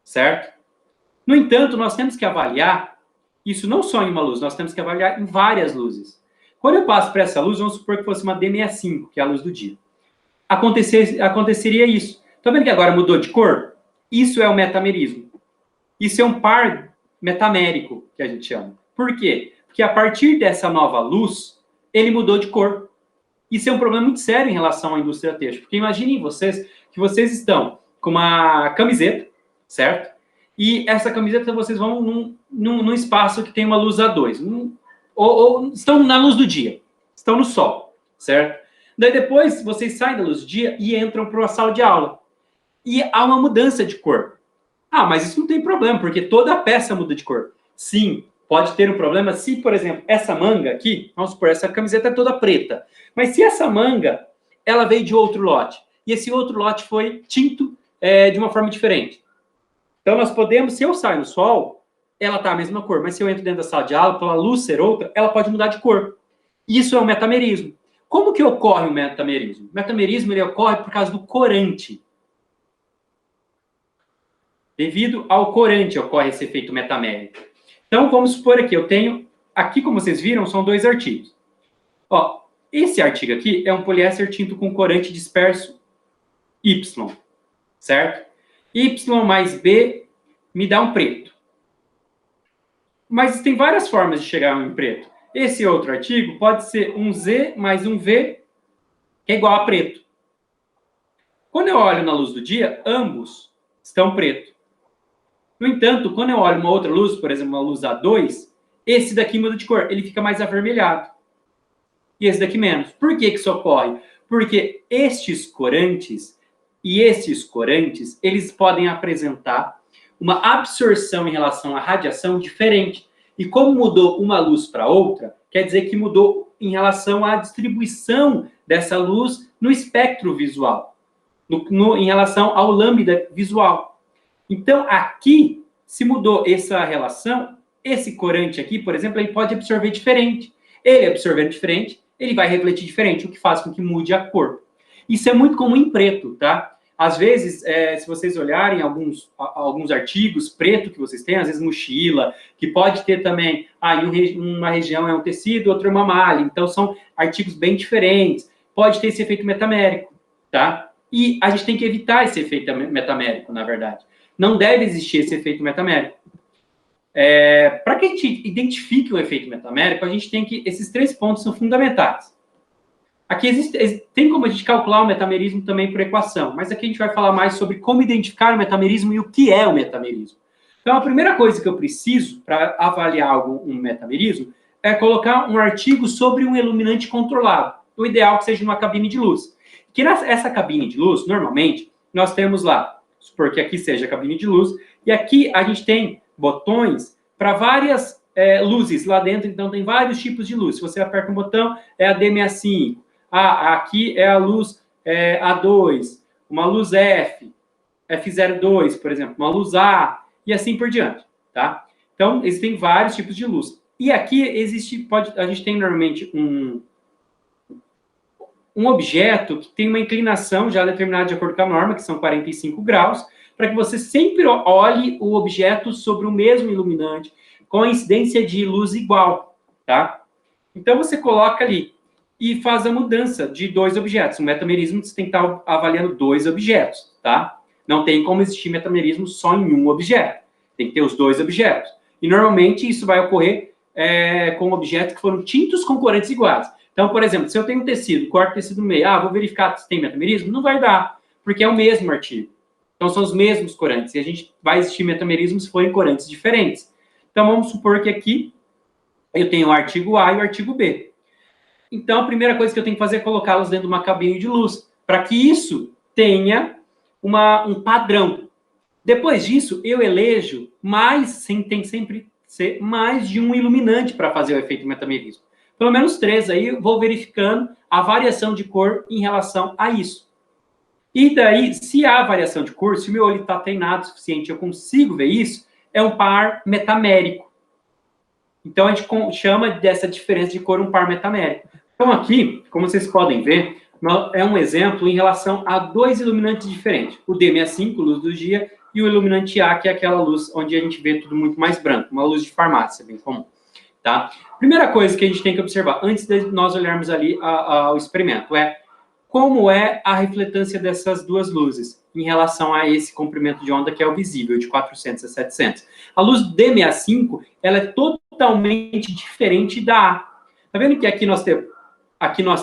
certo? No entanto, nós temos que avaliar isso não só em uma luz, nós temos que avaliar em várias luzes. Quando eu passo para essa luz, vamos supor que fosse uma D65, que é a luz do dia. Aconteceria isso. Tá vendo que agora mudou de cor? Isso é o metamerismo. Isso é um par metamérico, que a gente chama. Por quê? Porque a partir dessa nova luz, ele mudou de cor. Isso é um problema muito sério em relação à indústria têxtil. Porque imaginem vocês que vocês estão com uma camiseta, certo? E essa camiseta vocês vão num espaço que tem uma luz A2. Ou estão na luz do dia. Estão no sol, certo? Daí depois vocês saem da luz do dia e entram para uma sala de aula. E há uma mudança de cor. Ah, mas isso não tem problema, porque toda a peça muda de cor. Sim, pode ter um problema se, por exemplo, essa manga aqui, vamos supor, essa camiseta é toda preta. Mas se essa manga, ela veio de outro lote, e esse outro lote foi tinto de uma forma diferente. Então, nós podemos, se eu saio no sol, ela está a mesma cor, mas se eu entro dentro da sala de aula, pela luz ser outra, ela pode mudar de cor. Isso é um metamerismo. Como que ocorre o metamerismo? O metamerismo ele ocorre por causa do corante. Devido ao corante ocorre esse efeito metamérico. Então, vamos supor aqui, eu tenho, aqui como vocês viram, são dois artigos. Ó, esse artigo aqui é um poliéster tinto com corante disperso Y, certo? Y mais B me dá um preto. Mas tem várias formas de chegar em preto. Esse outro artigo pode ser um Z mais um V, que é igual a preto. Quando eu olho na luz do dia, ambos estão preto. No entanto, quando eu olho uma outra luz, por exemplo, uma luz A2, esse daqui muda de cor, ele fica mais avermelhado. E esse daqui menos. Por que isso ocorre? Porque estes corantes e estes corantes, eles podem apresentar uma absorção em relação à radiação diferente. E como mudou uma luz para outra, quer dizer que mudou em relação à distribuição dessa luz no espectro visual, em relação ao lambda visual. Então, aqui, se mudou essa relação, esse corante aqui, por exemplo, ele pode absorver diferente. Ele absorvendo diferente, ele vai refletir diferente, o que faz com que mude a cor. Isso é muito comum em preto, tá? Às vezes, se vocês olharem alguns artigos preto que vocês têm, às vezes mochila, que pode ter também, em uma região é um tecido, outra é uma malha. Então, são artigos bem diferentes. Pode ter esse efeito metamérico, tá? E a gente tem que evitar esse efeito metamérico, na verdade. Não deve existir esse efeito metamérico. Para que a gente identifique o efeito metamérico, a gente tem que... Esses 3 pontos são fundamentais. Aqui tem como a gente calcular o metamerismo também por equação, mas aqui a gente vai falar mais sobre como identificar o metamerismo e o que é o metamerismo. Então, a primeira coisa que eu preciso para avaliar um metamerismo é colocar um artigo sobre um iluminante controlado. O ideal é que seja numa cabine de luz. Que nessa cabine de luz, normalmente, nós temos lá, supor que aqui seja a cabine de luz, e aqui a gente tem botões para várias luzes lá dentro, então tem vários tipos de luz. Se você aperta um botão, é a D65. Aqui é a luz A2, uma luz F, F02, por exemplo, uma luz A, e assim por diante, tá? Então, existem vários tipos de luz. E aqui a gente tem normalmente um objeto que tem uma inclinação já determinada de acordo com a norma, que são 45 graus, para que você sempre olhe o objeto sobre o mesmo iluminante, com a incidência de luz igual, tá? Então, você coloca ali e faz a mudança de 2 objetos. O metamerismo, você tem que estar avaliando 2 objetos, tá? Não tem como existir metamerismo só em um objeto. Tem que ter os 2 objetos. E, normalmente, isso vai ocorrer com objetos que foram tintos com corantes iguais. Então, por exemplo, se eu tenho um tecido, corto o tecido no meio, vou verificar se tem metamerismo? Não vai dar, porque é o mesmo artigo. Então, são os mesmos corantes. E a gente vai existir metamerismo se forem corantes diferentes. Então, vamos supor que aqui eu tenho o artigo A e o artigo B. Então, a primeira coisa que eu tenho que fazer é colocá-los dentro de uma cabine de luz, para que isso tenha um padrão. Depois disso, eu elejo tem sempre ser mais de um iluminante para fazer o efeito metamerismo. Pelo menos 3 aí, eu vou verificando a variação de cor em relação a isso. E daí, se há variação de cor, se o meu olho está treinado o suficiente, eu consigo ver isso, é um par metamérico. Então, a gente chama dessa diferença de cor um par metamérico. Então, aqui, como vocês podem ver, é um exemplo em relação a dois iluminantes diferentes. O D65, luz do dia, e o iluminante A, que é aquela luz onde a gente vê tudo muito mais branco, uma luz de farmácia, bem comum. Tá? Primeira coisa que a gente tem que observar, antes de nós olharmos ali o experimento, é como é a refletância dessas duas luzes em relação a esse comprimento de onda que é o visível, de 400 a 700. A luz D65, ela é totalmente diferente da A. Tá vendo que aqui nós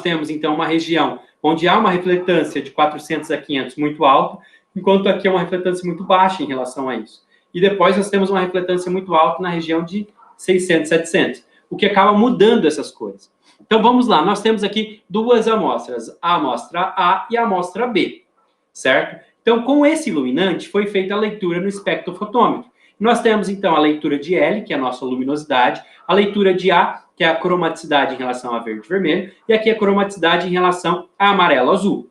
temos, então, uma região onde há uma refletância de 400 a 500 muito alta, enquanto aqui é uma refletância muito baixa em relação a isso. E depois nós temos uma refletância muito alta na região de 600, 700, o que acaba mudando essas cores. Então, vamos lá. Nós temos aqui duas amostras, a amostra A e a amostra B, certo? Então, com esse iluminante, foi feita a leitura no espectrofotômetro. Nós temos, então, a leitura de L, que é a nossa luminosidade, a leitura de A, que é a cromaticidade em relação a verde e vermelho, e aqui a cromaticidade em relação a amarelo-azul.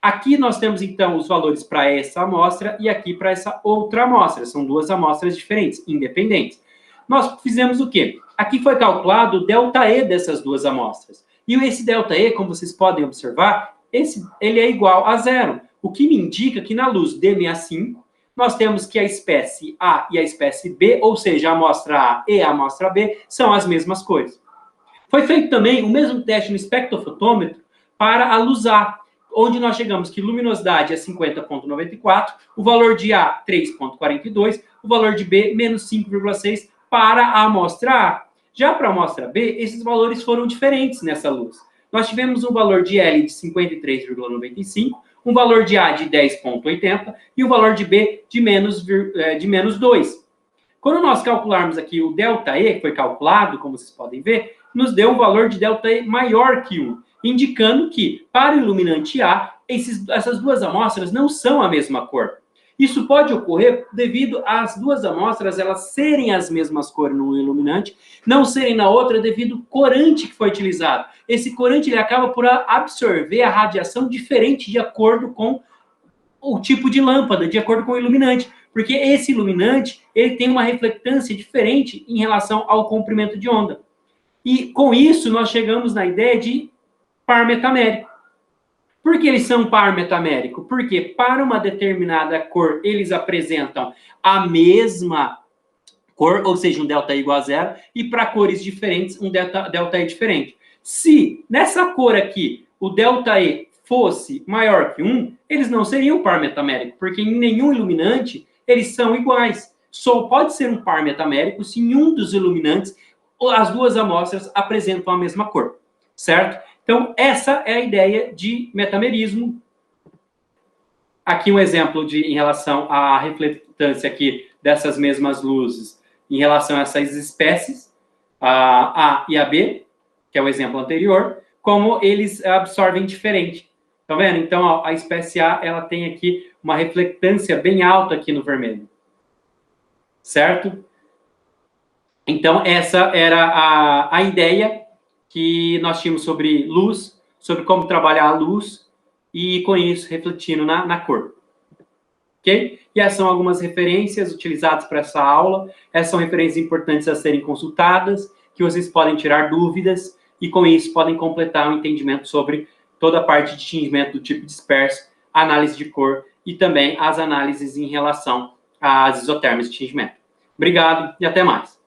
Aqui nós temos, então, os valores para essa amostra e aqui para essa outra amostra. São duas amostras diferentes, independentes. Nós fizemos o quê? Aqui foi calculado o ΔE dessas duas amostras. E esse ΔE, como vocês podem observar, ele é igual a zero. O que me indica que na luz D65, nós temos que a espécie A e a espécie B, ou seja, a amostra A e a amostra B, são as mesmas cores. Foi feito também o mesmo teste no espectrofotômetro para a luz A, onde nós chegamos que luminosidade é 50,94, o valor de A, 3,42, o valor de B, menos 5,6 para a amostra A. Já para a amostra B, esses valores foram diferentes nessa luz. Nós tivemos um valor de L de 53,95, um valor de A de 10,80 e um valor de B de menos 2. Quando nós calcularmos aqui o ΔE, que foi calculado, como vocês podem ver, nos deu um valor de ΔE maior que 1, indicando que, para o iluminante A, essas duas amostras não são a mesma cor. Isso pode ocorrer devido às duas amostras elas serem as mesmas cores no iluminante, não serem na outra devido ao corante que foi utilizado. Esse corante ele acaba por absorver a radiação diferente de acordo com o tipo de lâmpada, de acordo com o iluminante. Porque esse iluminante ele tem uma reflectância diferente em relação ao comprimento de onda. E com isso nós chegamos na ideia de par metamérico. Por que eles são par metamérico? Porque para uma determinada cor, eles apresentam a mesma cor, ou seja, um ΔE igual a zero, e para cores diferentes, um ΔE diferente. Se nessa cor aqui, o ΔE fosse maior que 1, eles não seriam par metamérico, porque em nenhum iluminante eles são iguais. Só pode ser um par metamérico se em um dos iluminantes as duas amostras apresentam a mesma cor, certo? Então, essa é a ideia de metamerismo. Aqui um exemplo em relação à refletância aqui dessas mesmas luzes em relação a essas espécies, a A e a B, que é o exemplo anterior, como eles absorvem diferente. Tá vendo? Então, ó, a espécie A, ela tem aqui uma reflectância bem alta aqui no vermelho. Certo? Então, essa era a ideia que nós tínhamos sobre luz, sobre como trabalhar a luz, e com isso refletindo na cor. Ok? E essas são algumas referências utilizadas para essa aula. Essas são referências importantes a serem consultadas, que vocês podem tirar dúvidas, e com isso podem completar o entendimento sobre toda a parte de tingimento do tipo disperso, análise de cor, e também as análises em relação às isotermas de tingimento. Obrigado e até mais.